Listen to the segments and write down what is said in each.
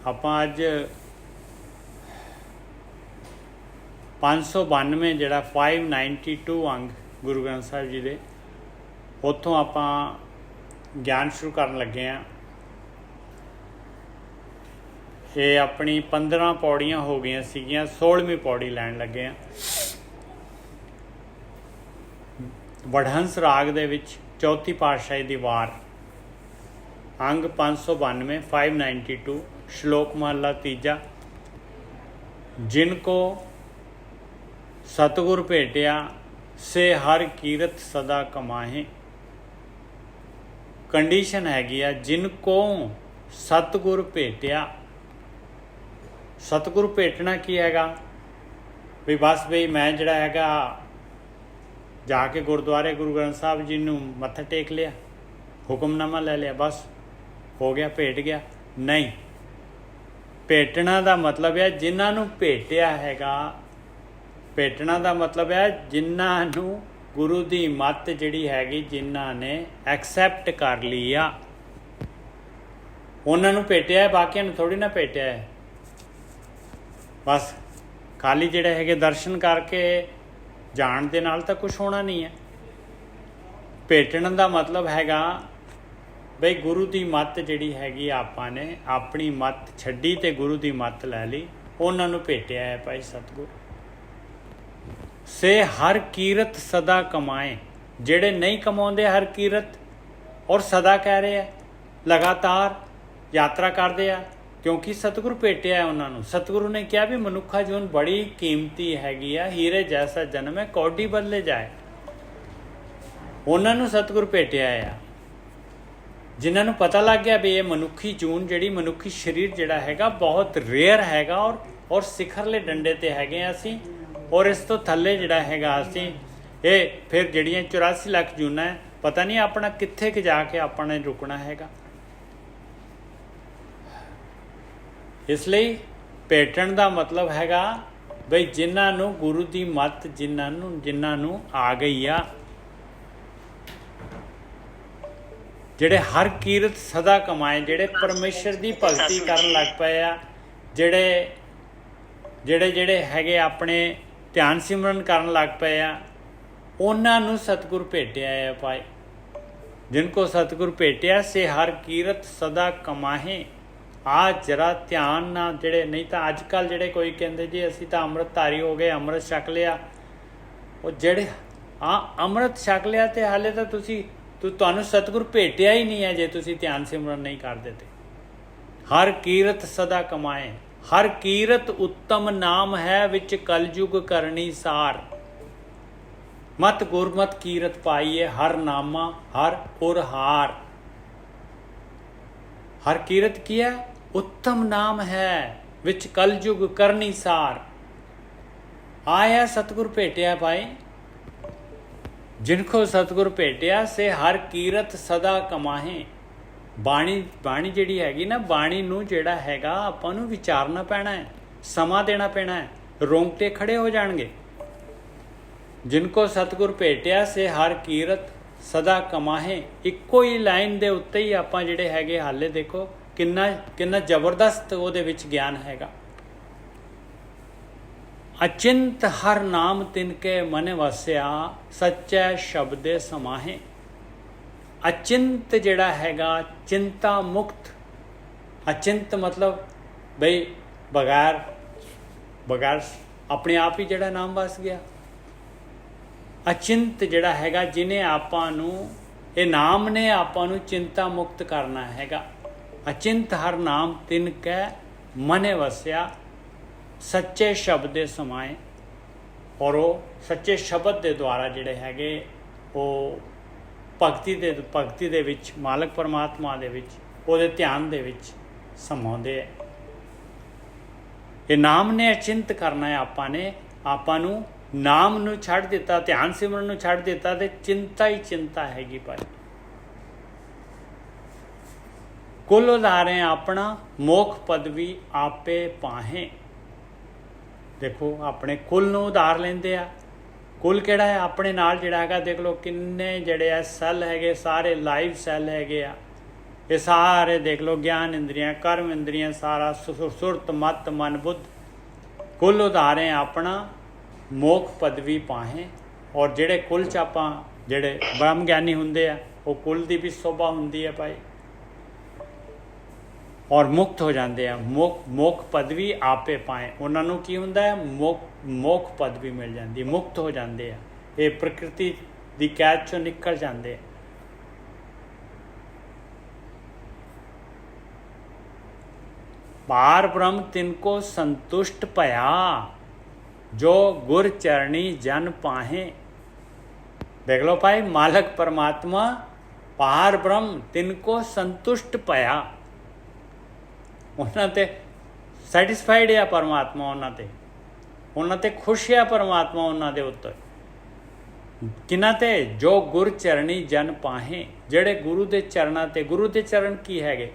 ਆਪਾਂ ਅੱਜ 592 ਜਿਹੜਾ 592 ਅੰਗ ਗੁਰੂ ਗ੍ਰੰਥ ਸਾਹਿਬ ਜੀ ਦੇ ਉੱਥੋਂ ਆਪਾਂ ਗਿਆਨ ਸ਼ੁਰੂ ਕਰਨ ਲੱਗੇ ਹਾਂ। ਇਹ ਆਪਣੀ 15 ਪੌੜੀਆਂ ਹੋ ਗਈਆਂ ਸੀਗੀਆਂ, 16ਵੀਂ ਪੌੜੀ ਲੈਣ ਲੱਗੇ ਹਾਂ। ਵਡਹੰਸ ਰਾਗ ਦੇ ਵਿੱਚ ਚੌਥੀ ਪਾਤਸ਼ਾਹੀ ਦੀ ਵਾਰ, ਅੰਗ 592 592, ਸ਼ਲੋਕ ਮਹਲਾ ਤੀਜਾ। ਜਿਨ ਕੋ ਸਤਿਗੁਰ ਭੇਟਿਆ ਸੇ ਹਰ ਕੀਰਤ ਸਦਾ ਕਮਾਹੇ। ਕੰਡੀਸ਼ਨ ਹੈਗੀ ਆ, ਜਿਨ ਕੋ ਸਤਿਗੁਰ ਭੇਟਿਆ। ਸਤਿਗੁਰ ਭੇਟਣਾ ਕੀ ਹੈਗਾ ਵੀ ਬਸ ਬਈ ਮੈਂ ਜਿਹੜਾ ਹੈਗਾ ਜਾ ਕੇ ਗੁਰਦੁਆਰੇ ਗੁਰੂ ਗ੍ਰੰਥ ਸਾਹਿਬ ਜੀ ਨੂੰ ਮੱਥਾ ਟੇਕ ਲਿਆ, ਹੁਕਮਨਾਮਾ ਲੈ ਲਿਆ, ਬਸ ਹੋ ਗਿਆ, ਭੇਟ ਗਿਆ। ਨਹੀਂ, ਭੇਟਣਾ ਦਾ ਮਤਲਬ ਹੈ ਜਿਨ੍ਹਾਂ ਨੂੰ ਭੇਟਿਆ ਹੈਗਾ। ਭੇਟਣਾ ਦਾ ਮਤਲਬ ਹੈ ਜਿਨ੍ਹਾਂ ਨੂੰ ਗੁਰੂ ਦੀ ਮੱਤ ਜਿਹੜੀ ਹੈਗੀ, ਜਿਨ੍ਹਾਂ ਨੇ ਐਕਸੈਪਟ ਕਰ ਲਈ ਆ, ਉਹਨਾਂ ਨੂੰ ਭੇਟਿਆ ਹੈ, ਬਾਕੀਆਂ ਨੂੰ ਥੋੜ੍ਹੀ ਨਾ ਭੇਟਿਆ ਹੈ। ਬਸ ਖਾਲੀ ਜਿਹੜੇ ਹੈਗੇ ਦਰਸ਼ਨ ਕਰਕੇ ਜਾਣ ਦੇ ਨਾਲ ਤਾਂ ਕੁਛ ਹੋਣਾ ਨਹੀਂ ਹੈ। ਭੇਟਣ ਦਾ ਮਤਲਬ ਹੈਗਾ ਬਈ ਗੁਰੂ ਦੀ ਮੱਤ ਜਿਹੜੀ ਹੈਗੀ ਆਪਾਂ ਨੇ ਆਪਣੀ ਮੱਤ ਛੱਡੀ ਤੇ ਗੁਰੂ ਦੀ ਮੱਤ ਲੈ ਲਈ, ਉਹਨਾਂ ਨੂੰ ਭੇਟਿਆ ਹੈ ਭਾਈ ਸਤਿਗੁਰ। ਸੇ ਹਰ ਕੀਰਤ ਸਦਾ ਕਮਾਏ। ਜਿਹੜੇ ਨਹੀਂ ਕਮਾਉਂਦੇ ਹਰ ਕੀਰਤ, ਔਰ ਸਦਾ ਕਹਿ ਰਹੇ ਆ, ਲਗਾਤਾਰ ਯਾਤਰਾ ਕਰਦੇ ਆ, ਕਿਉਂਕਿ ਸਤਿਗੁਰ ਭੇਟਿਆ ਉਹਨਾਂ ਨੂੰ। ਸਤਿਗੁਰੂ ਨੇ ਕਿਹਾ ਵੀ ਮਨੁੱਖਾ ਜੀਵਨ ਬੜੀ ਕੀਮਤੀ ਹੈਗੀ ਆ, ਹੀਰੇ ਜੈਸਾ ਜਨਮ ਹੈ ਕੌਡੀ ਬਦਲੇ ਜਾਏ। ਉਹਨਾਂ ਨੂੰ ਸਤਿਗੁਰ ਭੇਟਿਆ ਆ, ਜਿਨ੍ਹਾਂ ਨੂੰ ਪਤਾ ਲੱਗ ਗਿਆ ਵੀ ਇਹ ਮਨੁੱਖੀ ਜੂਨ ਜਿਹੜੀ, ਮਨੁੱਖੀ ਸਰੀਰ ਜਿਹੜਾ ਹੈਗਾ ਬਹੁਤ ਰੇਅਰ ਹੈਗਾ, ਔਰ ਸਿਖਰਲੇ ਡੰਡੇ 'ਤੇ ਹੈਗੇ ਆ ਅਸੀਂ, ਔਰ ਇਸ ਤੋਂ ਥੱਲੇ ਜਿਹੜਾ ਹੈਗਾ ਅਸੀਂ ਇਹ ਫਿਰ ਜਿਹੜੀਆਂ 84 ਲੱਖ ਜੂਨਾਂ ਹੈ, ਪਤਾ ਨਹੀਂ ਆਪਣਾ ਕਿੱਥੇ ਕੁ ਜਾ ਕੇ ਆਪਾਂ ਨੇ ਰੁਕਣਾ ਹੈਗਾ। ਇਸ ਲਈ ਭੇਟਣ ਦਾ ਮਤਲਬ ਹੈਗਾ ਬਈ ਜਿਨ੍ਹਾਂ ਨੂੰ ਗੁਰੂ ਦੀ ਮੱਤ ਜਿਨ੍ਹਾਂ ਨੂੰ ਆ ਗਈ ਆ, ਜਿਹੜੇ ਹਰ ਕੀਰਤ ਸਦਾ ਕਮਾਏ, ਜਿਹੜੇ ਪਰਮੇਸ਼ਰ ਦੀ ਭਗਤੀ ਕਰਨ ਲੱਗ ਪਏ ਆ, ਜਿਹੜੇ ਹੈਗੇ ਆਪਣੇ ਧਿਆਨ ਸਿਮਰਨ ਕਰਨ ਲੱਗ ਪਏ ਆ, ਉਹਨਾਂ ਨੂੰ ਸਤਿਗੁਰ ਭੇਟਿਆ ਹੈ ਭਾਈ। ਜਿਨ ਕੋ ਸਤਿਗੁਰ ਭੇਟਿਆ ਸੇ ਹਰ ਕੀਰਤ ਸਦਾ ਕਮਾਹੇ। ਆ ਜਰਾ ਧਿਆਨ ਨਾਲ, ਜਿਹੜੇ ਨਹੀਂ ਤਾਂ ਅੱਜ ਕੱਲ੍ਹ ਜਿਹੜੇ ਕੋਈ ਕਹਿੰਦੇ ਜੀ ਅਸੀਂ ਤਾਂ ਅੰਮ੍ਰਿਤਧਾਰੀ ਹੋ ਗਏ, ਅੰਮ੍ਰਿਤ ਛਕ ਲਿਆ, ਉਹ ਜਿਹੜੇ ਅੰਮ੍ਰਿਤ ਛਕ ਲਿਆ ਤੇ ਹਾਲੇ ਤਾਂ ਤੁਹਾਨੂੰ ਸਤਿਗੁਰ ਭੇਟਿਆ ਹੀ ਨਹੀਂ ਹੈ ਜੇ ਤੁਸੀਂ ਧਿਆਨ ਸਿਮਰਨ ਨਹੀਂ ਕਰਦੇ ਤੇ। ਹਰ ਕੀਰਤ ਸਦਾ ਕਮਾਏ। ਹਰ ਕੀਰਤ ਉੱਤਮ ਨਾਮ ਹੈ ਵਿੱਚ ਕਲਯੁਗ ਕਰਨੀ ਸਾਰ। ਮਤ ਗੁਰਮਤ ਕੀਰਤ ਪਾਈਏ ਹਰ ਨਾਮਾ ਹਰ ਉਰ ਹਾਰ। ਹਰ ਕੀਰਤ ਕੀ ਹੈ? ਉੱਤਮ ਨਾਮ ਹੈ ਵਿੱਚ ਕਲਯੁਗ ਕਰਨੀ ਸਾਰ। ਆਇਆ ਸਤਿਗੁਰ ਭੇਟਿਆ ਭਾਈ। ਜਿਨਕੋ ਸਤਿਗੁਰ ਭੇਟਿਆ ਸੇ ਹਰ ਕੀਰਤ ਸਦਾ ਕਮਾਹੇ। ਬਾਣੀ ਜਿਹੜੀ ਹੈਗੀ ਨਾ, ਬਾਣੀ ਨੂੰ ਜਿਹੜਾ ਹੈਗਾ ਆਪਾਂ ਨੂੰ ਵਿਚਾਰਨਾ ਪੈਣਾ ਹੈ, ਸਮਾਂ ਦੇਣਾ ਪੈਣਾ ਹੈ, ਰੋਂਗਟੇ ਖੜੇ ਹੋ ਜਾਣਗੇ। ਜਿਨਕੋ ਸਤਿਗੁਰ ਭੇਟਿਆ ਸੇ ਹਰ ਕੀਰਤ ਸਦਾ ਕਮਾਹੇ। ਇੱਕੋ ਹੀ ਲਾਈਨ ਦੇ ਉੱਤੇ ਹੀ ਆਪਾਂ ਜਿਹੜੇ ਹੈਗੇ, ਹਾਲੇ ਦੇਖੋ ਕਿੰਨਾ ਜ਼ਬਰਦਸਤ ਉਹਦੇ ਵਿੱਚ ਗਿਆਨ ਹੈਗਾ। ਅਚਿੰਤ ਹਰ ਨਾਮ ਤਿਨਕੇ ਮਨ ਵਸਿਆ ਸੱਚੈ ਸ਼ਬਦੇ ਸਮਾਹੇ। ਅਚਿੰਤ ਜਿਹੜਾ ਹੈਗਾ, ਚਿੰਤਾ ਮੁਕਤ। ਅਚਿੰਤ ਮਤਲਬ ਬਈ ਬਗੈਰ ਆਪਣੇ ਆਪ ਹੀ ਜਿਹੜਾ ਨਾਮ ਵਸ ਗਿਆ। ਅਚਿੰਤ ਜਿਹੜਾ ਹੈਗਾ, ਜਿਹਨੇ ਆਪਾਂ ਨੂੰ, ਇਹ ਨਾਮ ਨੇ ਆਪਾਂ ਨੂੰ ਚਿੰਤਾ ਮੁਕਤ ਕਰਨਾ ਹੈਗਾ। ਅਚਿੰਤ ਹਰ ਨਾਮ ਤਿਨਕੈ ਮਨੇ ਵਸਿਆ ਸੱਚੇ ਸ਼ਬਦ ਦੇ ਸਮਾਏ। ਔਰ ਉਹ ਸੱਚੇ ਸ਼ਬਦ ਦੇ ਦੁਆਰਾ ਜਿਹੜੇ ਹੈਗੇ ਉਹ ਭਗਤੀ ਦੇ ਵਿੱਚ, ਮਾਲਕ ਪਰਮਾਤਮਾ ਦੇ ਵਿੱਚ, ਉਹਦੇ ਧਿਆਨ ਦੇ ਵਿੱਚ ਸਮਾਉਂਦੇ ਹੈ। ਇਹ ਨਾਮ ਨੇ ਅਚਿੰਤ ਕਰਨਾ ਹੈ ਆਪਾਂ ਨੂੰ ਨਾਮ ਨੂੰ ਛੱਡ ਦਿੱਤਾ, ਧਿਆਨ ਸਿਮਰਨ ਨੂੰ ਛੱਡ ਦਿੱਤਾ ਤੇ ਚਿੰਤਾ ਹੀ ਚਿੰਤਾ ਹੈਗੀ ਭਾਈ। ਕੁਲ ਉਧਾਰੇ ਆਪਣਾ ਮੋਖ ਪਦਵੀ ਆਪੇ ਪਾਹੇ। ਦੇਖੋ ਆਪਣੇ ਕੁਲ ਨੂੰ ਉਧਾਰ ਲੈਂਦੇ ਆ। ਕੁਲ ਕਿਹੜਾ ਹੈ? ਆਪਣੇ ਨਾਲ ਜਿਹੜਾ ਹੈਗਾ, ਦੇਖ ਲਓ ਕਿੰਨੇ ਜਿਹੜੇ ਆ ਸੈੱਲ ਹੈਗੇ, ਸਾਰੇ ਲਾਈਵ ਸੈੱਲ ਹੈਗੇ ਆ। ये सारे देख लो, ज्ञान इंद्रियां, कर्म इंद्रियां, सारा सुरत मत मन बुद्ध कुल उधारे अपना मोख पदवी पाहें। और जेड़े कुल च आपां जेड़े ब्रह्म ज्ञानी हुंदे आ, वो कुल दी भी शोभा हुंदी है भाई, और मुक्त हो जाते हैं। मोख पदवी आपे पाए, उन्होंने की हुंदा है, मोख पदवी मिल जाती, मुक्त हो जाते हैं, ये प्रकृति की कैद चों निकल जाते हैं। पार ब्रह्म तिनको संतुष्ट पया, जो गुर चरणी जन पाहे। देख लो भाई, मालक परमात्मा पार ब्रह्म तिनको संतुष्ट पया, उन्होंने ते सैटिस्फाइड है परमात्मा, उन्होंने ते खुश है परमात्मा उन्होंने उत्ते। किन्ना ते जो गुर चरणी जन पाहे, जेड़े गुरु के चरणा ते, गुरु के चरण की हैगे,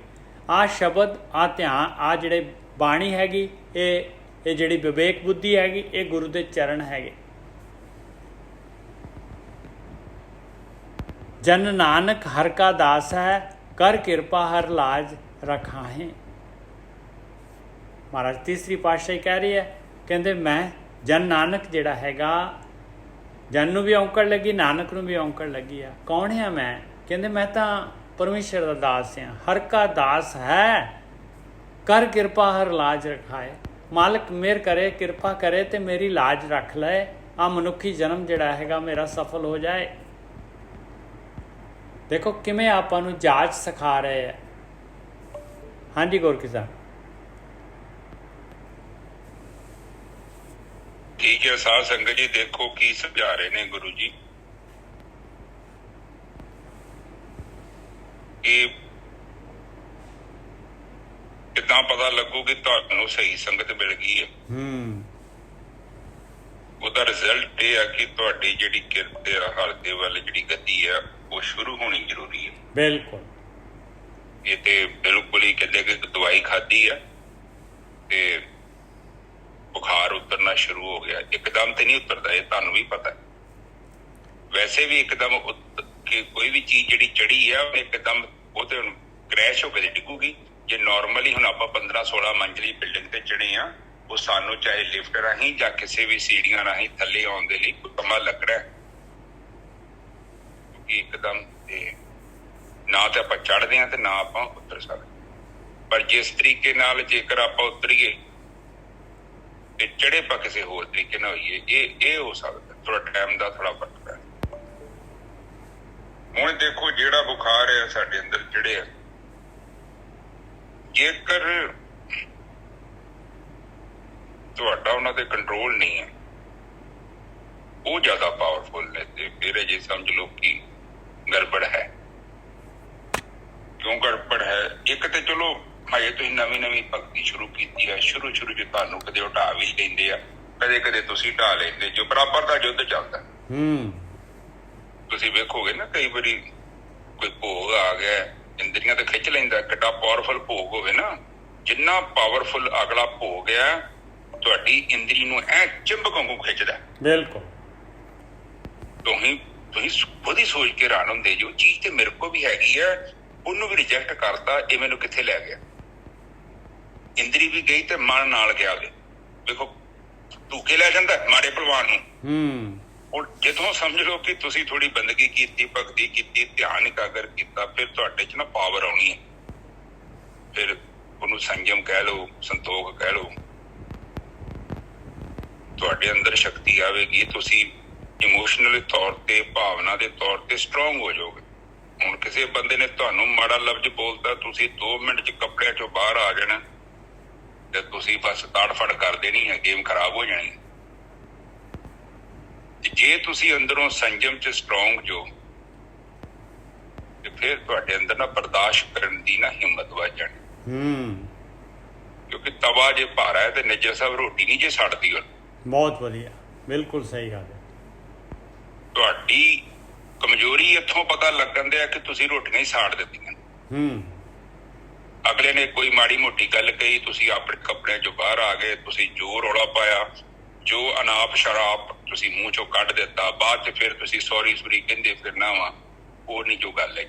आ शब्द आ ध्यान आ जेड़े बाणी हैगी, ये जेड़ी विवेक बुद्धि हैगी, ये गुरु के चरण हैगे। जन नानक हर का दास है, कर किरपा हर लाज रखाहें। महाराज तीसरी पातशाही कह रही है, कहते मैं जन नानक जिहड़ा हैगा, जन नूं भी औंकड़ लगी, नानक नूं भी औंकड़ लगी आ। कौन है मैं? कहते मैं तो परमेश्वर का दास हाँ, हर का दास है, कर किरपा हर लाज रखाए। मालिक मेहर करे, किरपा करे तो मेरी लाज रख ले, आ मनुखी जन्म जिहड़ा हैगा मेरा सफल हो जाए। देखो किवें आपां नूं जाच सिखा रहे हैं। हाँ जी गोरकी साहब। ठीक है साध संगत जी, देखो की समझा रहे ने गुरु जी कि कितना पता लगू कि तुहानू सही संगत मिल गई है। ਉਹਦਾ ਰਿਜ਼ਲਟ ਇਹ ਹੈ कि ਤੁਹਾਡੀ ਜਿਹੜੀ ਕਿਰਤ ਹੈ ਹਰ ਦੇ ਵੱਲ ਜਿਹੜੀ ਗਤੀ ਹੈ ਉਹ ਸ਼ੁਰੂ ਹੋਣੀ ਜ਼ਰੂਰੀ ਹੈ। ਬਿਲਕੁਲ ਇਹ ਤੇ ਬਿਲਕੁਲ ਹੀ ਕਹਿੰਦੇ ਕਿ ਦਵਾਈ ਖਾਧੀ ਹੈ ਤੇ ਬੁਖਾਰ ਉਤਰਨਾ ਸ਼ੁਰੂ ਹੋ ਗਿਆ। ਇੱਕਦਮ ਤੇ ਨਹੀਂ ਉਤਰਦਾ, ਇਹ ਤੁਹਾਨੂੰ ਵੀ ਪਤਾ ਹੈ। ਵੈਸੇ ਵੀ ਇੱਕਦਮ ਕਿ ਕੋਈ ਵੀ ਚੀਜ਼ ਜਿਹੜੀ ਚੜੀ ਹੈ ਉਹ ਇੱਕਦਮ ਉਹ ਤੇ ਕ੍ਰੈਸ਼ ਹੋ ਕੇ ਡਿੱਗੂਗੀ। ਜੇ ਨਾਰਮਲੀ ਹੁਣ ਆਪਾਂ 15-16 ਮੰਜ਼ਲੀ ਬਿਲਡਿੰਗ ਤੇ ਚੜੇ ਆ, ਉਹ ਸਾਨੂੰ ਚਾਹੇ ਲਿਫਟ ਰਾਹੀਂ ਜਾਂ ਕਿਸੇ ਵੀ ਸੀੜੀਆਂ ਰਾਹੀਂ ਥੱਲੇ ਆਉਣ ਦੇ ਲਈ ਕੋਈ ਸਮਾਂ ਲੱਗਣਾ, ਕਿਉਂਕਿ ਇੱਕਦਮ ਤੇ ਨਾ ਤੇ ਆਪਾਂ ਚੜ੍ਹਦੇ ਹਾਂ ਤੇ ਨਾ ਆਪਾਂ ਉਤਰ ਸਕਦੇ। ਪਰ ਜਿਸ ਤਰੀਕੇ ਨਾਲ ਜੇਕਰ ਆਪਾਂ ਉਤਰੀਏ ਤੇ ਚੜੇ ਆਪਾਂ ਕਿਸੇ ਹੋਰ ਤਰੀਕੇ ਨਾਲ ਹੋਈਏ, ਇਹ ਹੋ ਸਕਦਾ। ਥੋੜਾ ਟਾਈਮ ਦਾ ਥੋੜਾ ਫਰਕ ਹੈ। ਹੁਣ ਦੇਖੋ ਜਿਹੜਾ ਬੁਖਾਰ ਹੈ ਸਾਡੇ ਅੰਦਰ ਚੜਿਆ, ਜੇਕਰ ਤੁਹਾਡਾ ਉਹਨਾਂ ਤੇ ਕੰਟਰੋਲ ਨਹੀਂ ਹੈ, ਉਹ ਜ਼ਿਆਦਾ ਪਾਵਰਫੁਲ ਨੇ, ਤੇ ਫਿਰ ਜੇ ਸਮਝ ਲਓ ਕਿ ਗੜਬੜ ਹੈ। ਕਿਉਂ ਗੜਬੜ ਹੈ? ਇੱਕ ਤੇ ਚਲੋ ਹਜੇ ਤੁਸੀਂ ਨਵੀਂ ਭਗਤੀ ਸ਼ੁਰੂ ਕੀਤੀ ਹੈ, ਸ਼ੁਰੂ ਚ ਤੁਹਾਨੂੰ ਕਦੇ ਉਹ ਢਾਹ ਵੀ ਲੈਂਦੇ ਆ, ਕਦੇ ਤੁਸੀਂ ਢਾਹ ਲੈਂਦੇ, ਜੋ ਬਰਾਬਰ ਦਾ ਯੁੱਧ ਚੱਲਦਾ। ਤੁਸੀਂ ਵੇਖੋਗੇ ਨਾ ਕਈ ਵਾਰੀ ਕੋਈ ਭੋਗ ਆ ਗਿਆ, ਇੰਦਰੀਆਂ ਤੇ ਖਿੱਚ ਲੈਂਦਾ। ਕਿੱਡਾ ਪਾਵਰਫੁਲ ਭੋਗ ਹੋਵੇ ਨਾ, ਜਿੰਨਾ ਪਾਵਰਫੁਲ ਅਗਲਾ ਭੋਗ ਹੈ ਤੁਹਾਡੀ ਇੰਦਰੀ ਨੂੰ ਐ ਚਿੰਬਕ ਵਾਂਗੂ ਖਿੱਚਦਾ। ਬਿਲਕੁਲ ਤੁਸੀਂ ਖੁਦ ਹੀ ਸੋਚ ਕੇ ਹੈਰਾਨ ਹੁੰਦੇ, ਜੋ ਚੀਜ਼ ਤੇ ਮੇਰੇ ਕੋਲ ਵੀ ਹੈਗੀ ਆ ਉਹਨੂੰ ਵੀ ਰਿਜੈਕਟ ਕਰਤਾ, ਇਹ ਮੈਨੂੰ ਕਿੱਥੇ ਲੈ ਗਿਆ। ਇੰਦਰੀ ਵੀ ਗਈ ਤੇ ਮਨ ਨਾਲ ਗਿਆ। ਵੇਖੋ ਧੂਕੇ ਲੈ ਜਾਂਦਾ ਮਾੜੇ ਭਲਵਾਨ ਨੂੰ। ਹੁਣ ਜਿੱਥੋਂ ਸਮਝ ਲਓ ਕਿ ਤੁਸੀਂ ਥੋੜੀ ਬੰਦਗੀ ਕੀਤੀ, ਭਗਤੀ ਕੀਤੀ, ਧਿਆਨ ਇਕਾਗਰ ਕੀਤਾ, ਫਿਰ ਤੁਹਾਡੇ ਚ ਨਾ ਪਾਵਰ ਆਉਣੀ ਹੈ। ਫਿਰ ਉਹਨੂੰ ਸੰਜਮ ਕਹਿ ਲਓ, ਸੰਤੋਖ ਕਹਿ ਲਓ, ਤੁਹਾਡੇ ਅੰਦਰ ਸ਼ਕਤੀ ਆਵੇਗੀ। ਤੁਸੀਂ ਇਮੋਸ਼ਨਲ ਤੌਰ ਤੇ, ਭਾਵਨਾ ਦੇ ਤੌਰ ਤੇ ਸਟਰੋਂਗ ਹੋ ਜਾਓਗੇ। ਹੁਣ ਕਿਸੇ ਬੰਦੇ ਨੇ ਤੁਹਾਨੂੰ ਮਾੜਾ ਲਫ਼ਜ਼ ਬੋਲਦਾ, ਤੁਸੀਂ 2 ਮਿੰਟ ਚ ਕੱਪੜਿਆਂ ਚੋਂ ਬਾਹਰ ਆ ਜਾਣਾ ਤੇ ਤੁਸੀਂ ਬਸ ਤੜਫੜ ਕਰ ਦੇਣੀ ਹੈ, ਗੇਮ ਖਰਾਬ ਹੋ ਜਾਣੀ। ਜੇ ਤੁਸੀਂ ਅੰਦਰੋਂ ਸੰਜਮ ਚ ਸਟਰੋਂਗ ਜੋ, ਤੇ ਫਿਰ ਤੁਹਾਡੇ ਅੰਦਰ ਨਾ ਬਰਦਾਸ਼ਤ ਕਰਨ ਦੀ ਨਾ ਹਿੰਮਤ ਵੱਧ ਜਾਣੀ। ਕਿਉਂਕਿ ਤਵਾ ਜੇ ਭਾਰਾ ਹੈ ਤੇ ਨਿੱਜਰ ਸਾਹਿਬ ਰੋਟੀ ਨਹੀਂ ਜੇ ਸੜਦੀ। ਬਹੁਤ ਵਧੀਆ, ਬਿਲਕੁਲ ਸਹੀ ਗੱਲ ਹੈ। ਤੁਹਾਡੀ ਕਮਜ਼ੋਰੀ ਇੱਥੋਂ ਪਤਾ ਲੱਗਣ ਦਿਆ ਕਿ ਤੁਸੀਂ ਰੋਟੀਆਂ ਹੀ ਸਾੜ ਦਿੱਤੀਆਂ। ਅਗਲੇ ਨੇ ਕੋਈ ਮਾੜੀ ਮੋਟੀ ਗੱਲ ਕਹੀ, ਤੁਸੀਂ ਆਪਣੇ ਕੱਪੜਿਆਂ ਚੋਂ ਬਾਹਰ ਆ ਗਏ, ਤੁਸੀਂ ਜੋ ਰੌਲਾ ਪਾਇਆ, ਜੋ ਅਨਾਪ ਸ਼ਰਾਪ ਤੁਸੀਂ ਮੂੰਹ ਚੋਂ ਕੱਢ ਦਿੱਤਾ, ਬਾਅਦ ਚ ਫਿਰ ਤੁਸੀਂ ਸੌਰੀ ਕਹਿੰਦੇ ਫਿਰਨਾ ਵਾ, ਉਹ ਨਹੀਂ ਜੋ ਗੱਲ ਹੈ।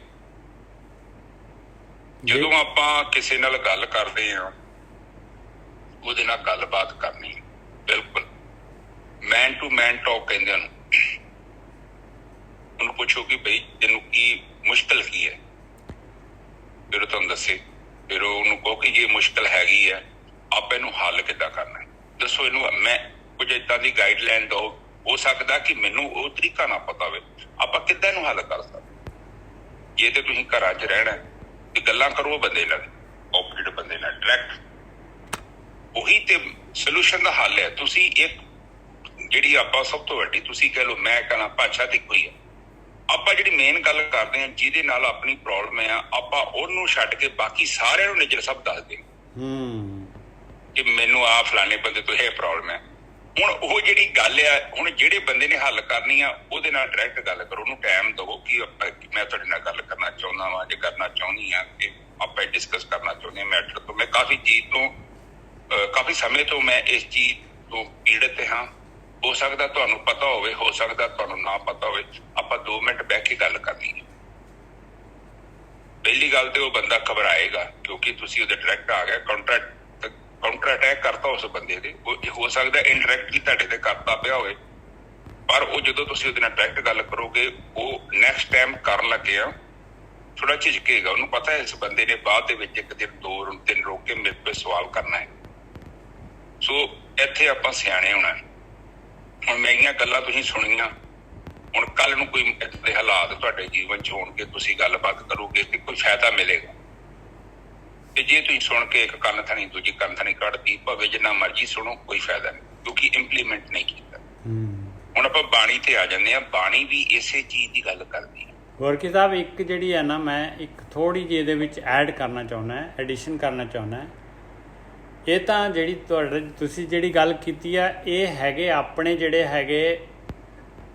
ਜਦੋਂ ਆਪਾਂ ਕਿਸੇ ਨਾਲ ਗੱਲ ਕਰਦੇ ਹਾਂ ਉਹਦੇ ਨਾਲ ਗੱਲਬਾਤ ਕਰਨੀ, ਬਿਲਕੁਲ ਮੈਨ ਟੂ ਮੈਨ ਟਾਕ ਕਹਿੰਦੇ ਉਹਨੂੰ। ਉਹਨੂੰ ਪੁੱਛੋ ਕਿ ਬਈ ਤੈਨੂੰ ਕੀ ਮੁਸ਼ਕਲ ਕੀ ਹੈ, ਫਿਰ ਉਹ ਤੁਹਾਨੂੰ ਦੱਸੇ। ਫਿਰ ਉਹਨੂੰ ਕਹੋ ਕਿ ਜੇ ਮੁਸ਼ਕਲ ਹੈਗੀ ਹੈ ਆਪਾਂ ਇਹਨੂੰ ਹੱਲ ਕਿੱਦਾਂ ਕਰਨਾ ਹੈ, ਦੱਸੋ ਇਹਨੂੰ। ਮੈਂ ਕੁਝ ਏਦਾਂ ਦੀ ਗਾਈਡਲਾਈਨ ਦਿਓ। ਹੋ ਸਕਦਾ ਕਿ ਮੈਨੂੰ ਉਹ ਤਰੀਕਾ ਨਾ ਪਤਾ ਹੋਵੇ, ਆਪਾਂ ਕਿੱਦਾਂ ਇਹਨੂੰ ਹੱਲ ਕਰ ਸਕਦੇ। ਜੇ ਤੇ ਤੁਸੀਂ ਘਰਾਂ 'ਚ ਰਹਿਣਾ ਤੇ ਗੱਲਾਂ ਕਰੋ ਬੰਦੇ ਨਾਲ, ਓਪੋਜਿਟ ਬੰਦੇ ਨਾਲ ਡਾਇਰੈਕਟ, ਉਹੀ ਤੇ ਸੋਲੂਸ਼ਨ ਦਾ ਹੱਲ ਹੈ। ਤੁਸੀਂ ਇੱਕ ਜਿਹੜੀ ਆਪਾਂ ਸਭ ਤੋਂ ਵੱਡੀ ਤੁਸੀਂ ਕਹਿ ਲਓ, ਮੈਂ ਕਹਿਣਾ ਭਾਸ਼ਾ ਤੇ ਕੋਈ ਹੈ, ਆਪਾਂ ਜਿਹੜੀ ਮੇਨ ਗੱਲ ਕਰਦੇ ਹਾਂ ਜਿਹਦੇ ਨਾਲ ਆਪਣੀ ਪ੍ਰੋਬਲਮ ਹੈ, ਆਪਾਂ ਉਹਨੂੰ ਛੱਡ ਕੇ ਬਾਕੀ ਸਾਰਿਆਂ ਨੂੰ ਨਿੱਜਰ ਸਭ ਦੱਸਦੇ ਕਿ ਮੈਨੂੰ ਆ ਫਲਾਣੇ ਬੰਦੇ ਤੋਂ ਇਹ ਪ੍ਰੋਬਲਮ ਹੈ। ਹੁਣ ਉਹ ਜਿਹੜੀ ਗੱਲ ਆ, ਹੁਣ ਜਿਹੜੇ ਬੰਦੇ ਨੇ ਹੱਲ ਕਰਨੀ ਆ ਉਹਦੇ ਨਾਲ ਡਾਇਰੈਕਟ ਗੱਲ ਕਰੋ, ਉਹਨੂੰ ਟਾਈਮ ਦਿਓ ਕਿ ਮੈਂ ਤੁਹਾਡੇ ਨਾਲ ਗੱਲ ਕਰਨਾ ਚਾਹੁੰਦਾ ਵਾਂ, ਜੇ ਕਰਨਾ ਚਾਹੁੰਦੀ ਹਾਂ ਕਿ ਆਪਾਂ ਡਿਸਕਸ ਕਰਨਾ ਚਾਹੁੰਦੇ ਹਾਂ ਮੈਟਰ ਤੋਂ। ਮੈਂ ਕਾਫੀ ਚੀਜ਼ ਤੋਂ ਕਾਫੀ ਸਮੇਂ ਤੋਂ ਮੈਂ ਇਸ ਚੀਜ਼ ਤੋਂ ਪੀੜਤ ਹਾਂ। ਹੋ ਸਕਦਾ ਤੁਹਾਨੂੰ ਪਤਾ ਹੋਵੇ, ਹੋ ਸਕਦਾ ਤੁਹਾਨੂੰ ਨਾ ਪਤਾ ਹੋਵੇ। ਆਪਾਂ 2 ਮਿੰਟ ਬਹਿ ਕੇ ਗੱਲ ਕਰਨੀ ਹੈ। ਪਹਿਲੀ ਗੱਲ ਤੇ ਉਹ ਬੰਦਾ ਘਬਰਾਏਗਾ ਕਿਉਂਕਿ ਤੁਸੀਂ ਉਹਦੇ ਡਾਇਰੈਕਟ ਆ ਗਿਆ, ਕਾਊਂਟਰ ਅਟੈਕ ਕਰਤਾ ਉਸ ਬੰਦੇ ਦੇ। ਹੋ ਸਕਦਾ ਇਨਡਾਇਰੈਕਟਲੀ ਤੁਹਾਡੇ ਤੇ ਕਰਦਾ ਪਿਆ ਹੋਵੇ, ਪਰ ਉਹ ਜਦੋਂ ਤੁਸੀਂ ਉਹਦੇ ਨਾਲ ਡਾਇਰੈਕਟ ਗੱਲ ਕਰੋਗੇ, ਉਹ ਨੈਕਸਟ ਟਾਈਮ ਕਰਨ ਲੱਗੇ ਆ ਥੋੜਾ ਝਿਜਕੇਗਾ। ਉਹਨੂੰ ਪਤਾ ਹੈ ਇਸ ਬੰਦੇ ਨੇ ਬਾਅਦ ਦੇ ਵਿੱਚ 1 ਦਿਨ 2 ਦਿਨ ਰੋਕ ਕੇ ਮੇਰੇ ਤੋਂ ਸਵਾਲ ਕਰਨਾ ਹੈ। ਸੋ ਇੱਥੇ ਆਪਾਂ ਸਿਆਣੇ ਹੋਣਾ। ਹੁਣ ਮੇਰੀਆਂ ਗੱਲਾਂ ਤੁਸੀਂ ਸੁਣੀਆਂ, ਹੁਣ ਕੱਲ ਨੂੰ ਕੋਈ ਏਦਾਂ ਦੇ ਹਾਲਾਤ ਤੁਹਾਡੇ ਜੀਵਨ 'ਚ ਹੋਣਗੇ, ਤੁਸੀਂ ਗੱਲਬਾਤ ਕਰੋਗੇ ਤੇ ਕੋਈ ਫਾਇਦਾ ਮਿਲੇਗਾ। ਤੇ ਜੇ ਤੁਸੀਂ ਸੁਣ ਕੇ ਇੱਕ ਕੰਨ ਥਣੀ ਦੂਜੀ ਕੰਨ ਥਣੀ ਕੱਢਦੀ, ਭਾਵੇਂ ਜਿੰਨਾ ਮਰਜ਼ੀ ਸੁਣੋ, ਕੋਈ ਫਾਇਦਾ ਨਹੀਂ, ਕਿਉਂਕਿ ਇੰਪਲੀਮੈਂਟ ਨਹੀਂ ਕੀਤਾ। ਹੁਣ ਆਪਾਂ ਬਾਣੀ ਤੇ ਆ ਜਾਂਦੇ ਹਾਂ। ਬਾਣੀ ਵੀ ਇਸੇ ਚੀਜ਼ ਦੀ ਗੱਲ ਕਰਦੀ ਹੈ। ਗੋਰਖੀ ਸਾਹਿਬ, ਇੱਕ ਜਿਹੜੀ ਹੈ ਨਾ, ਮੈਂ ਇੱਕ ਥੋੜ੍ਹੀ ਜਿਹੀ ਇਹਦੇ ਵਿੱਚ ਐਡ ਕਰਨਾ ਚਾਹੁੰਦਾ, ਐਡੀਸ਼ਨ ਕਰਨਾ ਚਾਹੁੰਦਾ। ਇਹ ਤਾਂ ਜਿਹੜੀ ਤੁਸੀਂ ਜਿਹੜੀ ਗੱਲ ਕੀਤੀ ਆ, ਇਹ ਹੈਗੇ ਆਪਣੇ ਜਿਹੜੇ ਹੈਗੇ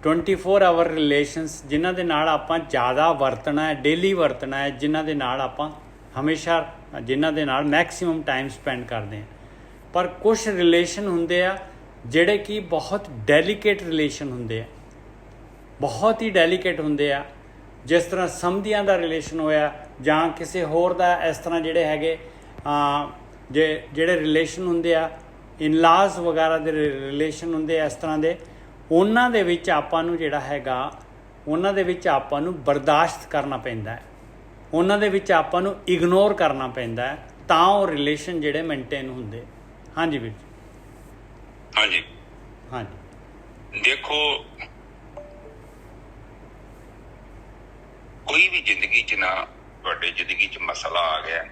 24 ਆਵਰ ਰਿਲੇਸ਼ਨਸ, ਜਿਨ੍ਹਾਂ ਦੇ ਨਾਲ ਆਪਾਂ ਜ਼ਿਆਦਾ ਵਰਤਣਾ ਹੈ, ਡੇਲੀ ਵਰਤਣਾ ਹੈ, ਜਿਨ੍ਹਾਂ ਦੇ ਨਾਲ ਆਪਾਂ ਹਮੇਸ਼ਾ, ਜਿਨ੍ਹਾਂ ਦੇ ਨਾਲ ਮੈਕਸਿਮਮ ਟਾਈਮ ਸਪੈਂਡ ਕਰਦੇ ਹਾਂ। ਪਰ ਕੁਛ ਰਿਲੇਸ਼ਨ ਹੁੰਦੇ ਆ ਜਿਹੜੇ ਕਿ ਬਹੁਤ ਡੈਲੀਕੇਟ ਰਿਲੇਸ਼ਨ ਹੁੰਦੇ ਆ, ਬਹੁਤ ਹੀ ਡੈਲੀਕੇਟ ਹੁੰਦੇ ਆ। ਜਿਸ ਤਰ੍ਹਾਂ ਸਮਧੀਆਂ ਦਾ ਰਿਲੇਸ਼ਨ ਹੋਇਆ ਜਾਂ ਕਿਸੇ ਹੋਰ ਦਾ, ਇਸ ਤਰ੍ਹਾਂ ਜਿਹੜੇ ਹੈਗੇ ਜਿਹੜੇ ਰਿਲੇਸ਼ਨ ਹੁੰਦੇ ਆ, ਇਨਲਾਜ਼ ਵਗੈਰਾ ਦੇ ਰਿਲੇਸ਼ਨ ਹੁੰਦੇ ਆ, ਇਸ ਤਰ੍ਹਾਂ ਦੇ, ਉਹਨਾਂ ਦੇ ਵਿੱਚ ਆਪਾਂ ਨੂੰ ਜਿਹੜਾ ਹੈਗਾ, ਉਹਨਾਂ ਦੇ ਵਿੱਚ ਆਪਾਂ ਨੂੰ ਬਰਦਾਸ਼ਤ ਕਰਨਾ ਪੈਂਦਾ ਹੈ, ਉਹਨਾਂ ਦੇ ਵਿੱਚ ਆਪਾਂ ਨੂੰ ਇਗਨੋਰ ਕਰਨਾ ਪੈਂਦਾ ਹੈ, ਤਾਂ ਉਹ ਰਿਲੇਸ਼ਨ ਜਿਹੜੇ ਮੇਨਟੇਨ ਹੁੰਦੇ। ਹਾਂਜੀ ਵੀਰ ਜੀ। ਹਾਂਜੀ ਹਾਂਜੀ। ਦੇਖੋ, ਕੋਈ ਵੀ ਜ਼ਿੰਦਗੀ 'ਚ ਨਾ, ਤੁਹਾਡੇ ਜ਼ਿੰਦਗੀ 'ਚ ਮਸਲਾ ਆ ਗਿਆ,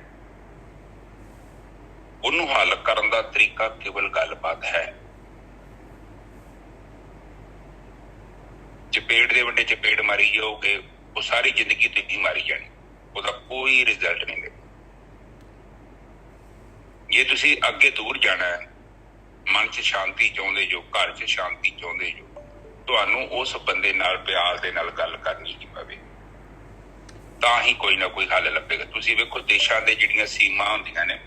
ਉਹਨੂੰ ਹੱਲ ਕਰਨ ਦਾ ਤਰੀਕਾ ਕੇਵਲ ਗੱਲਬਾਤ ਹੈ। ਚਪੇੜ ਦੇ ਵੱਡੇ ਚਪੇੜ ਮਾਰੀ ਜਾਓਗੇ, ਉਹ ਸਾਰੀ ਜ਼ਿੰਦਗੀ ਤੇ ਹੀ ਮਾਰੀ ਜਾਣੀ, ਉਹਦਾ ਕੋਈ ਰਿਜ਼ਲਟ ਨਹੀਂ ਮਿਲੇਗਾ। ਜੇ ਤੁਸੀਂ ਅੱਗੇ ਦੂਰ ਜਾਣਾ ਹੈ, ਮਨ 'ਚ ਸ਼ਾਂਤੀ ਚਾਹੁੰਦੇ ਜੋ, ਘਰ 'ਚ ਸ਼ਾਂਤੀ ਚਾਹੁੰਦੇ ਜੋ, ਤੁਹਾਨੂੰ ਉਸ ਬੰਦੇ ਨਾਲ ਪਿਆਰ ਦੇ ਨਾਲ ਗੱਲ ਕਰਨੀ ਹੀ ਪਵੇ, ਤਾਂ ਹੀ ਕੋਈ ਨਾ ਕੋਈ ਹੱਲ ਲੱਭੇਗਾ। ਤੁਸੀਂ ਵੇਖੋ, ਦੇਸ਼ਾਂ ਦੇ ਜਿਹੜੀਆਂ ਸੀਮਾ ਹੁੰਦੀਆਂ ਨੇ,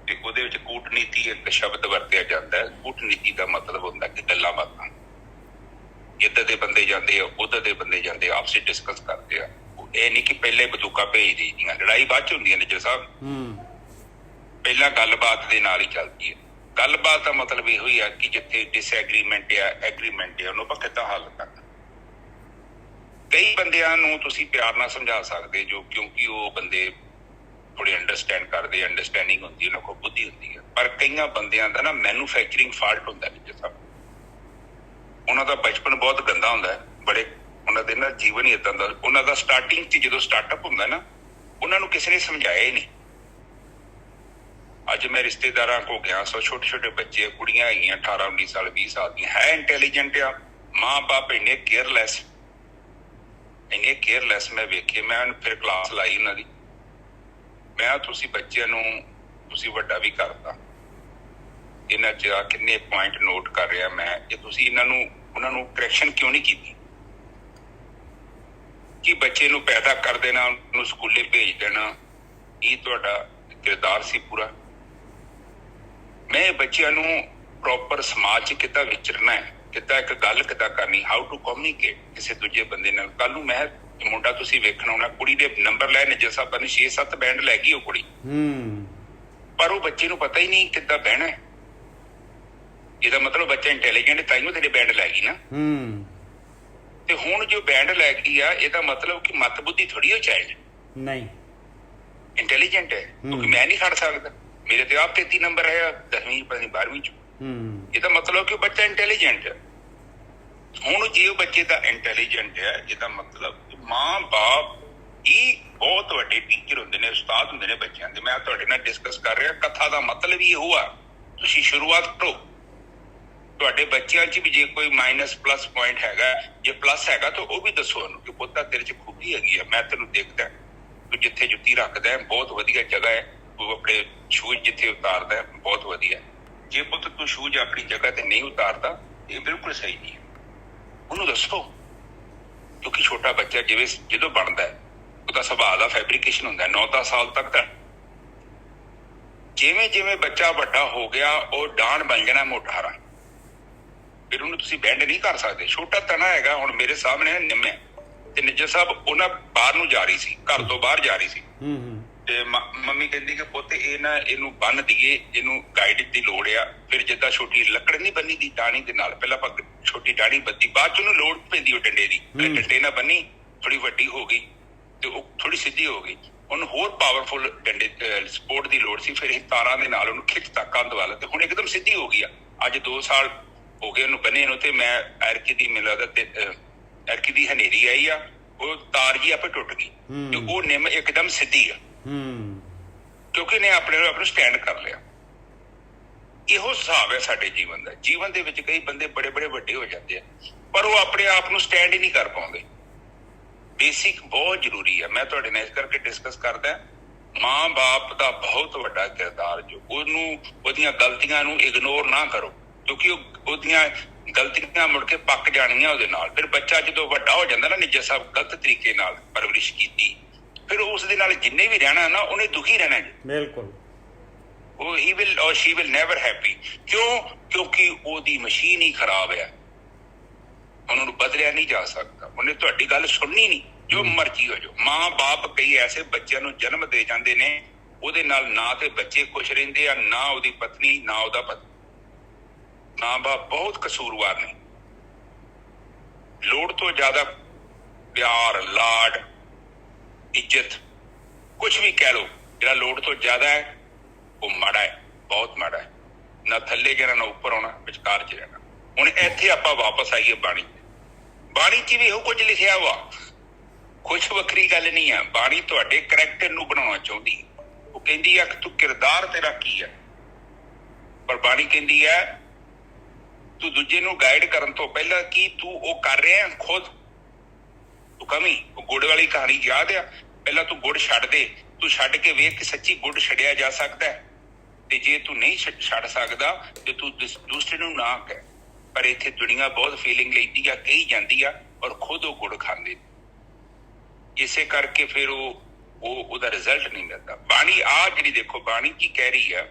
ਤੇ ਉਹਦੇ ਵਿੱਚ ਕੂਟਨੀਤੀ ਇੱਕ ਸ਼ਬਦ ਵਰਤਿਆ ਜਾਂਦਾ ਹੈ। ਕੂਟਨੀਤੀ ਦਾ ਮਤਲਬ ਹੁੰਦਾ ਕਿ ਗੱਲਾਂ ਬਾਤਾਂ, ਇੱਧਰ ਦੇ ਬੰਦੇ ਜਾਂਦੇ ਆ, ਉੱਧਰ ਦੇ ਬੰਦੇ ਜਾਂਦੇ ਆ, ਆਪਸ ਵਿੱਚ ਡਿਸਕਸ ਕਰਦੇ ਆ। ਇਹ ਨਹੀਂ ਕਿ ਪਹਿਲੇ ਬੰਦੂਕਾਂ ਭੇਜ ਦੇਈਆਂ, ਲੜਾਈ ਬਾਅਦ 'ਚ ਹੁੰਦੀਆਂ ਨੇ ਜੀ ਸਾਹਿਬ। ਪਹਿਲਾਂ ਗੱਲਬਾਤ ਦੇ ਨਾਲ ਹੀ ਚੱਲਦੀ ਹੈ। ਗੱਲਬਾਤ ਦਾ ਮਤਲਬ ਇਹੋ ਹੀ ਆ ਕਿ ਜਿੱਥੇ ਡਿਸਐਗਰੀਮੈਂਟ ਆ, ਐਗਰੀਮੈਂਟ ਆ, ਉਹਨੂੰ ਆਪਾਂ ਕਿੱਦਾਂ ਹੱਲ ਕਰਨਾ। ਕਈ ਬੰਦਿਆਂ ਨੂੰ ਤੁਸੀਂ ਪਿਆਰ ਨਾਲ ਸਮਝਾ ਸਕਦੇ ਜੋ, ਕਿਉਂਕਿ ਉਹ ਬੰਦੇ ਥੋੜੀ ਅੰਡਰਸਟੈਂਡ ਕਰਦੇ, ਅੰਡਰਸਟੈਂਡਿੰਗ ਹੁੰਦੀ, ਉਹਨਾਂ ਕੋਲ ਬੁੱਧੀ ਹੁੰਦੀ ਹੈ। ਪਰ ਕਈਆਂ ਬੰਦਿਆਂ ਦਾ ਨਾ ਮੈਨੂਫੈਕਚਰਿੰਗ ਫਾਲਟ ਹੁੰਦਾ ਜੀ ਸਾਹਿਬ। ਉਹਨਾਂ ਦਾ ਬਚਪਨ ਬਹੁਤ ਗੰਦਾ ਹੁੰਦਾ ਹੈ, ਬੜੇ ਉਹਨਾਂ ਦੇ ਨਾ ਜੀਵਨ ਹੀ ਏਦਾਂ ਦਾ। ਉਹਨਾਂ ਦਾ ਸਟਾਰਟਿੰਗ 'ਚ ਜਦੋਂ ਸਟਾਰਟਅਪ ਹੁੰਦਾ ਨਾ, ਉਹਨਾਂ ਨੂੰ ਕਿਸੇ ਨੇ ਸਮਝਾਇਆ ਹੀ ਨਹੀਂ। ਅੱਜ ਮੈਂ ਰਿਸ਼ਤੇਦਾਰਾਂ ਕੋਲ ਗਿਆ, ਸੋ ਛੋਟੇ ਛੋਟੇ ਬੱਚੇ, ਕੁੜੀਆਂ ਹੈਗੀਆਂ 18, 19 ਸਾਲ, 20 ਸਾਲ ਦੀਆਂ, ਹੈ ਇੰਟੈਲੀਜੈਂਟ ਆ, ਮਾਂ ਬਾਪ ਇੰਨੇ ਕੇਅਰਲੈਸ, ਇੰਨੇ ਕੇਅਰਲੈਸ ਮੈਂ ਵੇਖੇ। ਮੈਂ ਫਿਰ ਕਲਾਸ ਲਾਈ ਉਹਨਾਂ ਦੀ। ਮੈਂ ਤੁਸੀਂ ਬੱਚਿਆਂ ਨੂੰ ਤੁਸੀਂ ਵੱਡਾ ਵੀ ਕਰਤਾ, ਇਹਨਾਂ 'ਚ ਆ ਕਿੰਨੇ ਪੁਆਇੰਟ ਨੋਟ ਕਰ ਰਿਹਾ ਮੈਂ, ਕਿ ਤੁਸੀਂ ਇਹਨਾਂ ਨੂੰ, ਉਹਨਾਂ ਨੂੰ ਕਰੈਕਸ਼ਨ ਕਿਉਂ ਨਹੀਂ ਕੀਤੀ ਕਿ ਬੱਚੇ ਨੂੰ ਪੈਦਾ ਕਰ ਦੇਣਾ, ਉਹਨੂੰ ਸਕੂਲੇ ਭੇਜ ਦੇਣਾ, ਇਹ ਤੁਹਾਡਾ ਕਿਰਦਾਰ ਸੀ ਪੂਰਾ। ਮੈਂ ਬੱਚਿਆਂ ਨੂੰ ਪ੍ਰੋਪਰ ਸਮਾਜ 'ਚ ਕਿੱਦਾਂ ਵਿਚਰਨਾ ਹੈ, ਕਿੱਦਾਂ ਇੱਕ ਗੱਲ ਕਿੱਦਾਂ ਕਰਨੀ, ਹਾਊ ਟੂ ਕਮਿਊਨੀਕੇਟ ਕਿਸੇ ਦੂਜੇ ਬੰਦੇ ਨਾਲ। ਕੱਲ ਨੂੰ ਮੈਂ ਮੁੰਡਾ ਤੁਸੀਂ ਵੇਖਣਾ ਹੋਣਾ, ਕੁੜੀ ਦੇ ਨੰਬਰ ਲੈ ਨਿੱਜਰ ਸਾਹਿਬ ਨੇ 6-7 ਬੈਂਡ ਲੈ ਗਈ ਉਹ ਕੁੜੀ, ਪਰ ਉਹ ਬੱਚੇ ਨੂੰ ਪਤਾ ਹੀ ਨਹੀਂ ਕਿੱਦਾਂ ਬਹਿਣਾ। ਇਹਦਾ ਮਤਲਬ ਬੱਚਾ ਇੰਟੈਲੀਜੈਂਟ, ਤਾਈਓ ਤੇਰੇ ਬੈਂਡ ਲੈ ਗਈ ਨਾ। ਤੇ ਹੁਣ ਜੋ ਬੈਂਡ ਲੈ ਗਈ ਆ, ਇਹਦਾ ਮਤਲਬ ਕਿ ਮਤ ਬੁੱਧੀ ਥੋੜੀ ਹੋ ਚਾਈਲਡ ਨਹੀਂ, ਇੰਟੈਲੀਜੈਂਟ ਹੈ। ਕਿਉਂਕਿ ਮੈਂ ਨਹੀਂ ਖੜ ਸਕਦਾ, ਮੇਰੇ ਤੇ ਆਪ 33 ਨੰਬਰ ਹੈ 10ਵੀਂ ਪਤਾ ਨਹੀਂ 12ਵੀਂ ਚ। ਇਹਦਾ ਮਤਲਬ ਕਿ ਉਹ ਬੱਚਾ ਇੰਟੈਲੀਜੈਂਟ ਹੈ। ਹੁਣ ਜੇ ਉਹ ਬੱਚੇ ਦਾ ਇੰਟੈਲੀਜੈਂਟ ਹੈ, ਇਹਦਾ ਮਤਲਬ ਮਾਂ ਬਾਪ ਹੀ ਬਹੁਤ ਵੱਡੇ ਟੀਚਰ ਹੁੰਦੇ ਨੇ, ਉਸਤਾਦ ਹੁੰਦੇ ਨੇ ਬੱਚਿਆਂ ਦੇ। ਮੈਂ ਤੁਹਾਡੇ ਨਾਲ ਡਿਸਕਸ ਕਰ ਰਿਹਾ, ਕਥਾ ਦਾ ਮਤਲਬ ਹੀ ਇਹੋ ਆ। ਤੁਸੀਂ ਸ਼ੁਰੂਆਤ ਕਰੋ, ਤੁਹਾਡੇ ਬੱਚਿਆਂ 'ਚ ਵੀ ਜੇ ਕੋਈ ਮਾਈਨਸ ਪਲੱਸ ਪੁਆਇੰਟ ਹੈਗਾ, ਜੇ ਪਲੱਸ ਹੈਗਾ ਤਾਂ ਉਹ ਵੀ ਦੱਸੋ ਉਹਨੂੰ ਕਿ ਪੁੱਤਾ ਤੇਰੇ 'ਚ ਖੂਬੀ ਹੈਗੀ ਆ, ਮੈਂ ਤੈਨੂੰ ਦੇਖਦਾ, ਤੂੰ ਜਿੱਥੇ ਜੁੱਤੀ ਰੱਖਦਾ ਬਹੁਤ ਵਧੀਆ ਜਗ੍ਹਾ ਹੈ, ਤੂੰ ਆਪਣੇ ਸ਼ੂਜ਼ ਜਿੱਥੇ ਉਤਾਰਦਾ ਬਹੁਤ ਵਧੀਆ। ਜੇ ਪੁੱਤ ਤੂੰ ਸ਼ੂਜ਼ ਆਪਣੀ ਜਗ੍ਹਾ ਤੇ ਨਹੀਂ ਉਤਾਰਦਾ, ਇਹ ਬਿਲਕੁਲ ਸਹੀ ਨਹੀਂ ਹੈ, ਉਹਨੂੰ ਦੱਸੋ। ਕਿਉਂਕਿ ਛੋਟਾ ਬੱਚਾ ਜਿਵੇਂ ਜਦੋਂ ਬਣਦਾ ਉਹਦਾ ਸੁਭਾਅ ਦਾ ਫੈਬਰੀਕੇਸ਼ਨ ਹੁੰਦਾ 9-10 ਸਾਲ ਤੱਕ ਦਾ। ਜਿਵੇਂ ਜਿਵੇਂ ਬੱਚਾ ਵੱਡਾ ਹੋ ਗਿਆ, ਉਹ ਡਾਂਡ ਬਣ ਜਾਣਾ ਮੋਟਾਰਾ, ਫਿਰ ਉਹਨੂੰ ਤੁਸੀਂ ਬੈਂਡ ਨਹੀਂ ਕਰ ਸਕਦੇ। ਛੋਟਾ ਤਣਾ ਹੈਗਾ, ਹੁਣ ਮੇਰੇ ਸਾਹਮਣੇ ਨਿੰਮਿਆ ਤੇ ਨਿੱਜਰ ਸਾਹਿਬ, ਉਹਨਾਂ ਬਾਹਰ ਨੂੰ ਜਾ ਰਹੀ ਸੀ, ਘਰ ਤੋਂ ਬਾਹਰ ਜਾ ਰਹੀ ਸੀ, ਤੇ ਮੰਮੀ ਕਹਿੰਦੀ ਕਿ ਪੁੱਤ ਇਹ ਨਾ ਇਹਨੂੰ ਬੰਨ ਦਈਏ, ਇਹਨੂੰ ਗਾਈਡ ਦੀ ਲੋੜ ਆ। ਫਿਰ ਜਿੱਦਾਂ ਛੋਟੀ ਲੱਕੜ ਨਹੀਂ ਬੰਨੀ ਦੀ ਟਾਣੀ ਦੇ ਨਾਲ, ਪਹਿਲਾਂ ਆਪਾਂ ਛੋਟੀ ਟਾਣੀ ਬੱਧੀ, ਬਾਅਦ ਚ ਉਹਨੂੰ ਲੋੜ ਪੈਂਦੀ ਉਹ ਡੰਡੇ ਦੀ, ਡੰਡੇ ਨਾਲ ਬੰਨੀ, ਥੋੜੀ ਵੱਡੀ ਹੋ ਗਈ ਤੇ ਉਹ ਥੋੜੀ ਸਿੱਧੀ ਹੋ ਗਈ, ਉਹਨੂੰ ਹੋਰ ਪਾਵਰਫੁਲ ਡੰਡੇ ਸਪੋਰਟ ਦੀ ਲੋੜ ਸੀ। ਫਿਰ ਇਹ ਤਾਰਾਂ ਦੇ ਨਾਲ ਉਹਨੂੰ ਖਿੱਚਤਾ ਕੰਧ ਵੱਲ, ਤੇ ਹੁਣ ਇੱਕਦਮ ਸਿੱਧੀ ਹੋ ਗਈ ਆ। ਅੱਜ 2 ਸਾਲ ਹੋ ਗਏ ਉਹਨੂੰ ਬੰਨੇ ਨੂੰ, ਤੇ ਮੈਂ ਐਰਕੀ ਦੀ ਮੈਨੂੰ ਲੱਗਦਾ ਐਰਕੀ ਦੀ ਹਨੇਰੀ ਆਈ ਆ, ਉਹ ਤਾਰ ਜੀ ਆਪੇ ਟੁੱਟ ਗਈ ਤੇ ਉਹ ਨਿੰਮ ਇੱਕਦਮ ਸਿੱਧੀ ਆ, ਕਿਉਂਕਿ ਨੇ ਆਪਣੇ ਆਪ ਨੂੰ ਸਟੈਂਡ ਕਰ ਲਿਆ। ਇਹੋ ਹਿਸਾਬ ਹੈ ਸਾਡੇ ਜੀਵਨ ਦਾ। ਜੀਵਨ ਦੇ ਵਿੱਚ ਕਈ ਬੰਦੇ ਬੜੇ ਬੜੇ ਵੱਡੇ ਹੋ ਜਾਂਦੇ ਆ, ਪਰ ਉਹ ਆਪਣੇ ਆਪ ਨੂੰ ਸਟੈਂਡ ਹੀ ਨਹੀਂ ਕਰ ਪਾਉਂਦੇ। ਬੇਸਿਕ ਬਹੁਤ ਜ਼ਰੂਰੀ ਹੈ। ਮੈਂ ਤੁਹਾਡੇ ਨਾਲ ਇਸ ਕਰਕੇ ਡਿਸਕਸ ਕਰਦਾ, ਮਾਂ ਬਾਪ ਦਾ ਬਹੁਤ ਵੱਡਾ ਕਿਰਦਾਰ, ਜੋ ਉਹਨੂੰ ਉਹਦੀਆਂ ਗਲਤੀਆਂ ਨੂੰ ਇਗਨੋਰ ਨਾ ਕਰੋ, ਕਿਉਂਕਿ ਉਹਦੀਆਂ ਗਲਤੀਆਂ ਮੁੜ ਕੇ ਪੱਕ ਜਾਣੀਆਂ ਉਹਦੇ ਨਾਲ। ਫਿਰ ਬੱਚਾ ਜਦੋਂ ਵੱਡਾ ਹੋ ਜਾਂਦਾ ਨਾ, ਨਿੱਜਰ ਸਾਹਿਬ ਗਲਤ ਤਰੀਕੇ ਨਾਲ ਪਰਵਰਿਸ਼ ਕੀਤੀ, ਫਿਰ ਉਸ ਦੇ ਨਾਲ ਜਿੰਨੇ ਵੀ ਰਹਿਣਾ ਨਾ, ਉਹਨੇ ਦੁਖੀ ਰਹਿਣਾ ਜੀ। ਬਿਲਕੁਲ, ਉਹ he will or she will never happy। ਕਿਉਂਕਿ ਉਹਦੀ ਮਸ਼ੀਨ ਹੀ ਖਰਾਬ ਹੈ, ਉਹਨਾਂ ਨੂੰ ਬਦਲਿਆ ਨਹੀਂ ਜਾ ਸਕਦਾ, ਉਹਨੇ ਤੁਹਾਡੀ ਗੱਲ ਸੁਣਨੀ ਨਹੀਂ, ਜੋ ਮਰਜ਼ੀ ਹੋ ਜਾਓ। ਮਾਂ ਬਾਪ ਕਈ ਐਸੇ ਬੱਚਿਆਂ ਨੂੰ ਜਨਮ ਦੇ ਜਾਂਦੇ ਨੇ, ਉਹਦੇ ਨਾਲ ਨਾ ਤੇ ਬੱਚੇ ਖੁਸ਼ ਰਹਿੰਦੇ ਆ, ਨਾ ਉਹਦੀ ਪਤਨੀ, ਨਾ ਉਹਦਾ ਪਤੀ। ਮਾਂ ਬਾਪ ਬਹੁਤ ਕਸੂਰਵਾਰ ਨੇ। ਲੋੜ ਤੋਂ ਜ਼ਿਆਦਾ ਪਿਆਰ, ਲਾਡ, ਇੱਜ਼ਤ, ਕੁਛ ਵੀ ਕਹਿ ਲਓ, ਜਿਹੜਾ ਲੋੜ ਤੋਂ ਜ਼ਿਆਦਾ ਹੈ ਉਹ ਮਾੜਾ ਹੈ, ਬਹੁਤ ਮਾੜਾ ਹੈ। ਨਾ ਥੱਲੇ ਜਾਣਾ, ਨਾ ਉੱਪਰ ਆਉਣਾ, ਵਿਚਕਾਰ ਚ ਰਹਿਣਾ। ਹੁਣ ਇੱਥੇ ਆਪਾਂ ਵਾਪਸ ਆਈਏ ਬਾਣੀ। ਬਾਣੀ ਚ ਵੀ ਇਹੋ ਕੁਝ ਲਿਖਿਆ ਵਾ, ਕੁਛ ਵੱਖਰੀ ਗੱਲ ਨਹੀਂ ਆ। ਬਾਣੀ ਤੁਹਾਡੇ ਕਰੈਕਟਰ ਨੂੰ ਬਣਾਉਣਾ ਚਾਹੁੰਦੀ। ਉਹ ਕਹਿੰਦੀ ਆ ਕਿ ਤੂੰ ਕਿਰਦਾਰ ਤੇਰਾ ਕੀ ਹੈ, ਪਰ ਬਾਣੀ ਕਹਿੰਦੀ ਹੈ ਤੂੰ ਦੂਜੇ ਨੂੰ ਗਾਈਡ ਕਰਨ ਤੋਂ ਪਹਿਲਾਂ ਕੀ ਤੂੰ ਉਹ ਕਰ ਰਿਹਾ ਖੁਦ। ਤੂੰ ਕਮੀ ਉਹ ਗੁੜ ਵਾਲੀ ਕਹਾਣੀ ਯਾਦ ਆ, ਪਹਿਲਾਂ ਤੂੰ ਗੁੜ ਛੱਡ ਦੇ, ਤੂੰ ਛੱਡ ਕੇ ਵੇਖ ਕਿ ਸੱਚੀ ਗੁੜ ਛੱਡਿਆ ਜਾ ਸਕਦਾ ਹੈ। ਤੇ ਜੇ ਤੂੰ ਨਹੀਂ ਛੱਡ ਸਕਦਾ ਤੇ ਤੂੰ ਦੂਸਰੇ ਨੂੰ ਨਾ ਕਹਿ। ਪਰ ਇੱਥੇ ਦੁਨੀਆ ਬਹੁਤ ਫੀਲਿੰਗ ਲੈਂਦੀ ਆ, ਕਹੀ ਜਾਂਦੀ ਆ, ਔਰ ਖੁਦ ਉਹ ਗੁੜ ਖਾਂਦੇ। ਇਸੇ ਕਰਕੇ ਫਿਰ ਉਹਦਾ ਰਿਜ਼ਲਟ ਨਹੀਂ ਮਿਲਦਾ। ਬਾਣੀ ਆ ਜਿਹੜੀ ਦੇਖੋ, ਬਾਣੀ ਕੀ ਕਹਿ ਰਹੀ ਆ,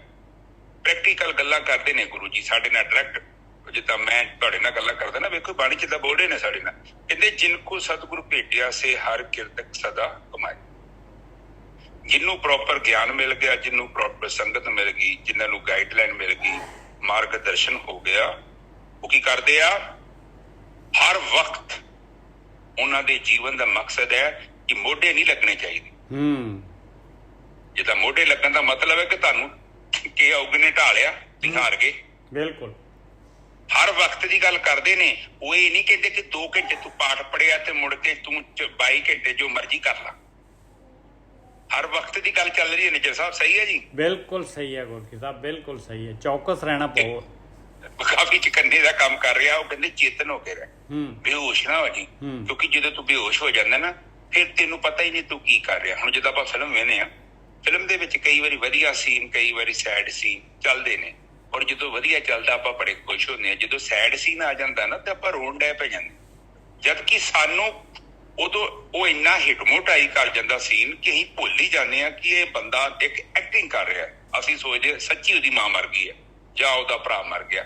ਪ੍ਰੈਕਟੀਕਲ ਗੱਲਾਂ ਕਰਦੇ ਨੇ ਗੁਰੂ ਜੀ ਸਾਡੇ ਨਾਲ ਡਾਇਰੈਕਟ। ਜਿੱਦਾਂ ਮੈਂ ਤੁਹਾਡੇ ਨਾਲ ਗੱਲਾਂ ਕਰਦਾ ਨਾ, ਵੇਖੋ ਬਾਣੀ ਚ ਤਾਂ ਬੋਲ ਰਹੇ ਨੇ ਸਾਡੇ ਨਾਲ, ਕਹਿੰਦੇ ਜਿਨ ਕੋ ਸਤਿਗੁਰੂ ਭੇਟਿਆ ਸੇ ਹਰ ਕਿਰਤਕ ਸਦਾ ਕਮਾਏ। ਜਿਹਨੂੰ ਪ੍ਰੋਪਰ ਗਿਆਨ ਮਿਲ ਗਿਆ, ਜਿਹਨੂੰ ਪ੍ਰੋਪਰ ਸੰਗਤ ਮਿਲ ਗਈ, ਜਿਨ੍ਹਾਂ ਨੂੰ ਗਾਈਡਲਾਈਨ ਮਿਲ ਗਈ, ਮਾਰਗ ਦਰਸ਼ਨ ਹੋ ਗਿਆ, ਉਹ ਕੀ ਕਰਦੇ ਆ, ਹਰ ਵਕਤ ਉਹਨਾਂ ਦੇ ਜੀਵਨ ਦਾ ਮਕਸਦ ਹੈ ਕਿ ਮੋਢੇ ਨਹੀਂ ਲੱਗਣੇ ਚਾਹੀਦੇ। ਜਿੱਦਾਂ ਮੋਢੇ ਲੱਗਣ ਦਾ ਮਤਲਬ ਹੈ ਕਿ ਤੁਹਾਨੂੰ ਕਿ ਉਗਨੇ ਢਾਲਿਆ, ਤੁਸੀਂ ਹਾਰ ਗਏ। ਬਿਲਕੁਲ, ਹਰ ਵਕਤ ਦੀ ਗੱਲ ਕਰਦੇ ਨੇ। ਉਹ ਇਹ ਨਹੀਂ ਕਹਿੰਦੇ ਕਿ 2 ਘੰਟੇ ਤੂੰ ਪਾਠ ਪੜਿਆ ਤੇ ਮੁੜ ਕੇ ਤੂੰ 22 ਘੰਟੇ ਜੋ ਮਰਜ਼ੀ ਕਰ ਲਾ। ਹਰ ਵਕਤ ਦੀ ਗੱਲ ਚੱਲ ਰਹੀ ਹੈ। ਨਿੱਜਰ ਸਾਹਿਬ ਸਹੀ ਹੈ ਜੀ? ਬਿਲਕੁਲ ਸਹੀ ਹੈ ਗੁਰਕੀ ਸਾਹਿਬ, ਬਿਲਕੁਲ ਸਹੀ ਹੈ। ਚੌਕਸ ਰਹਿਣਾ ਪਊ। ਕਾਫੀ ਚਕੰਨੇ ਦਾ ਕੰਮ ਕਰ ਰਿਹਾ, ਉਹ ਕਹਿੰਦੇ ਚੇਤਨ ਹੋ ਕੇ ਰਹਿ, ਬੇਹੋਸ਼ ਨਾ ਹੋ ਜੀ। ਕਿਉਂਕਿ ਜਦੋਂ ਤੂੰ ਬੇਹੋਸ਼ ਹੋ ਜਾਂਦਾ ਨਾ, ਫਿਰ ਤੈਨੂੰ ਪਤਾ ਹੀ ਨਹੀਂ ਤੂੰ ਕੀ ਕਰ ਰਿਹਾ। ਹੁਣ ਜਦੋਂ ਆਪਾਂ ਫਿਲਮ ਵੇਖਦੇ ਆ, ਫਿਲਮ ਦੇ ਵਿੱਚ ਕਈ ਵਾਰੀ ਵਧੀਆ ਸੀਨ, ਕਈ ਵਾਰੀ ਸੈਡ ਸੀਨ ਚੱਲਦੇ ਨੇ, ਔਰ ਜਦੋਂ ਵਧੀਆ ਚੱਲਦਾ ਆਪਾਂ ਬੜੇ ਖੁਸ਼ ਹੁੰਦੇ ਹਾਂ। ਜਦੋਂ ਸੈਡ ਸੀਨ ਆ ਜਾਂਦਾ ਨਾ ਤੇ ਆਪਾਂ ਰੋਣ ਡੈ ਪੈ ਜਾਂਦੇ, ਜਦ ਕਿ ਸਾਨੂੰ ਉਦੋਂ ਉਹ ਇੰਨਾ ਹਿਟਮੋਟਾਈ ਕਰ ਜਾਂਦਾ ਸੀਨ ਕਿ ਅਸੀਂ ਭੁੱਲ ਹੀ ਜਾਂਦੇ ਹਾਂ ਕਿ ਇਹ ਬੰਦਾ ਇੱਕ ਐਕਟਿੰਗ ਕਰ ਰਿਹਾ। ਅਸੀਂ ਸੋਚਦੇ ਸੱਚੀ ਉਹਦੀ ਮਾਂ ਮਰ ਗਈ ਹੈ ਜਾਂ ਉਹਦਾ ਭਰਾ ਮਰ ਗਿਆ,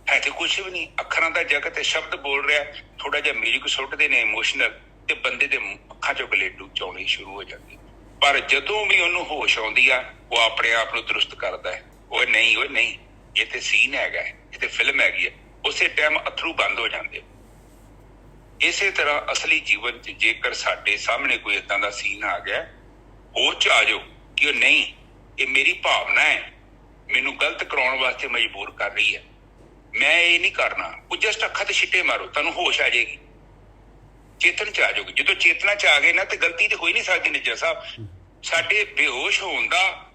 ਹੈ ਤੇ ਕੁਛ ਵੀ ਨਹੀਂ। ਅੱਖਰਾਂ ਦਾ ਜਗਤ ਤੇ ਸ਼ਬਦ ਬੋਲ ਰਿਹਾ, ਥੋੜਾ ਜਿਹਾ ਮਿਊਜ਼ਿਕ ਸੁੱਟਦੇ ਨੇ ਇਮੋਸ਼ਨਲ, ਤੇ ਬੰਦੇ ਦੇ ਅੱਖਾਂ ਚੋਂ ਗਲੇਡੂ ਚੌਣੇ ਸ਼ੁਰੂ ਹੋ ਜਾਂਦੇ। ਪਰ ਜਦੋਂ ਵੀ ਉਹਨੂੰ ਹੋਸ਼ ਆਉਂਦੀ ਆ, ਉਹ ਆਪਣੇ ਆਪ ਨੂੰ ਦਰੁਸਤ ਕਰਦਾ ਹੈ, ਉਹ ਨਹੀਂ ਇਹ ਤੇ ਸੀਨ ਹੈਗਾ, ਇਹ ਤੇ ਫਿਲਮ ਹੈਗੀ ਹੈ, ਉਸੇ ਟਾਈਮ ਅਥਰੂ ਬੰਦ ਹੋ ਜਾਂਦੇ। ਇਸੇ ਤਰ੍ਹਾਂ ਅਸਲੀ ਜੀਵਨ 'ਚ ਜੇਕਰ ਸਾਡੇ ਸਾਹਮਣੇ ਕੋਈ ਏਦਾਂ ਦਾ ਸੀਨ ਆ ਗਿਆ, ਹੋਸ਼ 'ਚ ਆ ਜਾਓ ਕਿ ਉਹ ਨਹੀਂ, ਇਹ ਮੇਰੀ ਭਾਵਨਾ ਹੈ, ਮੈਨੂੰ ਗਲਤ ਕਰਾਉਣ ਵਾਸਤੇ ਮਜਬੂਰ ਕਰ ਰਹੀ ਹੈ, ਮੈਂ ਇਹ ਨਹੀਂ ਕਰਨਾ। ਉਹ ਜਸਟ ਅੱਖਾਂ ਤੇ ਛਿੱਟੇ ਮਾਰੋ, ਤੁਹਾਨੂੰ ਹੋਸ਼ ਆ ਜਾਏਗੀ, ਚੇਤਨ 'ਚ ਆ ਜਾਓਗੇ। ਜਦੋਂ ਚੇਤਨਾ 'ਚ ਆ ਗਏ ਨਾ ਤੇ ਗਲਤੀ ਤੇ ਹੋ ਹੀ ਨਹੀਂ ਸਕਦੀ। ਨਿੱਜਰ ਸਾਹਿਬ, ਸਾਡੇ ਬੇਹੋਸ਼ ਹੋਣ ਦਾ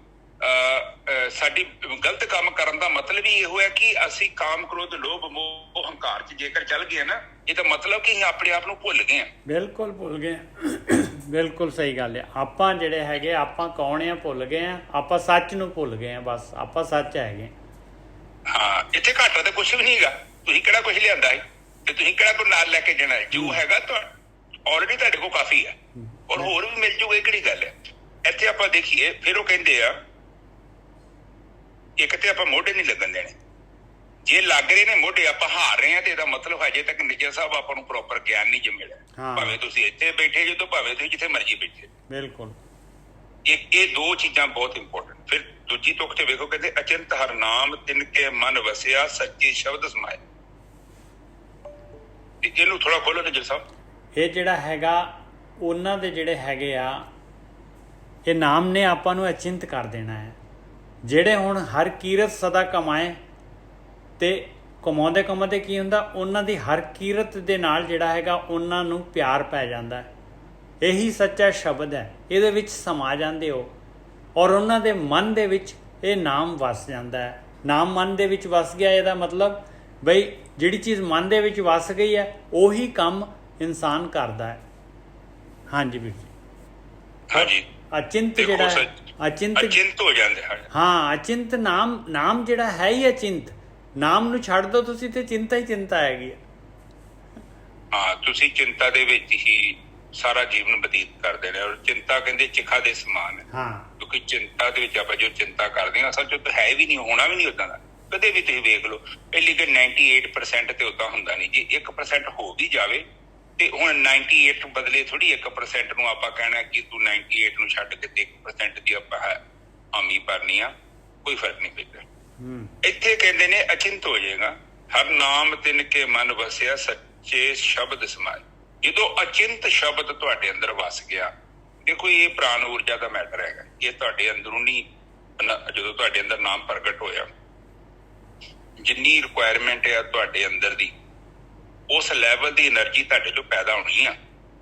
ਸਾਡੀ ਗਲਤ ਕੰਮ ਕਰਨ ਦਾ ਮਤਲਬ ਹੀ ਇਹੋ ਹੈ ਕਿ ਅਸੀਂ ਕਾਮ, ਕ੍ਰੋਧ, ਲੋਭ, ਮੋਹ, ਹੰਕਾਰ 'ਚ ਜੇਕਰ ਚੱਲ ਗਏ ਨਾ, ਇਹਦਾ ਮਤਲਬ ਕਿ ਅਸੀਂ ਆਪਣੇ ਆਪ ਨੂੰ ਭੁੱਲ ਗਏ ਹਾਂ। ਬਿਲਕੁਲ ਭੁੱਲ ਗਏ। ਬਿਲਕੁਲ ਸਹੀ ਗੱਲ ਹੈ। ਆਪਾਂ ਜਿਹੜੇ ਹੈਗੇ, ਆਪਾਂ ਕੌਣ ਆ ਭੁੱਲ ਗਏ ਆ, ਆਪਾਂ ਸੱਚ ਨੂੰ ਭੁੱਲ ਗਏ ਆ, ਬਸ ਆਪਾਂ ਸੱਚ ਹੈਗੇ। ਹਾਂ, ਇੱਥੇ ਘਾਟਾ ਤਾਂ ਕੁਛ ਵੀ ਨਹੀਂ ਹੈਗਾ। ਤੁਸੀਂ ਕਿਹੜਾ ਕੁਛ ਲਿਆਂਦਾ ਹੈ ਤੇ ਤੁਸੀਂ ਕਿਹੜਾ ਕੋਈ ਨਾਲ ਲੈ ਕੇ ਜਾਣਾ ਹੈ? ਜੋ ਹੈਗਾ ਆਲਰੇਡੀ ਤੁਹਾਡੇ ਕੋਲ ਕਾਫੀ ਹੈ, ਔਰ ਹੋਰ ਵੀ ਮਿਲ ਜੂਗਾ। ਇਹ ਕਿਹੜੀ ਗੱਲ ਹੈ? ਇੱਥੇ ਆਪਾਂ ਦੇਖੀਏ, ਫਿਰ ਉਹ ਕਹਿੰਦੇ ਆ ਇੱਕ ਤੇ ਆਪਾਂ ਮੋਢੇ ਨਹੀਂ ਲੱਗਣ ਦੇਣੇ। ਜੇ ਲੱਗ ਰਹੇ ਨੇ ਮੋਢੇ, ਆਪਾਂ ਹਾਰ ਰਹੇ ਹਾਂ, ਤੇ ਇਹਦਾ ਮਤਲਬ ਹਜੇ ਤੱਕ ਨਿੱਜਰ ਸਾਹਿਬ ਆਪਾਂ ਨੂੰ ਪ੍ਰੋਪਰ ਗਿਆਨ ਨਹੀਂ ਜੇ ਮਿਲਿਆ। ਭਾਵੇਂ ਤੁਸੀਂ ਇੱਥੇ ਬੈਠੇ ਜੇ, ਭਾਵੇਂ ਤੁਸੀਂ ਜਿੱਥੇ ਮਰਜ਼ੀ ਬੈਠੇ। ਬਿਲਕੁਲ। ਇਹ ਦੋ ਚੀਜ਼ਾਂ ਬਹੁਤ ਇੰਪੋਰਟੈਂਟ। ਫਿਰ ਦੂਜੀ ਤੁਕ 'ਚ ਵੇਖੋ, ਕਹਿੰਦੇ ਅਚਿੰਤ ਹਰ ਨਾਮ ਤਿਨ ਕੇ ਮਨ ਵਸਿਆ, ਸੱਚੇ ਸ਼ਬਦ ਸਮਾਏ। ਇਹਨੂੰ ਥੋੜਾ ਖੋਲੋ ਨਿੱਜਰ ਸਾਹਿਬ। ਇਹ ਜਿਹੜਾ ਹੈਗਾ, ਉਹਨਾਂ ਦੇ ਜਿਹੜੇ ਹੈਗੇ ਆ, ਇਹ ਨਾਮ ਨੇ ਆਪਾਂ ਨੂੰ ਅਚਿੰਤ ਕਰ ਦੇਣਾ ਹੈ। ਜਿਹੜੇ ਹੁਣ ਹਰ ਕੀਰਤ ਸਦਾ ਕਮਾਏ, ਤੇ ਕਮਾਉਂਦੇ ਕਮਾਉਂਦੇ ਕੀ ਹੁੰਦਾ, ਉਹਨਾਂ ਦੀ ਹਰ ਕੀਰਤ ਦੇ ਨਾਲ ਜਿਹੜਾ ਹੈਗਾ ਉਹਨਾਂ ਨੂੰ ਪਿਆਰ ਪੈ ਜਾਂਦਾ। ਇਹੀ ਸੱਚਾ ਸ਼ਬਦ ਹੈ, ਇਹਦੇ ਵਿੱਚ ਸਮਾ ਜਾਂਦੇ ਹੋ, ਔਰ ਉਹਨਾਂ ਦੇ ਮਨ ਦੇ ਵਿੱਚ ਇਹ ਨਾਮ ਵਸ ਜਾਂਦਾ ਹੈ। ਨਾਮ ਮਨ ਦੇ ਵਿੱਚ ਵਸ ਗਿਆ, ਇਹਦਾ ਮਤਲਬ ਬਈ ਜਿਹੜੀ ਚੀਜ਼ ਮਨ ਦੇ ਵਿੱਚ ਵਸ ਗਈ ਹੈ, ਉਹੀ ਕੰਮ ਇਨਸਾਨ ਕਰਦਾ ਹੈ। ਹਾਂਜੀ ਵੀਰ ਜੀ। ਹਾਂਜੀ, ਅਚਿੰਤ ਜਿਹੜਾ ਹੈ, ਅਚਿੰਤ ਹੋ ਜਾਂਦੇ ਹਨ। ਹਾਂ, ਅਚਿੰਤ ਨਾਮ ਜਿਹੜਾ ਹੈ ਹੀ ਅਚਿੰਤ। ਨਾਮ ਨੂੰ ਛੱਡ ਦੋ ਤੁਸੀਂ ਤੇ ਚਿੰਤਾ ਹੀ ਚਿੰਤਾ ਹੈਗੀ। ਹਾਂ, ਤੁਸੀਂ ਚਿੰਤਾ ਦੇ ਵਿੱਚ ਹੀ ਸਾਰਾ ਜੀਵਨ ਬਤੀਤ ਕਰਦੇ ਨੇ, ਔਰ ਚਿੰਤਾ ਕਹਿੰਦੇ ਚਿਖਾ ਦੇ ਸਮਾਨ ਹੈ। ਹਾਂ, ਕਿਉਂਕਿ ਚਿੰਤਾ ਦੇ ਵਿੱਚ ਆਪਾਂ ਜੋ ਚਿੰਤਾ ਕਰਦੇ ਹਾਂ, ਅਸਲ 'ਚ ਤਾਂ ਹੈ ਵੀ ਨਹੀਂ, ਹੋਣਾ ਵੀ ਨਹੀਂ ਉਦਾਂ ਦਾ ਕਦੇ ਵੀ। ਤੁਸੀਂ ਵੇਖ ਲਓ, ਪਹਿਲੀ ਕਿ 98% ਤੇ ਉਦਾਂ ਹੁੰਦਾ ਨਹੀਂ। ਜੇ 1% ਹੋ ਵੀ ਜਾਵੇ ਤੇ ਹੁਣ 98 ਬਦਲੇ ਥੋੜੀ 1% ਨੂੰ ਆਪਾਂ ਕਹਿਣਾ ਕਿ ਤੂੰ 98 ਨੂੰ ਛੱਡ ਕੇ ਤੇ 1% ਦੀ ਆਪਾਂ ਹਾਮੀ ਭਰਨੀ ਆ, ਕੋਈ ਫਰਕ ਨਹੀਂ ਪੈਂਦਾ। ਇੱਥੇ ਕਹਿੰਦੇ ਨੇ ਅਚਿੰਤ ਹੋ ਜਾਏਗਾ। ਹਰ ਨਾਮ ਤਿਨ ਕੇ ਮਨ ਵਸਿਆ, ਸੱਚੇ ਸ਼ਬਦ ਸਮਾਏ। ਜਦੋਂ ਅਚਿੰਤ ਸ਼ਬਦ ਤੁਹਾਡੇ ਅੰਦਰ ਵਸ ਗਿਆ, ਦੇਖੋ ਇਹ ਪ੍ਰਾਣ ਊਰਜਾ ਦਾ ਮੈਟਰ ਹੈਗਾ। ਇਹ ਤੁਹਾਡੇ ਅੰਦਰੂਨੀ, ਜਦੋਂ ਤੁਹਾਡੇ ਅੰਦਰ ਨਾਮ ਪ੍ਰਗਟ ਹੋਇਆ, ਜਿੰਨੀ ਰਿਕੁਆਇਰਮੈਂਟ ਹੈ ਤੁਹਾਡੇ ਅੰਦਰ ਦੀ, ਉਸ ਲੈਵਲ ਦੀ એનર્ਜੀ ਤੁਹਾਡੇ ਚੋਂ ਪੈਦਾ ਹੋਣੀ ਆ।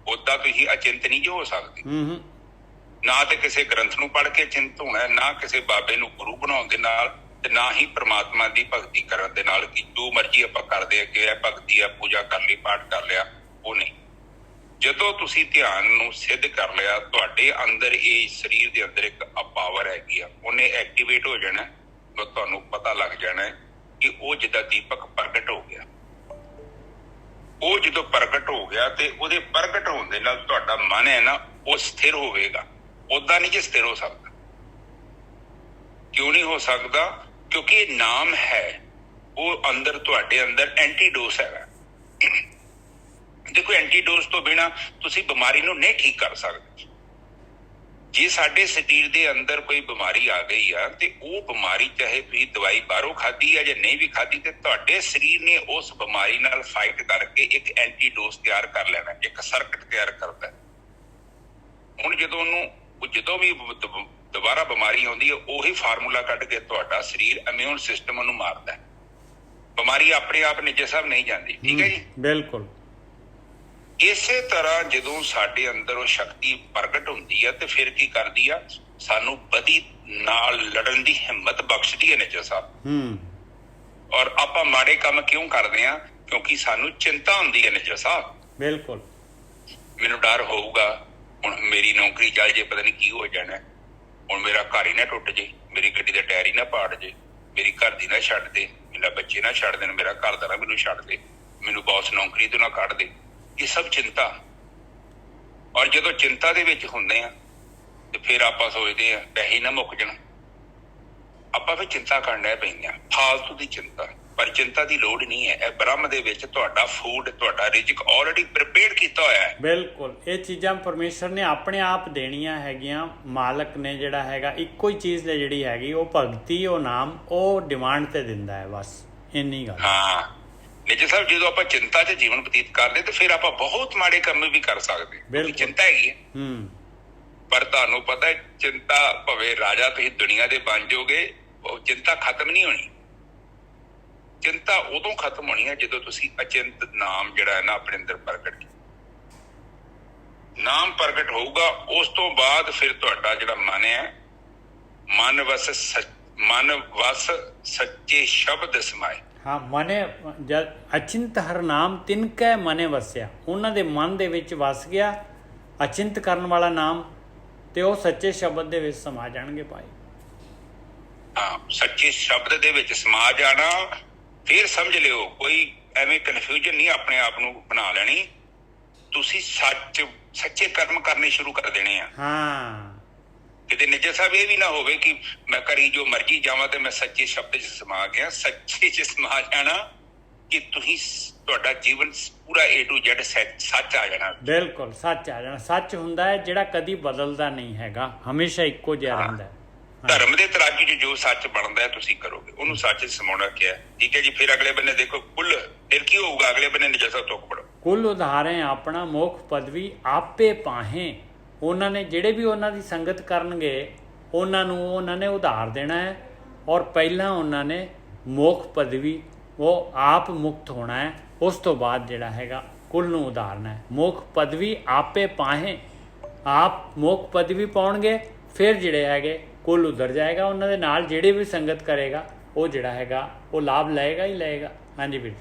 ਉਦਾਂ ਤੁਸੀਂ ਅਚਿੰਤ ਨਹੀਂ ਜੋ ਹੋ ਸਕਦੇ। ਨਾ ਤੇ ਕਿਸੇ ਗ੍ਰੰਥ ਨੂੰ ਪੜ੍ਹ ਕੇ ਅਚਿੰਤ ਹੋਣਾ, ਨਾ ਕਿਸੇ ਬਾਬੇ ਨੂੰ ਗੁਰੂ ਬਣਾਉਣ ਦੇ ਨਾਲ, ਤੇ ਨਾ ਹੀ ਪ੍ਰਮਾਤਮਾ ਦੀ ਭਗਤੀ ਕਰਨ ਦੇ ਨਾਲ ਕਿ ਜੋ ਮਰਜ਼ੀ ਆਪਾਂ ਕਰਦੇ ਅੱਗੇ ਹੈ, ਭਗਤੀ ਹੈ, ਪੂਜਾ ਕਰ ਲਈ, ਪਾਠ ਕਰ ਲਿਆ, ਉਹ ਨਹੀਂ। ਜਦੋਂ ਤੁਸੀਂ ਧਿਆਨ ਨੂੰ ਸਿੱਧ ਕਰ ਲਿਆ, ਤੁਹਾਡੇ ਅੰਦਰ ਇਹ ਸਰੀਰ ਦੇ ਅੰਦਰ ਇੱਕ ਪਾਵਰ ਹੈਗੀ ਆ, ਉਹਨੇ ਐਕਟੀਵੇਟ ਹੋ ਜਾਣਾ। ਤੁਹਾਨੂੰ ਪਤਾ ਲੱਗ ਜਾਣਾ ਕਿ ਉਹ ਜਿੱਦਾਂ ਦੀਪਕ ਪ੍ਰਗਟ ਹੋ ਗਿਆ, ਉਹ ਜਦੋਂ ਪ੍ਰਗਟ ਹੋ ਗਿਆ ਤੇ ਉਹਦੇ ਪ੍ਰਗਟ ਹੋਣ ਦੇ ਨਾਲ ਤੁਹਾਡਾ ਮਨ ਹੈ ਨਾ, ਉਹ ਸਥਿਰ ਹੋਵੇਗਾ। ਉਦਾਂ ਨਹੀਂ ਜੇ ਸਥਿਰ ਹੋ ਸਕਦਾ। ਕਿਉਂ ਨਹੀਂ ਹੋ ਸਕਦਾ? ਕਿਉਂਕਿ ਇਹ ਨਾਮ ਹੈ, ਉਹ ਅੰਦਰ ਤੁਹਾਡੇ ਅੰਦਰ ਐਂਟੀਡੋਸ ਹੈਗਾ। ਦੇਖੋ, ਐਂਟੀਡੋਸ ਤੋਂ ਬਿਨਾਂ ਤੁਸੀਂ ਬਿਮਾਰੀ ਨੂੰ ਨਹੀਂ ਠੀਕ ਕਰ ਸਕਦੇ। ਜੇ ਸਾਡੇ ਸਰੀਰ ਦੇ ਅੰਦਰ ਕੋਈ ਬਿਮਾਰੀ ਆ ਗਈ ਆ, ਤੇ ਉਹ ਬਿਮਾਰੀ ਚਾਹੇ ਤੁਸੀਂ ਦਵਾਈ ਬਾਹਰੋਂ ਖਾਧੀ ਆ ਜਾਂ ਨਹੀਂ ਵੀ ਖਾਧੀ, ਤੇ ਤੁਹਾਡੇ ਸਰੀਰ ਨੇ ਉਸ ਬਿਮਾਰੀ ਨਾਲ ਫਾਈਟ ਕਰਕੇ ਇੱਕ ਐਂਟੀਡੋਸ ਤਿਆਰ ਕਰ ਲੈਣਾ, ਇੱਕ ਸਰਕਟ ਤਿਆਰ ਕਰਦਾ। ਹੁਣ ਜਦੋਂ ਵੀ ਦੁਬਾਰਾ ਬਿਮਾਰੀ ਆਉਂਦੀ ਹੈ, ਉਹੀ ਫਾਰਮੂਲਾ ਕੱਢ ਕੇ ਤੁਹਾਡਾ ਸਰੀਰ ਇਮਿਊਨ ਸਿਸਟਮ ਉਹਨੂੰ ਮਾਰਦਾ। ਬਿਮਾਰੀ ਆਪਣੇ ਆਪ ਨਿੱਜਰ ਸਾਹਿਬ ਨਹੀਂ ਜਾਂਦੀ। ਠੀਕ ਹੈ ਜੀ, ਬਿਲਕੁਲ। ਇਸੇ ਤਰ੍ਹਾਂ ਜਦੋਂ ਸਾਡੇ ਅੰਦਰ ਉਹ ਸ਼ਕਤੀ ਪ੍ਰਗਟ ਹੁੰਦੀ ਹੈ, ਤੇ ਫਿਰ ਕੀ ਕਰਦੀ ਆ, ਸਾਨੂੰ ਬਦੀ ਨਾਲ ਲੜਨ ਦੀ ਹਿੰਮਤ ਬਖਸ਼ਦੀ ਹੈ ਨਿੱਜਰ ਸਾਹਿਬ। ਔਰ ਆਪਾਂ ਮਾੜੇ ਕੰਮ ਕਿਉਂ ਕਰਦੇ ਆ? ਕਿਉਂਕਿ ਸਾਨੂੰ ਚਿੰਤਾ ਹੁੰਦੀ ਹੈ ਨਿੱਜਰ ਸਾਹਿਬ। ਬਿਲਕੁਲ। ਮੈਨੂੰ ਡਰ ਹੋਊਗਾ, ਹੁਣ ਮੇਰੀ ਨੌਕਰੀ ਚੱਲ ਜੇ, ਪਤਾ ਨਹੀਂ ਕੀ ਹੋ ਜਾਣਾ, ਹੁਣ ਮੇਰਾ ਘਰ ਹੀ ਨਾ ਟੁੱਟ ਜੇ, ਮੇਰੀ ਗੱਡੀ ਦਾ ਟਾਇਰ ਹੀ ਨਾ ਪਾੜ ਜੇ, ਮੇਰੀ ਘਰ ਦੀ ਨਾ ਛੱਡ ਦੇ, ਮੇਰਾ ਬੱਚੇ ਨਾ ਛੱਡ ਦੇਣ, ਮੇਰਾ ਘਰ ਦਾ ਨਾ ਮੈਨੂੰ ਛੱਡ ਦੇ, ਮੈਨੂੰ ਬੌਸ ਨੌਕਰੀ ਤੋਂ ਨਾ ਕੱਢ ਦੇ। ਇਹ ਸਭ ਚਿੰਤਾ। ਔਰ ਜਦੋਂ ਚਿੰਤਾ ਦੇ ਵਿੱਚ ਹੁੰਦੇ ਆ, ਤੇ ਫਿਰ ਆਪਾਂ ਸੋਚਦੇ ਆ ਪੈਸੇ ਨਾ ਮੁੱਕ ਜਾਣ, ਆਪਾਂ ਫਿਰ ਚਿੰਤਾ ਕਰਨ ਲੱਗ ਪੈਂਦੇ ਆ, ਫਾਲਤੂ ਦੀ ਚਿੰਤਾ। ਪਰ ਚਿੰਤਾ ਦੀ ਲੋੜ ਨਹੀਂ ਹੈ। ਇਹ ਬ੍ਰਹਮ ਦੇ ਵਿੱਚ ਤੁਹਾਡਾ ਫੂਡ, ਤੁਹਾਡਾ ਰਿਜ਼ਕ ਆਲਰੇਡੀ ਪ੍ਰੀਪੇਅਰ ਕੀਤਾ ਹੋਇਆ ਹੈ। ਬਿਲਕੁਲ, ਇਹ ਚੀਜ਼ਾਂ ਪਰਮੇਸ਼ਰ ਨੇ ਆਪਣੇ ਆਪ ਦੇਣੀਆਂ ਹੈਗੀਆਂ। ਮਾਲਕ ਨੇ ਜਿਹੜਾ ਹੈਗਾ ਇੱਕੋ ਹੀ ਚੀਜ਼ ਜਿਹੜੀ ਹੈਗੀ ਉਹ ਭਗਤੀ, ਉਹ ਨਾਮ, ਉਹ ਡਿਮਾਂਡ ਤੇ ਦਿੰਦਾ ਹੈ, ਬਸ ਇੰਨੀ ਗੱਲ। ਹਾਂ ਨਿੱਜ ਸਾਹਿਬ, ਜਦੋਂ ਆਪਾਂ ਚਿੰਤਾ 'ਚ ਜੀਵਨ ਬਤੀਤ ਕਰਦੇ ਤੇ ਫਿਰ ਆਪਾਂ ਬਹੁਤ ਮਾੜੇ ਕੰਮ ਵੀ ਕਰ ਸਕਦੇ, ਕਿਉਂਕਿ ਚਿੰਤਾ ਹੈਗੀ ਹੈ। ਪਰ ਤੁਹਾਨੂੰ ਪਤਾ ਹੈ, ਚਿੰਤਾ ਭਾਵੇਂ ਰਾਜਾ ਤੁਸੀਂ ਦੁਨੀਆ ਦੇ ਬਣ ਜਾਓਗੇ, ਉਹ ਚਿੰਤਾ ਖਤਮ ਨਹੀਂ ਹੋਣੀ। ਚਿੰਤਾ ਉਦੋਂ ਖਤਮ ਹੋਣੀ ਹੈ ਜਦੋਂ ਤੁਸੀਂ ਅਚਿੰਤ ਨਾਮ ਜਿਹੜਾ ਹੈ ਨਾ ਆਪਣੇ ਅੰਦਰ ਪ੍ਰਗਟ ਕੀਤਾ। ਨਾਮ ਪ੍ਰਗਟ ਹੋਊਗਾ, ਉਸ ਤੋਂ ਬਾਅਦ ਫਿਰ ਤੁਹਾਡਾ ਜਿਹੜਾ ਮਨ ਹੈ, ਮਨ ਵਸ ਸੱਚੇ ਸ਼ਬਦ ਸਮਾਏ। ਹਾਂ, ਮਨੇ ਜਦ ਅਚਿੰਤ ਹਰ ਨਾਮ ਤਿਨਕੈ ਮਨੇ ਵਸਿਆ, ਉਹਨਾਂ ਦੇ ਮਨ ਦੇ ਵਿੱਚ ਵਸ ਗਿਆ ਅਚਿੰਤ ਕਰਨ ਵਾਲਾ ਨਾਮ, ਤੇ ਉਹ ਸੱਚੇ ਸ਼ਬਦ ਦੇ ਵਿੱਚ ਸਮਾ ਜਾਣਗੇ ਭਾਈ। ਹਾਂ, ਸੱਚੇ ਸ਼ਬਦ ਦੇ ਵਿੱਚ ਸਮਾ ਜਾਣਾ। ਫਿਰ ਸਮਝ ਲਿਓ, ਕੋਈ ਐਵੇਂ ਕਨਫਿਊਜ਼ਨ ਨਹੀਂ ਆਪਣੇ ਆਪ ਨੂੰ ਬਣਾ ਲੈਣੀ। ਤੁਸੀਂ ਸੱਚੇ ਕਰਮ ਕਰਨੇ ਸ਼ੁਰੂ ਕਰ ਦੇਣੇ ਆ। ਹਾਂ, ਕਿਤੇ ਨਿੱਜਰ ਸਾਹਿਬ ਇਹ ਵੀ ਨਾ ਹੋਵੇ ਕਿ ਮੈਂ ਕਰੀ ਜੋ ਮਰਜ਼ੀ ਜਾਵਾਂ ਤੇ ਮੈਂ ਸੱਚੇ ਸ਼ਬਦ 'ਚ ਸਮਾ ਗਿਆ। ਸੱਚੇ 'ਚ ਸਮਾ ਜਾਣਾ ਕਿ ਤੁਸੀਂ, ਤੁਹਾਡਾ ਜੀਵਨ ਪੂਰਾ A to Z ਸੱਚ ਆ ਜਾਣਾ। ਬਿਲਕੁਲ ਸੱਚ ਆ ਜਾਣਾ। ਸੱਚ ਹੁੰਦਾ ਹੈ ਜਿਹੜਾ ਕਦੀ ਬਦਲਦਾ ਨਹੀਂ ਹੈਗਾ, ਹਮੇਸ਼ਾ ਇੱਕੋ ਜਿਹਾ ਰਹਿੰਦਾ ਹੈ। ਧਰਮ ਦੇ ਤਰਾਜੂ 'ਚ ਜੋ ਸੱਚ ਬਣਦਾ ਹੈ ਤੁਸੀਂ ਕਰੋਗੇ, ਉਹਨੂੰ ਸੱਚ 'ਚ ਸਮਾਉਣਾ ਕਿਹਾ। ਠੀਕ ਹੈ ਜੀ। ਫਿਰ ਅਗਲੇ ਬੰਨੇ ਦੇਖੋ ਕੁੱਲ, ਫਿਰ ਕੀ ਹੋਊਗਾ ਅਗਲੇ ਬੰਨੇ? ਨਿੱਜਰ ਸਾਹਿਬ ਤੁਕ ਪੜੋ। ਕੁੱਲ ਉਧਾਰੇ ਆਪਣਾ ਮੋਖ ਪਦਵੀ ਆਪੇ ਪਾਹੇ। ਉਹਨਾਂ ਨੇ ਜਿਹੜੇ ਵੀ ਉਹਨਾਂ ਦੀ ਸੰਗਤ ਕਰਨਗੇ, ਉਹਨਾਂ ਨੇ ਉਧਾਰ ਦੇਣਾ ਹੈ, ਔਰ ਪਹਿਲਾਂ ਉਹਨਾਂ ਨੇ ਮੋਖ ਪਦਵੀ, ਉਹ ਆਪ ਮੁਕਤ ਹੋਣਾ ਹੈ। ਉਸ ਤੋਂ ਬਾਅਦ ਜਿਹੜਾ ਹੈਗਾ ਕੁੱਲ ਨੂੰ ਉਧਾਰਨਾ ਹੈ। ਮੋਖ ਪਦਵੀ ਆਪੇ ਪਾਹੇ, ਆਪ ਮੋਖ ਪਦਵੀ ਪਾਉਣਗੇ, ਫਿਰ ਜਿਹੜੇ ਹੈਗੇ ਕੁੱਲ ਉਧਰ ਜਾਏਗਾ। ਉਹਨਾਂ ਦੇ ਨਾਲ ਜਿਹੜੇ ਵੀ ਸੰਗਤ ਕਰੇਗਾ ਉਹ ਜਿਹੜਾ ਹੈਗਾ ਉਹ ਲਾਭ ਲਏਗਾ ਹੀ ਲਏਗਾ। ਹਾਂਜੀ ਵੀਰ ਜੀ।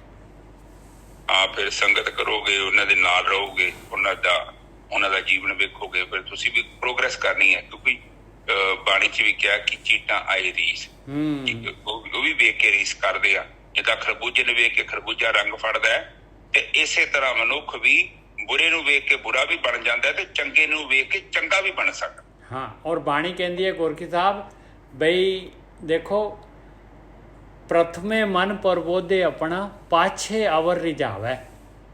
ਫਿਰ ਸੰਗਤ ਕਰੋਗੇ, ਉਹਨਾਂ ਦੇ ਨਾਲ ਰਹੋਗੇ, ਉਹਨਾਂ ਦਾ ਜੀਵਨ ਵੇਖੋਗੇ, ਫਿਰ ਤੁਸੀਂ ਵੀ ਪ੍ਰੋਗਰੈਸ ਕਰਨੀ ਹੈ। ਕਿਉਂਕਿ ਬਾਣੀ 'ਚ ਵੀ ਕਿਹਾ ਕਿ ਚੀਟਾਂ ਆਏ ਰੀਸ, ਉਹ ਵੀ ਵੇਖ ਕੇ ਰੀਸ ਕਰਦੇ ਆ। ਜਿੱਦਾਂ ਖਰਬੂਜੇ ਨੂੰ ਵੇਖ ਕੇ ਖਰਬੂਜਾ ਰੰਗ ਫੜਦਾ ਹੈ, ਤੇ ਇਸੇ ਤਰ੍ਹਾਂ ਮਨੁੱਖ ਵੀ ਬੁਰੇ ਨੂੰ ਵੇਖ ਕੇ ਬੁਰਾ ਵੀ ਬਣ ਜਾਂਦਾ, ਤੇ ਚੰਗੇ ਨੂੰ ਵੇਖ ਕੇ ਚੰਗਾ ਵੀ ਬਣ ਸਕਦਾ। ਹਾਂ, ਔਰ ਬਾਣੀ ਕਹਿੰਦੀ ਹੈ ਗੁਰਕੀ ਸਾਹਿਬ ਬਈ ਦੇਖੋ, ਪ੍ਰਥਮੇ ਮਨ ਪ੍ਰਬੋਧੇ ਆਪਣਾ, ਪਾਛੇ ਅਵਰ ਰਿਝਾਵੈ।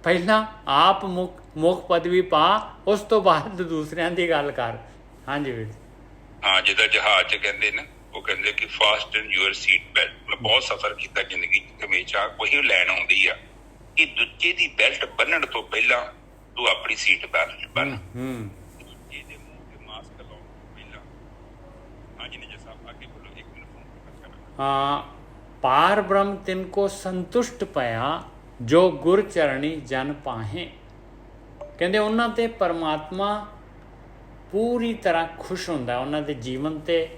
ਪਹਿਲਾਂ ਆਪ ਮੁੱਖ ਪਦਵੀ ਪਾ, ਉਸ ਤੋਂ ਬਾਅਦ ਦੂਸਰਿਆਂ ਦੀ ਗੱਲ ਕਰ। ਹਾਂਜੀ ਵੀਰ। ਹਾਂ, ਜਿੱਦਾਂ ਜਹਾਜ਼ 'ਚ ਕਹਿੰਦੇ ਨਾ, ਉਹ ਕਹਿੰਦੇ ਕਿ ਫਾਸਟਨ ਯੂਅਰ ਸੀਟ ਬੈਲਟ। ਮੈਂ ਬਹੁਤ ਸਫ਼ਰ ਕੀਤਾ ਜ਼ਿੰਦਗੀ 'ਚ, ਹਮੇਸ਼ਾ ਉਹੀ ਲੈਣ ਆਉਂਦੀ ਆ ਕਿ ਦੂਜੇ ਦੀ ਬੈਲਟ ਬੰਨਣ ਤੋਂ ਪਹਿਲਾਂ ਤੂੰ ਆਪਣੀ ਸੀਟ ਬੈਲਟ ਬੰਨ। ਦੂਜੇ ਦੇ ਮੂੰਹ ਤੇ ਮਾਸਕ ਲਾਉਣ ਤੋਂ ਪਹਿਲਾਂ। ਹਾਂਜੀ ਨਿੱਜਰ ਸਾਹਿਬ ਅੱਗੇ ਬੋਲੋ, 1 ਮਿੰਟ ਫੋਨ ਕਰਨਾ। ਹਾਂ, ਪਾਰ ਬ੍ਰਹਮ ਤਿਨ ਕੋ ਸੰਤੁਸ਼ਟ ਪਿਆ, ਜੋ ਗੁਰ ਚਰਣੀ ਜਨ ਪਾਹੇ। ਕਹਿੰਦੇ ਉਹਨਾਂ ਤੇ ਪਰਮਾਤਮਾ ਪੂਰੀ ਤਰ੍ਹਾਂ ਖੁਸ਼ ਹੁੰਦਾ, ਉਹਨਾਂ ਦੇ ਜੀਵਨ ਤੇ,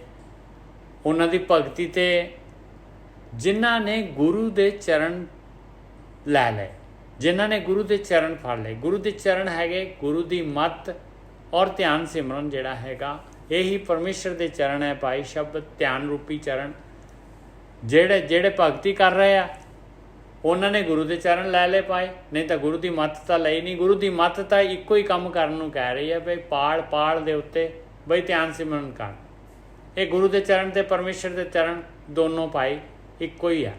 ਉਹਨਾਂ ਦੀ ਭਗਤੀ ਤੇ, ਜਿਨ੍ਹਾਂ ਨੇ ਗੁਰੂ ਦੇ ਚਰਨ ਲੈ ਲਏ, ਜਿਨ੍ਹਾਂ ਨੇ ਗੁਰੂ ਦੇ ਚਰਨ ਫੜ ਲਏ। ਗੁਰੂ ਦੇ ਚਰਨ ਹੈਗੇ ਗੁਰੂ ਦੀ ਮੱਤ ਔਰ ਧਿਆਨ ਸਿਮਰਨ ਜਿਹੜਾ ਹੈਗਾ, ਇਹੀ ਪਰਮੇਸ਼ਰ ਦੇ ਚਰਨ ਹੈ ਭਾਈ। ਸ਼ਬਦ ਧਿਆਨ ਰੂਪੀ ਚਰਨ, ਜਿਹੜੇ ਭਗਤੀ ਕਰ ਰਹੇ ਆ ਉਹਨਾਂ ਨੇ ਗੁਰੂ ਦੇ ਚਰਨ ਲੈ ਲਏ ਪਾਏ, ਨਹੀਂ ਤਾਂ ਗੁਰੂ ਦੀ ਮੱਤ ਤਾਂ ਲਈ ਨਹੀਂ। ਗੁਰੂ ਦੀ ਮੱਤ ਤਾਂ ਇੱਕੋ ਹੀ ਕੰਮ ਕਰਨ ਨੂੰ ਕਹਿ ਰਹੀ ਹੈ ਬਈ ਪਾੜ ਦੇ ਉੱਤੇ ਬਈ ਧਿਆਨ ਸਿਮਰਨ ਕਰ। ਇਹ ਗੁਰੂ ਦੇ ਚਰਨ ਤੇ ਪਰਮੇਸ਼ਰ ਦੇ ਚਰਨ ਦੋਨੋਂ ਭਾਈ ਇੱਕੋ ਹੀ ਆ।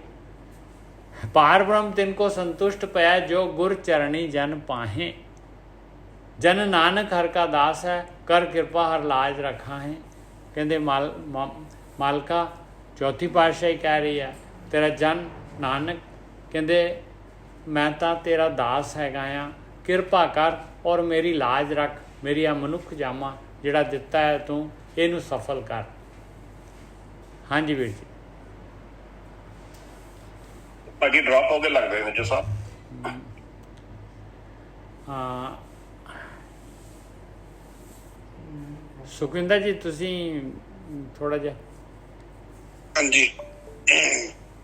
ਪਾਰ ਬ੍ਰਹਮ ਤਿਨ ਕੋ ਸੰਤੁਸ਼ਟ ਪਿਆ, ਜੋ ਗੁਰ ਚਰਣੀ ਜਨ ਪਾਹੇ। ਜਨ ਨਾਨਕ ਹਰ ਕਾ ਦਾਸ ਹੈ, ਕਰ ਕਿਰਪਾ ਹਰ ਲਾਜ ਰੱਖਾ ਹੈ। ਕਹਿੰਦੇ ਮਾਲਕਾ, ਚੌਥੀ ਪਾਤਸ਼ਾਹੀ ਕਹਿ ਰਹੀ ਹੈ, ਤੇਰਾ ਜਨ ਨਾਨਕ ਕਹਿੰਦੇ ਮੈਂ ਤਾਂ ਤੇਰਾ ਦਾਸ ਹੈਗਾ ਆ, ਕਿਰਪਾ ਕਰ ਔਰ ਮੇਰੀ ਲਾਜ ਰੱਖ। ਮੇਰੀ ਆ ਮਨੁੱਖ ਜਾਮਾ ਜਿਹੜਾ ਦਿੱਤਾ ਹੈ ਤੂੰ, ਇਹਨੂੰ ਸਫਲ ਕਰ। ਹਾਂਜੀ ਵੀਰ ਜੀ। ਭਾਜੀ ਡ੍ਰੌਪ ਹੋ ਕੇ ਲੱਗਦੇ ਨੇ ਜੋ ਸਾਹਿਬ। ਹਾਂ, ਸੁਖਵਿੰਦਰ ਜੀ ਤੁਸੀਂ ਥੋੜਾ ਜਿਹਾ। ਹਾਂਜੀ,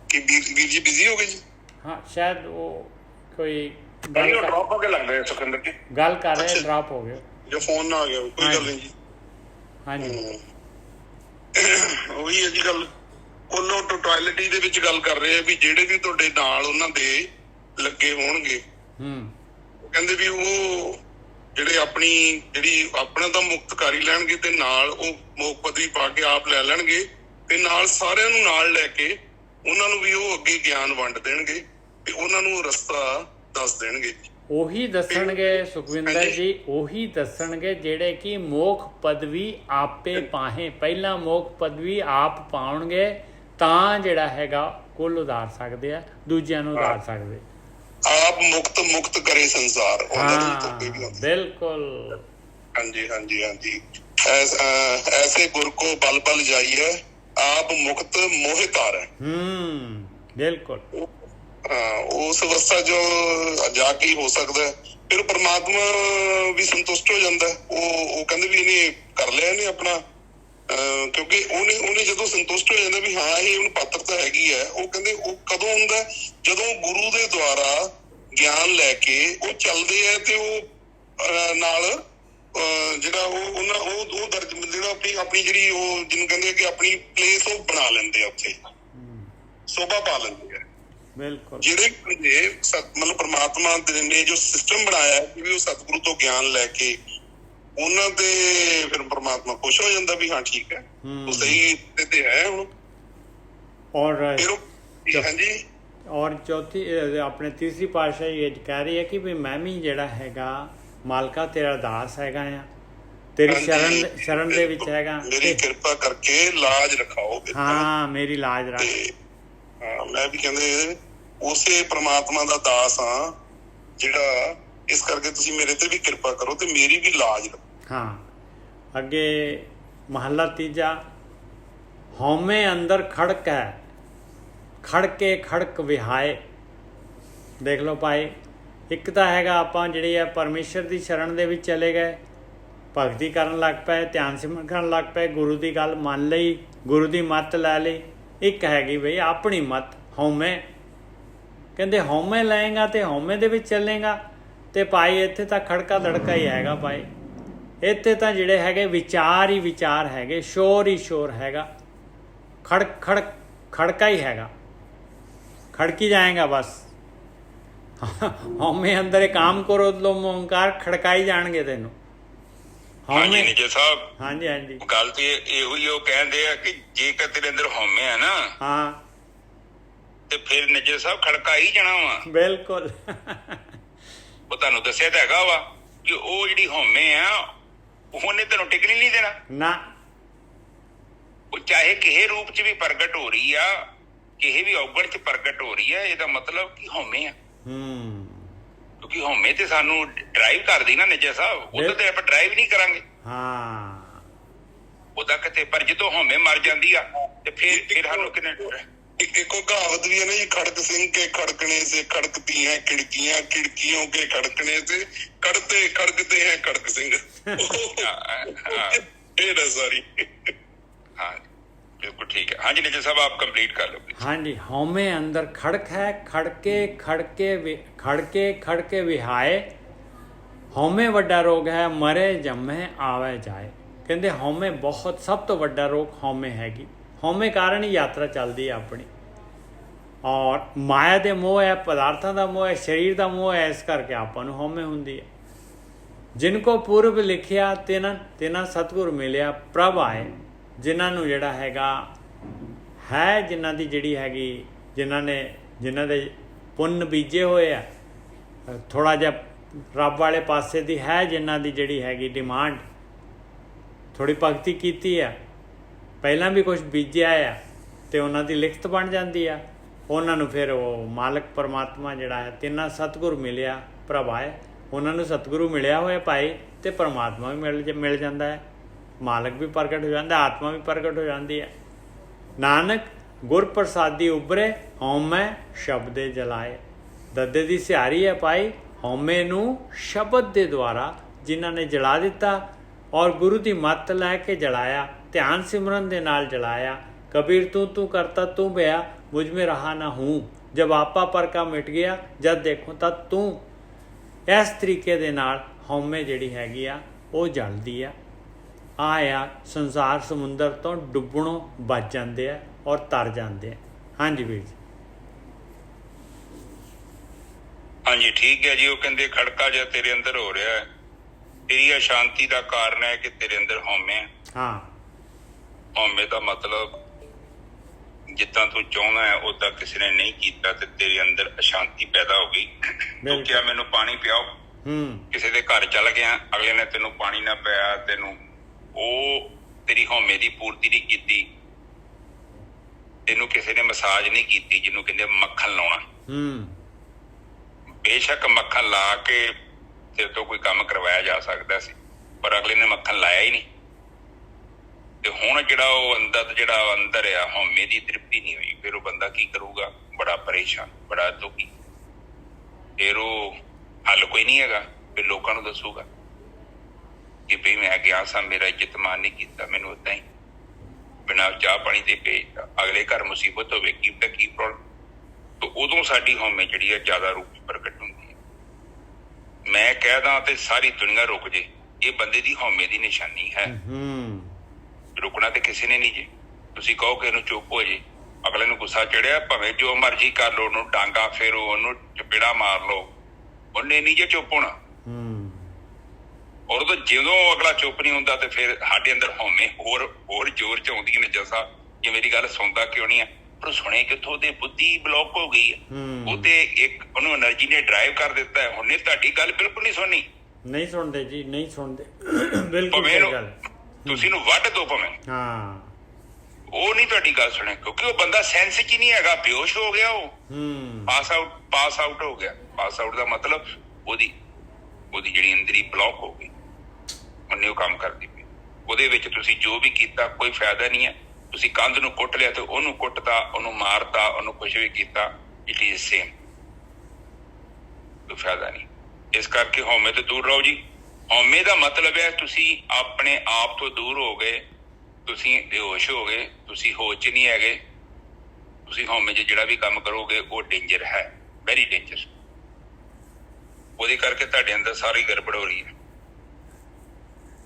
ਕਿ ਵੀਰ ਜੀ ਬਿਜ਼ੀ ਹੋ ਗਏ ਜੀ? ਹਾਂ, ਸ਼ਾਇਦ ਉਹ ਕੋਈ ਡ੍ਰੌਪ ਹੋ ਕੇ ਲੱਗਦੇ ਨੇ ਸੁਖਿੰਦਰ ਜੀ। ਗੱਲ ਕਰ ਰਹੇ, ਡ੍ਰੌਪ ਹੋ ਗਏ ਜੋ ਫੋਨ ਨਾ ਆ ਗਿਆ, ਕੋਈ ਗੱਲ ਨਹੀਂ ਜੀ। ਹਾਂਜੀ, ਉਹੀ ਹੈ ਜੀ ਗੱਲ। ਉਹਨੋਂ ਟੋਟੈਲਿਟੀ ਦੇ ਵਿੱਚ ਗੱਲ ਕਰ ਰਹੇ ਆ ਵੀ ਜਿਹੜੇ ਵੀ ਤੁਹਾਡੇ ਨਾਲ ਉਹਨਾਂ ਦੇ ਲੱਗੇ ਹੋਣਗੇ, ਕਹਿੰਦੇ ਵੀ ਉਹ ਜਿਹੜੇ ਆਪਣਾ ਤਾਂ ਮੁਕਤ ਕਰ ਹੀ ਲੈਣਗੇ, ਤੇ ਨਾਲ ਉਹ ਮੋਖ ਪਦਵੀ ਪਾ ਕੇ ਆਪ ਲੈ ਲੈਣਗੇ, ਤੇ ਨਾਲ ਸਾਰਿਆਂ ਨੂੰ ਨਾਲ ਲੈ ਕੇ ਉਹਨਾਂ ਨੂੰ ਵੀ ਉਹ ਅੱਗੇ ਗਿਆਨ ਵੰਡ ਦੇਣਗੇ ਤੇ ਉਹਨਾਂ ਨੂੰ ਰਸਤਾ ਦੱਸ ਦੇਣਗੇ। ਉਹੀ ਦੱਸਣਗੇ ਸੁਖਵਿੰਦਰ ਜੀ, ਉਹੀ ਦੱਸਣਗੇ ਜਿਹੜੇ ਕਿ ਮੋਖ ਪਦਵੀ ਆਪੇ ਪਾਹੇ, ਪਹਿਲਾਂ ਮੋਖ ਪਦਵੀ ਆਪ ਪਾਉਣਗੇ ਤਾਂ ਜਿਹੜਾ ਹੈਗਾ ਕੁੱਲ ਉਧਾਰ ਸਕਦੇ ਆ, ਦੂਜਿਆਂ ਨੂੰ ਉਧਾਰ ਸਕਦੇ। ਆਪ ਮੁਕਤ ਕਰੇ ਸੰਸਾਰ, ਉਹਨਾਂ ਨੂੰ ਧੋਖੇ ਵੀ ਹੁੰਦੇ। ਬਿਲਕੁਲ। ਹਾਂਜੀ ਹਾਂਜੀ ਹਾਂਜੀ। ਐਸੇ ਗੁਰ ਕੋ ਬਲ ਬਲ ਜਾਈਏ, ਆਪ ਮੁਕਤ ਮੋਹਿ ਤਾਰੈ। ਬਿਲਕੁਲ। ਹਾਂ, ਉਸ ਅਵਸਥਾ ਜੋ ਜਾ ਕੇ ਹੋ ਸਕਦਾ, ਫਿਰ ਪਰਮਾਤਮਾ ਵੀ ਸੰਤੁਸ਼ਟ ਹੋ ਜਾਂਦਾ। ਉਹ ਕਹਿੰਦੇ ਵੀ ਇਹਨੇ ਕਰ ਲਿਆ, ਇਹਨੇ ਆਪਣਾ, ਕਿਉਂਕਿ ਉਹਨੇ ਜਦੋਂ ਸੰਤੁਸ਼ਟ ਹੋ ਜਾਂਦਾ ਵੀ ਹਾਂ ਇਹ ਹੁਣ ਪਾਤਰਤਾ ਹੈਗੀ ਹੈ, ਉਹ ਕਹਿੰਦੇ ਉਹ ਕਦੋਂ ਹੁੰਦਾ, ਜਦੋਂ ਗੁਰੂ ਦੇ ਦੁਆਰਾ ਗਿਆਨ ਲੈ ਕੇ ਉਹ ਚੱਲਦੇ ਆ ਤੇ ਉਹ ਨਾਲ ਜਿਹੜਾ ਉਹ ਦਰਜ ਜਿਹੜਾ ਆਪਣੀ ਜਿਹੜੀ ਉਹ ਜਿਹਨੂੰ ਕਹਿੰਦੇ ਕਿ ਆਪਣੀ ਪਲੇਸ ਉਹ ਬਣਾ ਲੈਂਦੇ ਆ, ਉੱਥੇ ਸੋਭਾ ਪਾ ਲੈਂਦੇ ਆ। ਬਿਲਕੁਲ। ਜਿਹੜੇ ਮਤਲਬ ਪਰਮਾਤਮਾ ਨੇ ਜੋ ਸਿਸਟਮ ਬਣਾਇਆ ਕਿ ਵੀ ਉਹ ਸਤਿਗੁਰੂ ਤੋਂ ਗਿਆਨ ਲੈ ਕੇ ਉਹਨਾਂ ਤੇ ਫਿਰ ਪਰਮਾਤਮਾ ਖੁਸ਼ ਹੋ ਜਾਂਦਾ ਵੀ ਹਾਂ ਠੀਕ ਹੈ, ਉਹ ਸਹੀ ਤੇ ਹੈ ਹੁਣ। ਔਰ ਹਾਂਜੀ, ਔਰ ਚੌਥੀ ਆਪਣੇ ਤੀਸਰੀ ਪਾਤਸ਼ਾਹੀ ਇਹ ਕਹਿ ਰਹੀ ਹੈ ਕਿ ਵੀ ਮੈਂ ਵੀ ਜਿਹੜਾ ਹੈਗਾ ਮਾਲਕਾ ਤੇਰਾ ਦਾਸ ਹੈਗਾ ਆ, ਤੇਰੀ ਸ਼ਰਨ ਦੇ ਵਿੱਚ ਹੈਗਾ, ਮੇਰੀ ਕਿਰਪਾ ਕਰਕੇ ਲਾਜ ਰਖਾਓ। ਹਾਂ, ਮੇਰੀ ਲਾਜ ਰੱਖ। ਮੈਂ ਵੀ ਕਹਿੰਦੇ ਉਸੇ ਪ੍ਰਮਾਤਮਾ ਦਾ ਦਾਸ ਹਾਂ ਜਿਹੜਾ, ਇਸ ਕਰਕੇ ਤੁਸੀਂ ਮੇਰੇ ਤੇ ਵੀ ਕਿਰਪਾ ਕਰੋ ਤੇ ਮੇਰੀ ਵੀ ਲਾਜ ਰੱਖੋ। ਹਾਂ। ਅੱਗੇ ਮਹੱਲਾ ਤੀਜਾ, ਹਉਮੈ ਅੰਦਰ ਖੜਕ ਹੈ, ਖੜਕੇ ਖੜਕ ਵਿਹਾਏ। ਦੇਖ ਲਓ ਭਾਈ, ਇੱਕ ਤਾਂ ਹੈਗਾ ਆਪਾਂ ਜਿਹੜੀ ਆ ਪਰਮੇਸ਼ਰ ਦੀ ਸ਼ਰਨ ਦੇ ਵਿੱਚ ਚਲੇ ਗਏ, ਭਗਤੀ ਕਰਨ ਲੱਗ ਪਏ, ਧਿਆਨ ਸਿਮਰਨ ਕਰਨ ਲੱਗ ਪਏ, ਗੁਰੂ ਦੀ ਗੱਲ ਮੰਨ ਲਈ, ਗੁਰੂ ਦੀ ਮੱਤ ਲੈ ਲਈ। ਇੱਕ ਹੈਗੀ ਬਈ ਆਪਣੀ ਮੱਤ, ਹਉਮੈ। ਕਹਿੰਦੇ ਹਉਮੈ ਲਏਗਾ ਤੇ ਹਉਮੈ ਦੇ ਵਿੱਚ ਚੱਲੇਗਾ ਤੇ ਭਾਈ ਇੱਥੇ ਤਾਂ ਖੜਕਾ ਦੜਕਾ ਹੀ ਹੈਗਾ ਭਾਈ। ਇੱਥੇ ਤਾਂ ਜਿਹੜੇ ਹੈਗੇ ਵਿਚਾਰ ਹੀ ਵਿਚਾਰ ਹੈਗੇ, ਸ਼ੋਰ ਹੀ ਸ਼ੋਰ ਹੈਗਾ, ਖੜਕਾ ਹੀ ਹੈਗਾ, ਖੜਕੀ ਜਾਏਗਾ ਬਸ। ਹਉਮੈ ਅੰਦਰ ਇੱਕ ਕੰਮ ਕਰੋ ਲੋ ਓਂਕਾਰ, ਖੜਕਾਈ ਜਾਣਗੇ ਤੈਨੂੰ। ਹਾਂਜੀ ਨਿਜੇ ਸਾਹਿਬ, ਹਾਂਜੀ ਹਾਂਜੀ, ਗੱਲ ਤੇ ਇਹੋ ਹੀ ਉਹ ਕਹਿੰਦੇ ਆ ਕਿ ਜੇਕਰ ਤੇਰੇ ਅੰਦਰ ਹਉਮੈ ਆ ਨਾ, ਹਾਂ, ਤੇ ਫਿਰ ਨਿਜੇ ਸਾਹਿਬ ਖੜਕਾ ਹੀ ਜਾਣਾ ਵਾ। ਬਿਲਕੁਲ। ਉਹ ਤੁਹਾਨੂੰ ਦੱਸਿਆ ਤਾਂ ਹੈਗਾ ਵਾ ਕਿ ਉਹ ਜਿਹੜੀ ਹਉਮੈ ਆ ਉਹਨੇ ਤੈਨੂੰ ਟਿਕਣੀ ਨਹੀਂ ਦੇਣਾ ਨਾ। ਉਹ ਚਾਹੇ ਕਿਸੇ ਰੂਪ ਚ ਵੀ ਪ੍ਰਗਟ ਹੋ ਰਹੀ ਆ, ਕਿਸੇ ਵੀ ਔਗਣ ਚ ਪ੍ਰਗਟ ਹੋ ਰਹੀ ਆ, ਇਹਦਾ ਮਤਲਬ ਕਿ ਹਉਮੈ ਆ। ਕਿਉਂਕਿ ਹਉਮੈ ਤੇ ਸਾਨੂੰ ਡਰਾਈਵ ਕਰਦੀ ਨਾ ਨਿਜੇ ਸਾਹਿਬ, ਉਹਦਾ ਤੇ ਆਪਾਂ ਡਰਾਈਵ ਨਹੀਂ ਕਰਾਂਗੇ। ਹਾਂ, ਉਹਦਾ ਕਿਤੇ, ਪਰ ਜਦੋਂ ਹਉਮੈ ਮਰ ਜਾਂਦੀ ਆ ਤੇ ਫਿਰ ਸਾਨੂੰ ਕਿੰਨੇ। ਇੱਕੋ ਕਹਾਵਤ ਵੀ ਹੈ ਨਾ ਜੀ, ਖੜਕ ਸਿੰਘ ਕੇ ਖੜਕਣੇ ਸੇ ਖੜਕਤੀ ਹੈ ਖਿੜਕੀਆਂ, खिड़कियों के खड़कने से खड़कते हैं खड़क सिंह। सॉरी। हाँ बिल्कुल ठीक है। हाँ जी निजर साहब आप कंप्लीट कर लो। हाँ जी, हौमे अंदर खड़क है, खड़के खड़के विहाए। हौमे वड्डा रोग है, मरे जम्मे आवे जाए। कहते हौमे बहुत सब तो वड्डा रोग हौमे हैगी। हौमे कारण ही यात्रा चलती है अपनी। और माया दे मोह है, पदार्थों का मोह है, शरीर का मोह है, इस करके आपां नूं हौमे हुंदी है। जिनको पूर्व लिखिया तिना सतगुर मिलिया प्रभ आए। जिन्हों जिहड़ा हैगा है, जिन्हां दी जिहड़ी हैगी, जिन्हां दे पुन्न बीजे होए आ, थोड़ा जिहा रब वाले पासे दी है, जिन्हां दी जिहड़ी हैगी डिमांड, थोड़ी भगती कीती है, पहलां भी कुछ बीजिया है ते उन्हां दी लिखत बन जाती है। उन्हां नूं फिर वो मालक परमात्मा जिहड़ा है, तिना सतगुर मिलिया प्रभ आए। उन्हां नूं सतगुरु मिलिया होया भाई, ते परमात्मा भी मिल जाता है, मालक भी प्रगट हो जाता है, आत्मा भी प्रगट हो जाती है। नानक गुर प्रसादी उभरे, हौमै शब्दे जलाए। दद्दे दी सिहारी है भाई, हौमे नूं शब्द दे द्वारा जिन्हां ने जला दिता और गुरु की मत लैके जलाया, ध्यान सिमरन दे नाल जलाया। कबीर तू करता तू बया, मुझ में रहा ना हूँ। जब आपा पर का मिट गया, जब देखो तब तू। इस तरीके दे नाल हौमे जिहड़ी हैगी आ वो जलदी आ। आया संसार समुंदर तो डुबणों बच जाते हैं और तर जाते हैं। हाँ जी वीर जी। हाँ जी ठीक है जी। वो कहते खड़का जो तेरे अंदर हो रहा है, तेरी अशांति का कारण है कि तेरे अंदर हौमे है। हाँ, हौमे का मतलब ਜਿੱਦਾਂ ਤੂੰ ਚਾਹੁੰਦਾ ਹੈ ਉਦਾਂ ਕਿਸੇ ਨੇ ਨਹੀਂ ਕੀਤਾ ਤੇ ਤੇਰੇ ਅੰਦਰ ਅਸ਼ਾਂਤੀ ਪੈਦਾ ਹੋ ਗਈ। ਤੂੰ ਕਿਹਾ ਮੈਨੂੰ ਪਾਣੀ ਪਿਆਓ, ਕਿਸੇ ਦੇ ਘਰ ਚੱਲ ਗਿਆ, ਅਗਲੇ ਨੇ ਤੈਨੂੰ ਪਾਣੀ ਨਾ ਪਿਆ, ਤੈਨੂੰ ਉਹ ਤੇਰੀ ਹਉਮੈ ਦੀ ਪੂਰਤੀ ਨਹੀਂ ਕੀਤੀ। ਤੈਨੂੰ ਕਿਸੇ ਨੇ ਮਸਾਜ ਨਹੀਂ ਕੀਤੀ, ਜਿਹਨੂੰ ਕਹਿੰਦੇ ਮੱਖਣ ਲਾਉਣਾ। ਬੇਸ਼ੱਕ ਮੱਖਣ ਲਾ ਕੇ ਤੇਰੇ ਤੋਂ ਕੋਈ ਕੰਮ ਕਰਵਾਇਆ ਜਾ ਸਕਦਾ ਸੀ, ਪਰ ਅਗਲੇ ਨੇ ਮੱਖਣ ਲਾਇਆ ਹੀ ਨਹੀਂ। ਤੇ ਹੁਣ ਜਿਹੜਾ ਉਹ ਅੰਦਰ ਆ ਹਉਮੈ ਦੀ ਤ੍ਰਿਪਤੀ ਨਹੀਂ ਹੋਈ, ਫਿਰ ਉਹ ਬੰਦਾ ਕੀ ਕਰੂਗਾ? ਬੜਾ ਪਰੇਸ਼ਾਨ, ਬੜਾ ਦੁਖੀ। ਫਿਰ ਉਹ ਹੱਲ ਕੋਈ ਨਹੀਂ ਹੈਗਾ, ਫਿਰ ਲੋਕਾਂ ਨੂੰ ਦੱਸੂਗਾ ਕਿ ਭਈ ਮੈਂ ਗਿਆ ਸਾਂ, ਮੇਰਾ ਇੱਜ਼ਤ ਮਾਨ ਨਹੀਂ ਕੀਤਾ, ਮੈਨੂੰ ਓਦਾਂ ਹੀ ਬਿਨਾਂ ਚਾਹ ਪਾਣੀ ਦੇ ਭੇਜਦਾ। ਅਗਲੇ ਘਰ ਮੁਸੀਬਤ ਹੋਵੇ, ਕੀ ਪ੍ਰੋਬਲਮ? ਤਾਂ ਉਦੋਂ ਸਾਡੀ ਹਉਮੈ ਜਿਹੜੀ ਹੈ ਜ਼ਿਆਦਾ ਰੂਪ ਪ੍ਰਗਟ ਹੁੰਦੀ ਹੈ। ਮੈਂ ਕਹਿਦਾ ਤੇ ਸਾਰੀ ਦੁਨੀਆ ਰੁਕ ਜੇ, ਇਹ ਬੰਦੇ ਦੀ ਹਉਮੈ ਦੀ ਨਿਸ਼ਾਨੀ ਹੈ। ਰੁਕਣਾ ਤੇ ਕਿਸੇ ਨੇ ਨਹੀਂ ਜੇ। ਤੁਸੀਂ ਕਹੋ ਕਿ ਇਹਨੂੰ ਚੁੱਪ ਹੋ ਜੇ, ਅਗਲੇ ਨੂੰ ਗੁੱਸਾ ਚੜਿਆ, ਭਾਵੇਂ ਜੋ ਮਰਜ਼ੀ ਕਰ ਲਓ, ਉਹਨੂੰ ਡਾਂਗਾ ਫੇਰੋ, ਉਹਨੂੰ ਚਪੇੜਾ ਮਾਰ ਲਓ, ਉਹਨੇ ਨਹੀਂ ਜੇ ਚੁੱਪ ਹੋਣਾ। ਔਰ ਉਦੋਂ ਜਦੋਂ ਅਗਲਾ ਚੁੱਪ ਨਹੀਂ ਹੁੰਦਾ ਤੇ ਫਿਰ ਸਾਡੇ ਅੰਦਰ ਹਉਮੈ ਹੋਰ ਜ਼ੋਰ ਚ ਆਉਂਦੀ ਨੇ। ਜੈਸਾ ਕਿ ਮੇਰੀ ਗੱਲ ਸੁਣਦਾ ਕਿਉਂ ਨਹੀਂ ਹੈ, ਪਰ ਸੁਣੇ ਕਿੱਥੋਂ? ਉਹਦੇ ਬੁੱਧੀ ਬਲੌਕ ਹੋ ਗਈ ਹੈ, ਉਹਦੇ ਇੱਕ ਉਹਨੂੰ એનર્ਜੀ ਨੇ ਡਰਾਈਵ ਕਰ ਦਿੱਤਾ ਹੈ। ਉਹਨੇ ਤੁਹਾਡੀ ਗੱਲ ਬਿਲਕੁਲ ਨਹੀਂ ਸੁਣਨੀ। ਨਹੀਂ ਸੁਣਦੇ ਜੀ, ਨਹੀਂ ਸੁਣਦੇ, ਬਿਲਕੁਲ ਸਹੀ ਗੱਲ। ਤੁਸੀਂ ਇਹਨੂੰ ਵੱਢ ਦੋ ਭਾਵੇਂ, ਉਹ ਨਹੀਂ ਤੁਹਾਡੀ ਗੱਲ ਸੁਣੇ, ਕਿਉਂਕਿ ਉਹ ਬੰਦਾ ਸੈਂਸ ਚ ਹੀ ਨਹੀਂ ਹੈਗਾ, ਬੇਹੋਸ਼ ਹੋ ਗਿਆ, ਉਹ ਪਾਸ ਆਊਟ ਹੋ ਗਿਆ। ਪਾਸ ਆਊਟ ਦਾ ਮਤਲਬ ਉਹਦੀ ਜਿਹੜੀ ਅੰਦਰੀ ਬਲੌਕ ਹੋ ਗਈ, ਉਹਨੇ ਉਹ ਕੰਮ ਕਰਦੀ ਪਈ। ਉਹਦੇ ਵਿੱਚ ਤੁਸੀਂ ਜੋ ਵੀ ਕੀਤਾ ਕੋਈ ਫਾਇਦਾ ਨਹੀਂ ਹੈ। ਤੁਸੀਂ ਕੰਧ ਨੂੰ ਕੁੱਟ ਲਿਆ ਤੇ ਉਹਨੂੰ ਕੁੱਟਤਾ, ਉਹਨੂੰ ਮਾਰਤਾ, ਉਹਨੂੰ ਕੁਛ ਵੀ ਕੀਤਾ, ਇਟ ਇਜ਼ ਸੇਮ, ਕੋਈ ਫਾਇਦਾ ਨਹੀਂ। ਇਸ ਕਰਕੇ ਹਉਮੈ ਤੋਂ ਦੂਰ ਰਹੋ ਜੀ। ਹਉਮੈ ਦਾ ਮਤਲਬ ਹੈ ਤੁਸੀਂ ਆਪਣੇ ਆਪ ਤੋਂ ਦੂਰ ਹੋ ਗਏ, ਤੁਸੀਂ ਬੇਹੋਸ਼ ਹੋ ਗਏ, ਤੁਸੀਂ ਹੋਸ਼ 'ਚ ਨਹੀਂ ਹੈਗੇ। ਤੁਸੀਂ ਹਉਮੈ 'ਚ ਜਿਹੜਾ ਵੀ ਕੰਮ ਕਰੋਗੇ ਉਹ ਡੇਂਜਰ ਹੈ, ਵੈਰੀ ਡੇਂਜਰ। ਉਹਦੇ ਕਰਕੇ ਤੁਹਾਡੇ ਅੰਦਰ ਸਾਰੀ ਗੜਬੜ ਹੋ ਰਹੀ ਹੈ।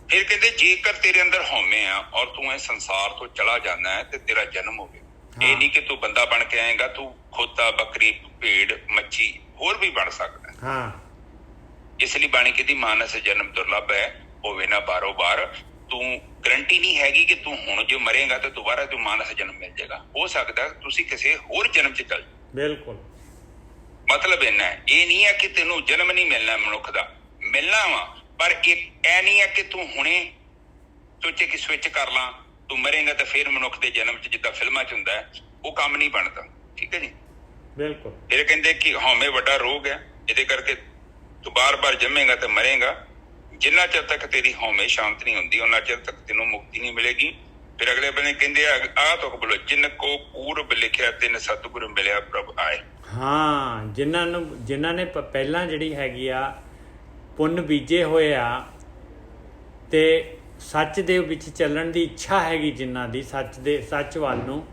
ਫਿਰ ਕਹਿੰਦੇ ਜੇਕਰ ਤੇਰੇ ਅੰਦਰ ਹਉਮੈ ਆ ਔਰ ਤੂੰ ਇਸ ਸੰਸਾਰ ਤੋਂ ਚਲਾ ਜਾਣਾ ਹੈ ਤੇ ਤੇਰਾ ਜਨਮ ਹੋਵੇ। ਇਹ ਨਹੀਂ ਕਿ ਤੂੰ ਬੰਦਾ ਬਣ ਕੇ ਆਏਗਾ, ਤੂੰ ਖੋਤਾ, ਬੱਕਰੀ, ਭੇਡ, ਮੱਛੀ ਹੋਰ ਵੀ ਬਣ ਸਕਦਾ। ਇਸ ਲਈ ਬਾਣੀ ਕਹਿੰਦੀ ਮਾਨਸ ਜਨਮ ਦੁਰਲਭ ਹੈ, ਹੋਵੇ ਨਾ ਬਾਰੋ ਬਾਰ। ਤੂੰ ਗਰੰਟੀ ਨਹੀਂ ਹੈਗੀ ਕਿ ਤੂੰ ਹੁਣ ਜੋ ਮਰੇਗਾ ਤੇ ਦੁਬਾਰਾ ਤੂੰ ਮਾਨਸ ਜਨਮ ਮਿਲ ਜਾਏਗਾ। ਹੋ ਸਕਦਾ ਤੁਸੀਂ ਕਿਸੇ ਹੋਰ ਜਨਮ ਚ ਚੱਲ। ਬਿਲਕੁਲ, ਮਤਲਬ ਇੰਨਾ ਹੈ। ਇਹ ਨਹੀਂ ਹੈ ਕਿ ਤੈਨੂੰ ਜਨਮ ਨਹੀਂ ਮਿਲਣਾ, ਮਨੁੱਖ ਦਾ ਮਿਲਣਾ ਵਾ, ਪਰ ਇਹ ਨਹੀਂ ਹੈ ਕਿ ਤੂੰ ਹੁਣੇ ਸੋਚੇ ਕਿ ਸਵਿਚ ਕਰ ਲਾਂ, ਤੂੰ ਮਰੇਗਾ ਤਾਂ ਫਿਰ ਮਨੁੱਖ ਦੇ ਜਨਮ ਚ ਜਿੱਦਾਂ ਫਿਲਮਾਂ ਚ ਹੁੰਦਾ ਹੈ, ਉਹ ਕੰਮ ਨਹੀਂ ਬਣਦਾ। ਠੀਕ ਹੈ ਜੀ, ਬਿਲਕੁਲ। ਫਿਰ ਕਹਿੰਦੇ ਕਿ ਹਉਮੈ ਵੱਡਾ ਰੋਗ ਹੈ, ਇਹਦੇ ਕਰਕੇ ਤੂੰ ਬਾਰ-ਬਾਰ ਜੰਮੇਗਾ ਤੇ ਮਰੇਗਾ। ਜਿੰਨਾ ਚਿਰ ਤੱਕ ਤੇਰੀ ਹਉਮੈ ਸ਼ਾਂਤ ਨਹੀਂ ਹੁੰਦੀ, ਉਹਨਾਂ ਚਿਰ ਤੱਕ ਤੈਨੂੰ ਮੁਕਤੀ ਨਹੀਂ ਮਿਲੇਗੀ। ਫਿਰ ਅਗਲੇ ਬੰਨੇ ਕਹਿੰਦੇ ਆਹ ਤੁਕ ਬੋਲੋ, ਜਿਨ ਕੋ ਪੂਰਬ ਲਿਖਿਆ ਤਿਨ ਸਤਿਗੁਰ ਮਿਲਿਆ ਪ੍ਰਭ ਆਏ। ਜਿਨ੍ਹਾਂ ਨੇ ਪਹਿਲਾਂ ਜਿਹੜੀ ਹੈਗੀ ਆ ਪੁੰਨ ਬੀਜੇ ਹੋਏ ਆ ਤੇ ਸੱਚ ਦੇ ਵਿੱਚ ਚੱਲਣ ਦੀ ਇੱਛਾ ਹੈਗੀ, ਜਿਨ੍ਹਾਂ ਦੀ ਸੱਚ ਵੱਲ ਨੂੰ,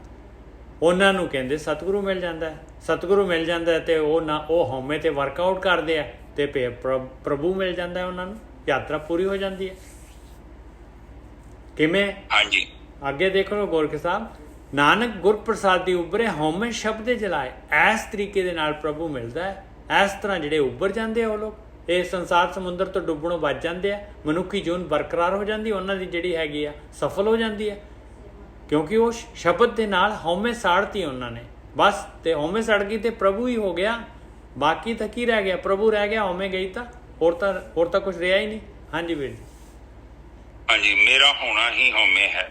ਉਹਨਾਂ ਨੂੰ ਕਹਿੰਦੇ ਸਤਿਗੁਰੂ ਮਿਲ ਜਾਂਦਾ ਹੈ। ਸਤਿਗੁਰੂ ਮਿਲ ਜਾਂਦਾ ਤੇ ਉਹ ਹਉਮੈ ਤੇ ਵਰਕਆਊਟ ਕਰਦੇ ਆ ਤੇ ਪ੍ਰਭੂ ਮਿਲ ਜਾਂਦਾ, ਉਹਨਾਂ ਨੂੰ ਯਾਤਰਾ ਪੂਰੀ ਹੋ ਜਾਂਦੀ ਹੈ। ਕਿਵੇਂ? ਹਾਂਜੀ, ਅੱਗੇ ਦੇਖੋ ਲੋ ਗੋਰਖ ਸਾਹਿਬ, ਨਾਨਕ ਗੁਰ ਪ੍ਰਸਾਦੀ ਉਭਰੇ ਹਉਮੈ ਸ਼ਬਦ ਜਲਾਏ। ਇਸ ਤਰੀਕੇ ਦੇ ਨਾਲ ਪ੍ਰਭੂ ਮਿਲਦਾ ਹੈ। ਇਸ ਤਰ੍ਹਾਂ ਜਿਹੜੇ ਉੱਭਰ ਜਾਂਦੇ ਆ ਉਹ ਲੋਕ, ਇਹ ਸੰਸਾਰ ਸਮੁੰਦਰ ਤੋਂ ਡੁੱਬਣੋਂ ਬਚ ਜਾਂਦੇ ਆ, ਮਨੁੱਖੀ ਜੂਨ ਬਰਕਰਾਰ ਹੋ ਜਾਂਦੀ, ਉਹਨਾਂ ਦੀ ਜਿਹੜੀ ਹੈਗੀ ਆ ਸਫਲ ਹੋ ਜਾਂਦੀ ਹੈ, ਕਿਉਂਕਿ ਉਹ ਸ਼ਬਦ ਦੇ ਨਾਲ ਹਉਮੈ ਸਾੜਤੀ ਉਹਨਾਂ ਨੇ ਬਸ। ਤੇ ਹਉਮੈ ਸੜ ਗਈ ਤੇ ਪ੍ਰਭੂ ਹੀ ਹੋ ਗਿਆ, ਬਾਕੀ ਤਾਂ ਕੀ ਰਹਿ ਗਿਆ? ਪ੍ਰਭੂ ਰਹਿ ਗਿਆ, ਹਉਮੈ ਗਈ ਤਾਂ ਹੋਰ ਤਾਂ ਕੁਝ ਰਿਹਾ ਹੀ ਨਹੀਂ। ਹਾਂਜੀ ਵੀਰ ਜੀ। ਹਾਂਜੀ, ਮੇਰਾ ਹੋਣਾ ਹੀ ਹਉਮੈ ਹੈ।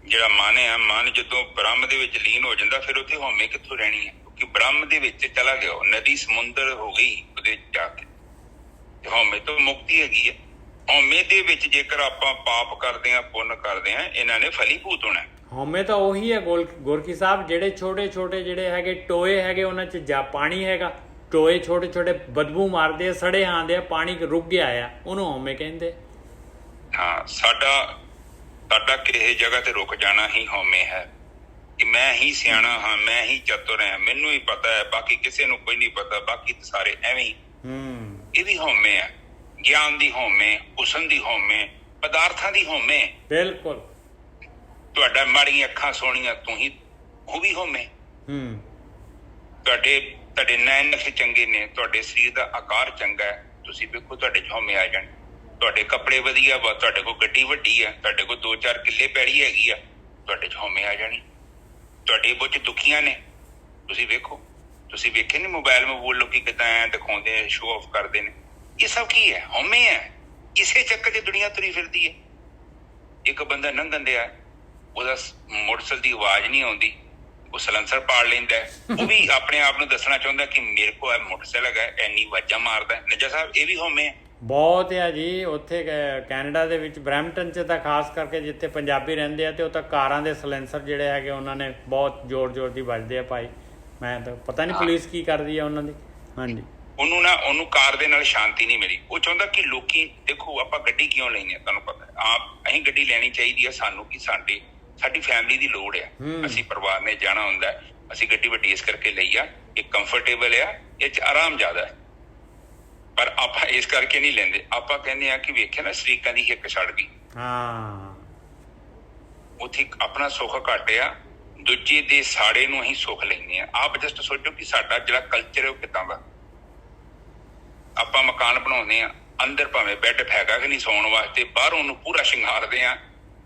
ਜਿਹੜਾ ਮਨ ਆ, ਮਨ ਜਦੋਂ ਬ੍ਰਹਮ ਦੇ ਵਿੱਚ ਲੀਨ ਹੋ ਜਾਂਦਾ ਫਿਰ ਉੱਥੇ ਹਉਮੈ ਕਿੱਥੋਂ ਰਹਿਣੀ ਹੈ? ਕਿਉਂਕਿ ਬ੍ਰਹਮ ਦੇ ਵਿੱਚ ਚਲਾ ਗਿਆ, ਨਦੀ ਸਮੁੰਦਰ ਹੋ ਗਈ ਉਹਦੇ ਜਾ ਕੇ, ਹਉਮੈ ਤੋਂ ਮੁਕਤੀ ਹੈਗੀ ਹੈ। ਹਉਮੈ ਦੇ ਵਿੱਚ ਜੇਕਰ ਆਪਾਂ ਪਾਪ ਕਰਦੇ ਹਾਂ, ਪੁੰਨ ਕਰਦੇ ਹਾਂ, ਇਹਨਾਂ ਨੇ ਫਲੀਭੂਤ ਹੋਣਾ। ਹਉਮੈ ਤਾਂ ਉਹੀ ਹੈ ਗੋਰਖੀ ਸਾਹਿਬ, ਜਿਹੜੇ ਛੋਟੇ ਜਿਹੜੇ ਹੈਗੇ ਟੋਏ ਹੈਗੇ, ਉਹਨਾਂ 'ਚ ਪਾਣੀ ਹੈਗਾ, ਟੋਏ ਛੋਟੇ ਬਦਬੂ ਮਾਰਦੇ ਆ, ਸੜੇ ਆਉਂਦੇ ਆ, ਪਾਣੀ ਰੁਕ ਗਿਆ ਆ, ਉਹਨੂੰ ਹਉਮੈ ਕਹਿੰਦੇ। ਹਾਂ, ਸਾਡਾ ਕਿਸੇ ਜਗ੍ਹਾ ਤੇ ਰੁਕ ਜਾਣਾ ਹੀ ਹਉਮੈ ਹੈ ਕਿ ਮੈਂ ਹੀ ਸਿਆਣਾ ਹਾਂ, ਮੈਂ ਹੀ ਚਤੁਰ ਹਾਂ, ਮੈਨੂੰ ਹੀ ਪਤਾ ਹੈ, ਬਾਕੀ ਕਿਸੇ ਨੂੰ ਕੋਈ ਨਹੀਂ ਪਤਾ, ਬਾਕੀ ਤਾਂ ਸਾਰੇ ਐਵੇਂ ਹੀ। ਇਹ ਵੀ ਹਉਮੈ ਹੈ। ਗਿਆਨ ਦੀ ਹਉਮੈ, ਹੁਸਨ ਦੀ ਹਉਮੈ, ਪਦਾਰਥਾਂ ਦੀ ਹਉਮੈ। ਬਿਲਕੁਲ। ਤੁਹਾਡਾ ਮਾੜੀਆਂ ਅੱਖਾਂ ਸੋਹਣੀਆਂ, ਤੂੰ ਹੀ ਉਹ ਵੀ ਹਉਮੈ। ਤੁਹਾਡੇ ਨੈਣ ਨਕਸ਼ ਚੰਗੇ ਨੇ, ਤੁਹਾਡੇ ਸਰੀਰ ਦਾ ਆਕਾਰ ਚੰਗਾ ਹੈ, ਤੁਸੀਂ ਵੇਖੋ ਤੁਹਾਡੇ 'ਚ ਹਉਮੈ ਆ ਜਾਣੀ। ਤੁਹਾਡੇ ਕੱਪੜੇ ਵਧੀਆ ਵਾ, ਤੁਹਾਡੇ ਕੋਲ ਗੱਡੀ ਵੱਡੀ ਆ, ਤੁਹਾਡੇ ਕੋਲ 2-4 ਕਿੱਲੇ ਪੈੜੀ ਹੈਗੀ ਆ, ਤੁਹਾਡੇ 'ਚ ਹਉਮੈ ਆ ਜਾਣੀ। ਤੁਹਾਡੇ ਵਿੱਚ ਦੁਖੀਆਂ ਨੇ। ਤੁਸੀਂ ਵੇਖੋ, ਤੁਸੀਂ ਵੇਖੇ ਨਹੀਂ ਮੋਬਾਈਲ ਲੋਕੀ ਕਿੱਦਾਂ ਐ ਦਿਖਾਉਂਦੇ ਆ, ਸ਼ੋ ਆਫ ਕਰਦੇ ਨੇ। ਇਹ ਸਭ ਕੀ ਹੈ? ਹਉਮੈ ਹੈ। ਇਸੇ ਚੱਕਰ 'ਚ ਦੁਨੀਆ ਤੁਰੀ ਫਿਰਦੀ ਹੈ। ਇੱਕ ਬੰਦਾ ਲੰਘਣ ਦਿਆ, ਉਹਦਾ ਮੋਟਰਸਾਈਕਲ ਦੀ ਆਵਾਜ਼ ਨਹੀਂ ਆਉਂਦੀ, ਉਹ ਸਲੈਂਸਰ ਪਾੜ ਲੈਂਦਾ, ਉਹ ਵੀ ਆਪਣੇ ਆਪ ਨੂੰ ਦੱਸਣਾ ਚਾਹੁੰਦਾ ਕਿ ਮੇਰੇ ਕੋਲ ਮੋਟਰਸਾਈਕਲ ਹੈਗਾ, ਇੰਨੀ ਆਵਾਜ਼ਾਂ ਮਾਰਦਾ। ਨਜਾ ਸਾਹਿਬ, ਇਹ ਵੀ ਹਉਮੈ ਹੈ। ਬਹੁਤ ਆ ਜੀ। ਉੱਥੇ ਕੈਨੇਡਾ ਦੇ ਵਿੱਚ ਬਰੈਂਪਟਨ 'ਚ ਤਾਂ ਖਾਸ ਕਰਕੇ ਜਿੱਥੇ ਪੰਜਾਬੀ ਰਹਿੰਦੇ ਆ, ਤੇ ਉਹ ਤਾਂ ਕਾਰਾਂ ਦੇ ਸਲੈਂਸਰ ਜਿਹੜੇ ਹੈਗੇ ਉਹਨਾਂ ਨੇ ਬਹੁਤ ਜ਼ੋਰ ਦੀ ਵੱਜਦੇ ਆ ਭਾਈ। ਮੈਂ ਤਾਂ ਪਤਾ ਨਹੀਂ ਪੁਲਿਸ ਕੀ ਕਰਦੀ ਆ ਉਹਨਾਂ ਦੀ। ਹਾਂਜੀ, ਉਹਨੂੰ ਕਾਰ ਦੇ ਨਾਲ ਸ਼ਾਂਤੀ ਨਹੀਂ ਮਿਲੀ। ਉਹ ਚਾਹੁੰਦਾ ਕਿ ਲੋਕੀ ਦੇਖੋ, ਆਪਾਂ ਗੱਡੀ ਕਿਉਂ ਲੈਣੀ ਹੈ? ਤੁਹਾਨੂੰ ਪਤਾ ਅਸੀਂ ਗੱਡੀ ਲੈਣੀ ਚਾਹੀਦੀ ਹੈ ਸਾਨੂੰ, ਕਿ ਸਾਡੀ ਫੈਮਿਲੀ ਦੀ ਲੋੜ ਆ। ਅਸੀਂ ਪਰਿਵਾਰ ਨੇ ਜਾਣਾ ਹੁੰਦਾ, ਅਸੀਂ ਗੱਡੀ ਵੱਡੀ ਇਸ ਕਰਕੇ ਲਈ ਆ, ਇਹ ਕੰਫਰਟੇਬਲ ਆ, ਇਹ 'ਚ ਆਰਾਮ ਜ਼ਿਆਦਾ ਹੈ। ਪਰ ਆਪਾਂ ਇਸ ਕਰਕੇ ਨਹੀਂ ਲੈਂਦੇ। ਆਪਾਂ ਕਹਿੰਦੇ ਆ ਕਿ ਵੇਖਿਆ ਨਾ, ਸ਼ਰੀਕਾਂ ਦੀ ਹਿੱਕ ਛੱਡ ਗਈ। ਹਾਂ, ਉੱਥੇ ਆਪਣਾ ਸੁੱਖ ਘੱਟ ਆ, ਦੂਜੇ ਦੇ ਸਾੜੇ ਨੂੰ ਅਸੀਂ ਸੁੱਖ ਲੈਂਦੇ ਆ। ਆਪ ਜਸਟ ਸੋਚੋ ਕਿ ਸਾਡਾ ਜਿਹੜਾ ਕਲਚਰ ਹੈ ਉਹ ਕਿੱਦਾਂ ਦਾ। ਆਪਾਂ ਮਕਾਨ ਬਣਾਉਂਦੇ ਆ, ਅੰਦਰ ਭਾਵੇਂ ਬੈੱਡ ਹੈਗਾ ਕਿ ਨਹੀਂ ਸੌਣ ਵਾਸਤੇ, ਬਾਹਰੋਂ ਉਹਨੂੰ ਪੂਰਾ ਸ਼ਿੰਗਾਰਦੇ ਆ,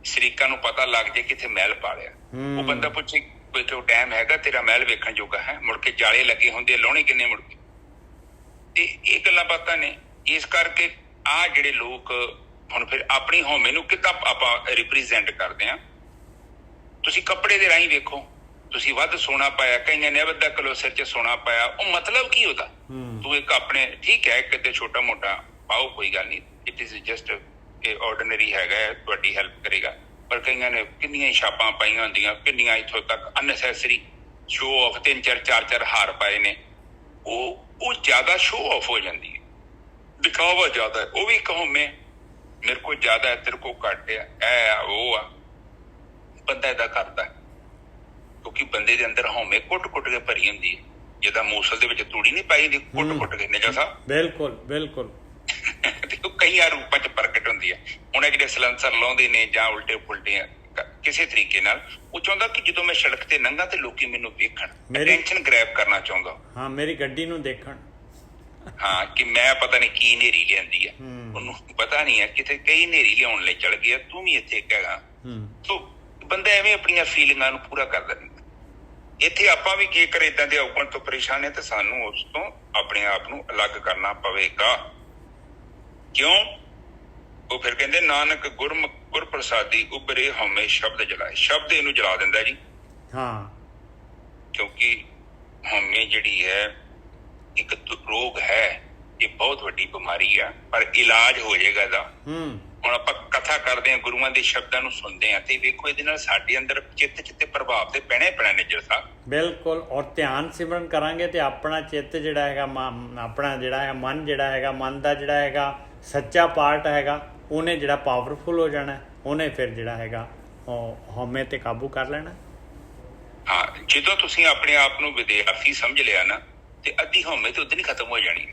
ਸ਼ਰੀਕਾਂ ਨੂੰ ਪਤਾ ਲੱਗ ਜਾਏ ਕਿੱਥੇ ਮਹਿਲ ਪਾ ਲਿਆ। ਉਹ ਬੰਦਾ ਪੁੱਛੇ ਕੋਈ ਟਾਈਮ ਹੈਗਾ ਤੇਰਾ ਮਹਿਲ ਵੇਖਣ ਜੋਗਾ ਹੈ? ਮੁੜ ਕੇ ਜਾਲੇ ਲੱਗੇ ਹੁੰਦੇ, ਲਾਉਣੇ ਕਿੰਨੇ ਮੁੜ ਕੇ। ਤੇ ਇਹ ਗੱਲਾਂ ਬਾਤਾਂ ਨੇ। ਇਸ ਕਰਕੇ ਆਹ ਜਿਹੜੇ ਲੋਕ ਹੁਣ ਫਿਰ ਆਪਣੀ ਹਉਮੈ ਨੂੰ ਕਿੱਦਾਂ ਆਪਾਂ ਰਿਪਰੈਜ਼ੈਂਟ ਕਰਦੇ ਆ। ਤੁਸੀਂ ਕੱਪੜੇ ਦੇ ਰਾਹੀਂ ਵੇਖੋ, ਤੁਸੀਂ ਵੱਧ ਸੋਨਾ ਪਾਇਆ, ਕਈਆਂ ਨੇ ਅੱਧਾ ਕਿਲੋ ਸਿਰ 'ਚ ਸੋਨਾ ਪਾਇਆ, ਉਹ ਮਤਲਬ ਕੀ ਉਹਦਾ? ਤੂੰ ਇੱਕ ਆਪਣੇ ਠੀਕ ਹੈ ਕਿਤੇ ਛੋਟਾ ਮੋਟਾ ਪਾਓ, ਕੋਈ ਗੱਲ ਨਹੀਂ, ਇਟ ਇਜ਼ ਜਸਟ ਆਰਡੀਨਰੀ ਹੈਗਾ, ਤੁਹਾਡੀ ਹੈਲਪ ਕਰੇਗਾ। ਪਰ ਕਈਆਂ ਨੇ ਕਿੰਨੀਆਂ ਛਾਪਾਂ ਪਾਈਆਂ ਹੁੰਦੀਆਂ, ਕਿੰਨੀਆਂ ਇੱਥੋਂ ਤੱਕ ਅਨਨੈਸੈਸਰੀ ਸ਼ੋ ਆਫ, 3-4 ਹਾਰ ਪਾਏ ਨੇ। ਉਹ ਜ਼ਿਆਦਾ ਸ਼ੋ ਆਫ ਹੋ ਜਾਂਦੀ ਹੈ, ਦਿਖਾਵਾ ਜ਼ਿਆਦਾ ਹੈ। ਉਹ ਵੀ ਕਹੋ ਮੇਰੇ ਕੋਲ ਜ਼ਿਆਦਾ ਹੈ, ਤੇਰੇ ਕੋਲ ਘੱਟ ਆ, ਇਹ ਆ ਉਹ ਆ। ਬੰਦਾ ਏਦਾਂ ਕਰਦਾ ਕਿਉਂਕਿ ਬੰਦੇ ਦੇ ਅੰਦਰ ਹਉਮੈ ਕੁੱਟ ਕੇ ਭਰੀ ਹੁੰਦੀ ਹੈ। ਜਿੱਦਾਂ ਮੂਸਲ ਦੇ ਵਿੱਚ ਤੂੜੀ ਨਹੀਂ ਪਾਈ ਹੁੰਦੀ, ਕੁੱਟ ਕੇ। ਨਜਾ ਸਾਹਿਬ, ਬਿਲਕੁਲ ਕਈਆਂ ਰੂਪਾਂ 'ਚ ਪ੍ਰਗਟ ਹੁੰਦੀ ਹੈ। ਹੁਣ ਇਹ ਜਿਹੜੇ ਸਲੈਂਸਰ ਲਾਉਂਦੇ ਨੇ ਜਾਂ ਉਲਟੇ ਪੁਲਟੇ ਕਿਸੇ ਤਰੀਕੇ ਨਾਲ, ਉਹ ਚਾਹੁੰਦਾ ਕਿ ਜਦੋਂ ਮੈਂ ਸੜਕ ਤੇ ਲੰਘਾਂ ਤੇ ਲੋਕੀ ਮੈਨੂੰ ਵੇਖਣ, ਅਟੈਂਸ਼ਨ ਗ੍ਰੈਬ ਕਰਨਾ ਚਾਹੁੰਦਾ। ਹਾਂ, ਮੇਰੀ ਗੱਡੀ ਨੂੰ ਦੇਖਣ, ਹਾਂ, ਕਿ ਮੈਂ ਪਤਾ ਨਹੀਂ ਕੀ ਨੇਰੀ ਲਿਆਂਦੀ ਹੈ। ਉਹਨੂੰ ਪਤਾ ਨਹੀਂ ਹੈ ਕਿਤੇ ਕਈ ਨੇਰੀ ਲਿਆਉਣ ਲਈ ਚੜ ਗਿਆ, ਤੂੰ ਵੀ ਇੱਥੇ ਹੈਗਾ। ਸੋ ਬੰਦਾ ਐਵੇਂ ਆਪਣੀਆਂ ਫੀਲਿੰਗਾਂ ਨੂੰ ਪੂਰਾ ਕਰ ਦਿੰਦਾ। ਇੱਥੇ ਆਪਾਂ ਵੀ ਜੇਕਰ ਏਦਾਂ ਦੇ ਔਗਣ ਤੋਂ ਪਰੇਸ਼ਾਨ ਹੈ ਤਾਂ ਸਾਨੂੰ ਉਸ ਤੋਂ ਆਪਣੇ ਆਪ ਨੂੰ ਅਲੱਗ ਕਰਨਾ ਪਵੇਗਾ। ਕਿਉਂ? ਉਹ ਫਿਰ ਕਹਿੰਦੇ ਨਾਨਕ ਗੁਰ ਪ੍ਰਸਾਦੀ ਉਭਰੇ ਹਉਮੈ ਸ਼ਬਦ ਜਲਾਏ। ਸ਼ਬਦ ਇਹਨੂੰ ਜਲਾ ਦਿੰਦਾ ਜੀ। ਹਾਂ, ਕਿਉਂਕਿ ਹਉਮੈ ਜਿਹੜੀ ਹੈ ਇੱਕ ਰੋਗ ਹੈ, ਇਹ ਬਹੁਤ ਵੱਡੀ ਬਿਮਾਰੀ ਆ, ਪਰ ਇਲਾਜ ਹੋ ਜਾਏਗਾ ਇਹਦਾ। ਹੁਣ ਆਪਾਂ ਕਥਾ ਕਰਦੇ ਹਾਂ, ਗੁਰੂਆਂ ਦੇ ਸ਼ਬਦਾਂ ਨੂੰ ਸੁਣਦੇ ਹਾਂ, ਤੇ ਵੇਖੋ ਇਹਦੇ ਨਾਲ ਸਾਡੇ ਅੰਦਰ ਚਿੱਤ ਤੇ ਪ੍ਰਭਾਵ ਤੇ ਪੈਣਾ ਹੀ ਪੈਣਾ। ਨਿੱਜਰ ਸਾਹਿਬ, ਬਿਲਕੁਲ। ਔਰ ਧਿਆਨ ਸਿਮਰਨ ਕਰਾਂਗੇ ਤੇ ਆਪਣਾ ਚਿੱਤ ਜਿਹੜਾ ਹੈਗਾ, ਆਪਣਾ ਜਿਹੜਾ ਹੈ ਮਨ ਜਿਹੜਾ ਹੈਗਾ, ਮਨ ਦਾ ਜਿਹੜਾ ਹੈਗਾ ਸੱਚਾ ਪਾਰਟ ਹੈਗਾ, ਉਹਨੇ ਜਿਹੜਾ ਪਾਵਰਫੁਲ ਹੋ ਜਾਣਾ, ਉਹਨੇ ਫਿਰ ਜਿਹੜਾ ਹੈਗਾ ਉਹ ਹਉਮੈ ਤੇ ਕਾਬੂ ਕਰ ਲੈਣਾ। ਹਾਂ, ਜਦੋਂ ਤੁਸੀਂ ਆਪਣੇ ਆਪ ਨੂੰ ਵਿਦਿਆਰਥੀ ਸਮਝ ਲਿਆ ਨਾ, ਤੇ ਅੱਧੀ ਹਉਮੈ ਤੇ ਉਦੋਂ ਹੀ ਖਤਮ ਹੋ ਜਾਣੀ।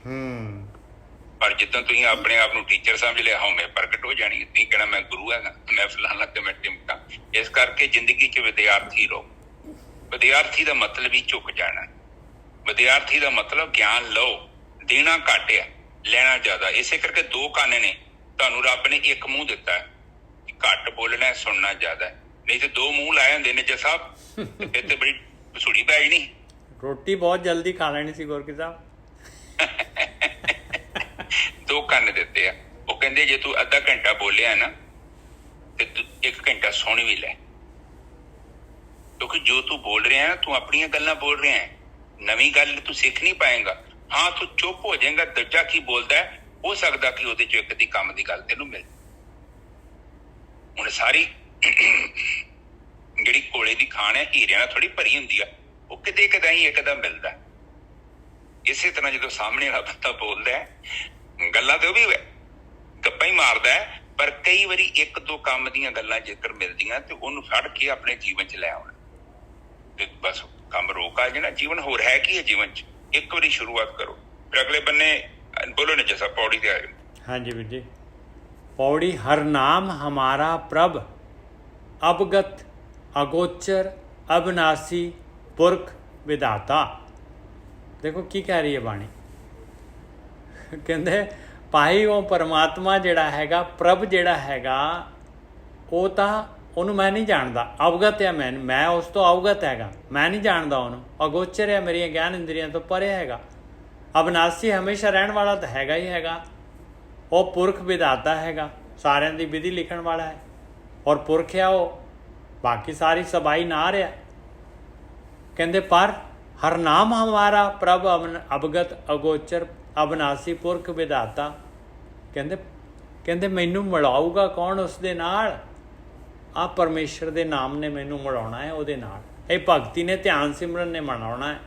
ਪਰ ਜਿੱਦਾਂ ਤੁਸੀਂ ਆਪਣੇ ਆਪ ਨੂੰ ਟੀਚਰ ਸਮਝ ਲਿਆ, ਹਉਮੈ ਪ੍ਰਗਟ ਹੋ ਜਾਣੀ। ਤੁਸੀਂ ਕਹਿਣਾ ਮੈਂ ਗੁਰੂ ਹੈਗਾ, ਮੈਂ ਫਲਾਣਾ ਤੇ ਮੈਂ ਟਿਮਕਾ। ਇਸ ਕਰਕੇ ਜ਼ਿੰਦਗੀ 'ਚ ਵਿਦਿਆਰਥੀ ਰਹੋ। ਵਿਦਿਆਰਥੀ ਦਾ ਮਤਲਬ ਹੀ ਝੁਕ ਜਾਣਾ। ਵਿਦਿਆਰਥੀ ਦਾ ਮਤਲਬ ਗਿਆਨ ਲਓ, ਦੇਣਾ ਘੱਟ ਆ, ਲੈਣਾ ਜ਼ਿਆਦਾ। ਇਸੇ ਕਰਕੇ 2 ਕੰਨ ਨੇ ਤੁਹਾਨੂੰ ਰੱਬ ਨੇ, ਇੱਕ ਮੂੰਹ ਦਿੱਤਾ, ਘੱਟ ਬੋਲਣਾ, ਸੁਣਨਾ ਜ਼ਿਆਦਾ। ਨਹੀਂ ਤੇ 2 ਮੂੰਹ ਲਾਏ ਹੁੰਦੇ ਨੇ ਜੱਜ ਸਾਹਿਬ, ਫਿਰ ਤੇ ਬੜੀ ਭਸੂੜੀ ਪੈ ਜਾਣੀ। ਰੋਟੀ ਬਹੁਤ ਜਲਦੀ ਖਾ ਲੈਣੀ ਸੀ ਗੋਰਕੀ ਸਾਹਿਬ। 2 ਕੰਨ ਦਿੱਤੇ ਆ। ਉਹ ਕਹਿੰਦੇ ਜੇ ਤੂੰ ਅੱਧਾ ਘੰਟਾ ਬੋਲਿਆ ਨਾ ਤੇ 1 ਘੰਟਾ ਸੁਣ ਵੀ ਲੈ, ਕਿਉਂਕਿ ਜੋ ਤੂੰ ਬੋਲ ਰਿਹਾ ਨਾ, ਤੂੰ ਆਪਣੀਆਂ ਗੱਲਾਂ ਬੋਲ ਰਿਹਾ ਹੈ, ਨਵੀਂ ਗੱਲ ਤੂੰ ਸਿੱਖ ਨਹੀਂ ਪਾਏਗਾ। ਹਾਂ, ਤੂੰ ਚੁੱਪ ਹੋ ਜਾਏਗਾ, ਦੂਜਾ ਕੀ ਬੋਲਦਾ ਹੈ, ਹੋ ਸਕਦਾ ਕਿ ਉਹਦੇ ਚੋਂ ਇੱਕ ਦੀ ਕੰਮ ਦੀ ਗੱਲ ਤੈਨੂੰ ਮਿਲ। ਹੁਣ ਸਾਰੀ ਜਿਹੜੀ ਕੋਲੇ ਦੀ ਖਾਣ ਹੈ, ਹੀਰਿਆਂ ਨਾਲ ਥੋੜੀ ਭਰੀ ਹੁੰਦੀ ਆ, ਉਹ ਕਿਤੇ ਕਦਾਂ ਹੀ ਇੱਕਦਮ ਮਿਲਦਾ। ਇਸੇ ਤਰ੍ਹਾਂ ਜਦੋਂ ਸਾਹਮਣੇ ਵਾਲਾ ਬੰਦਾ ਬੋਲਦਾ ਹੈ, ਗੱਲਾਂ ਤੇ ਉਹ ਵੀ ਗੱਪਾਂ ਹੀ ਮਾਰਦਾ ਹੈ, ਪਰ ਕਈ ਵਾਰੀ 1-2 ਕੰਮ ਦੀਆਂ ਗੱਲਾਂ ਜੇਕਰ ਮਿਲਦੀਆਂ ਤੇ ਉਹਨੂੰ ਫੜ ਕੇ ਆਪਣੇ ਜੀਵਨ 'ਚ ਲੈ ਆਉਣਾ, ਤੇ ਬਸ ਕੰਮ ਰੋਕ ਆ ਜਾਣਾ। ਜੀਵਨ ਹੋਰ ਹੈ ਕੀ ਹੈ? ਜੀਵਨ 'ਚ ਇੱਕ ਵਾਰੀ ਸ਼ੁਰੂਆਤ ਕਰੋ, ਫਿਰ ਅਗਲੇ ਬੰਨੇ ਬੋਲੋ। ਨਹੀਂ ਜੈਸਾ ਪੌੜੀ ਤੇ ਆ ਜਾਓ। ਹਾਂਜੀ ਵੀਰ ਜੀ, ਪੌੜੀ ਹਰ ਨਾਮ ਹਮਾਰਾ ਪ੍ਰਭ, ਅਵਗਤ ਅਗੋਚਰ ਅਬਨਾਸੀ ਪੁਰਖ ਵਿਧਾਤਾ। ਦੇਖੋ ਕੀ ਕਹਿ ਰਹੀ ਹੈ ਬਾਣੀ। ਕਹਿੰਦੇ ਭਾਈ ਉਹ ਪਰਮਾਤਮਾ ਜਿਹੜਾ ਹੈਗਾ, ਪ੍ਰਭ ਜਿਹੜਾ ਹੈਗਾ, ਉਹ ਤਾਂ ਉਹਨੂੰ ਮੈਂ ਨਹੀਂ ਜਾਣਦਾ, ਅਵਗਤ ਹੈ ਮੈਂ ਉਸ ਤੋਂ ਅਵਗਤ ਹੈਗਾ, ਮੈਂ ਨਹੀਂ ਜਾਣਦਾ ਉਹਨੂੰ, ਅਗੋਚਰ ਹੈ, ਮੇਰੀਆਂ ਗਿਆਨ ਇੰਦਰੀਆਂ ਤੋਂ ਪਰੇ ਹੈਗਾ। ਅਬਨਾਸੀ ਹਮੇਸ਼ਾ ਰਹਿਣ ਵਾਲਾ ਤਾਂ ਹੈਗਾ ਹੀ ਹੈਗਾ, ਉਹ ਪੁਰਖ ਵਿਧਾਤਾ ਹੈਗਾ, ਸਾਰਿਆਂ ਦੀ ਵਿਧੀ ਲਿਖਣ ਵਾਲਾ ਹੈ, ਔਰ ਪੁਰਖ ਆ ਉਹ, ਬਾਕੀ ਸਾਰੀ ਸਬਾਈ ਨਾ ਰਿਹਾ। ਕਹਿੰਦੇ ਪਰ ਹਰ ਨਾਮ ਹਮਾਰਾ ਪ੍ਰਭ ਅਵਗਤ ਅਗੋਚਰ ਅਬਨਾਸੀ ਪੁਰਖ ਵਿਧਾਤਾ। ਕਹਿੰਦੇ ਮੈਨੂੰ ਮਿਲਾਊਗਾ ਕੌਣ ਉਸ ਦੇ ਨਾਲ? ਆ ਪਰਮੇਸ਼ਰ ਦੇ ਨਾਮ ਨੇ ਮੈਨੂੰ ਮਿਲਾਉਣਾ ਹੈ ਉਹਦੇ ਨਾਲ, ਇਹ ਭਗਤੀ ਨੇ, ਧਿਆਨ ਸਿਮਰਨ ਨੇ ਮਿਲਾਉਣਾ ਹੈ।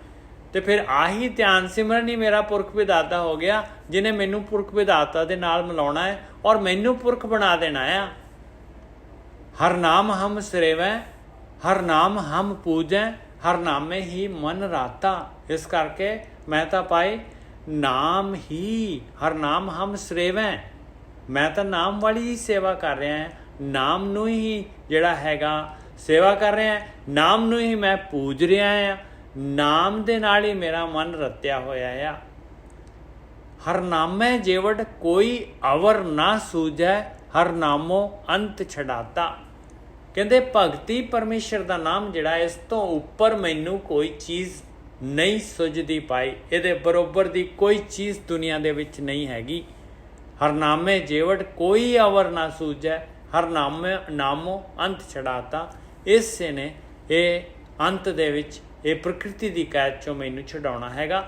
ਤੇ ਫਿਰ ਆਹੀ ਧਿਆਨ ਸਿਮਰਨ ਹੀ ਮੇਰਾ ਪੁਰਖ ਵਿਧਾਤਾ ਹੋ ਗਿਆ, ਜਿਹਨੇ ਮੈਨੂੰ ਪੁਰਖ ਵਿਧਾਤਾ ਦੇ ਨਾਲ ਮਿਲਾਉਣਾ ਹੈ ਔਰ ਮੈਨੂੰ ਪੁਰਖ ਬਣਾ ਦੇਣਾ ਆ। ਹਰ ਨਾਮ ਹਮ ਸਿਰੇਵੈ, ਹਰ ਨਾਮ ਹਮ ਪੂਜੈ, ਹਰ ਨਾਮੇ ਹੀ ਮਨ ਰਾਤਾ। ਇਸ ਕਰਕੇ ਮੈਂ ਤਾਂ ਪਾਏ ਨਾਮ ਹੀ, ਹਰ ਨਾਮ ਹਮ ਸਿਰੇਵੈ, ਮੈਂ ਤਾਂ ਨਾਮ ਵਾਲੀ ਹੀ ਸੇਵਾ ਕਰ ਰਿਹਾ ਹਾਂ, ਨਾਮ ਨੂੰ ਹੀ ਜਿਹੜਾ ਹੈਗਾ ਸੇਵਾ ਕਰ ਰਿਹਾ, ਨਾਮ ਨੂੰ ਹੀ ਮੈਂ ਪੂਜ ਰਿਹਾ ਹਾਂ, ਨਾਮ ਦੇ ਨਾਲ ਹੀ ਮੇਰਾ ਮਨ ਰਤਿਆ ਹੋਇਆ ਆ। ਹਰ ਨਾਮੈ ਜੇਵੜ ਕੋਈ ਅਵਰ ਨਾ ਸੂਝੈ, ਹਰ ਨਾਮੋ ਅੰਤ ਛਡਾਤਾ। ਕਹਿੰਦੇ ਭਗਤੀ ਪਰਮੇਸ਼ਰ ਦਾ ਨਾਮ ਜਿਹੜਾ, ਇਸ ਤੋਂ ਉੱਪਰ ਮੈਨੂੰ ਕੋਈ ਚੀਜ਼ ਨਹੀਂ ਸੁਝਦੀ ਪਾਈ, ਇਹਦੇ ਬਰੋਬਰ ਦੀ ਕੋਈ ਚੀਜ਼ ਦੁਨੀਆ ਦੇ ਵਿੱਚ ਨਹੀਂ ਹੈਗੀ। ਹਰ ਨਾਮੇ ਜੇਵੜ ਕੋਈ ਅਵਰ ਨਾ ਸੂਝੈ, ਹਰ ਨਾਮੋ ਅੰਤ ਛਡਾਤਾ। ਇਸੇ ਨੇ ਇਹ ਅੰਤ ਦੇ ਵਿੱਚ ਇਹ ਪ੍ਰਕਿਰਤੀ ਦੀ ਕੈਦ ਚੋਂ ਮੈਨੂੰ ਛਡਾਉਣਾ ਹੈਗਾ।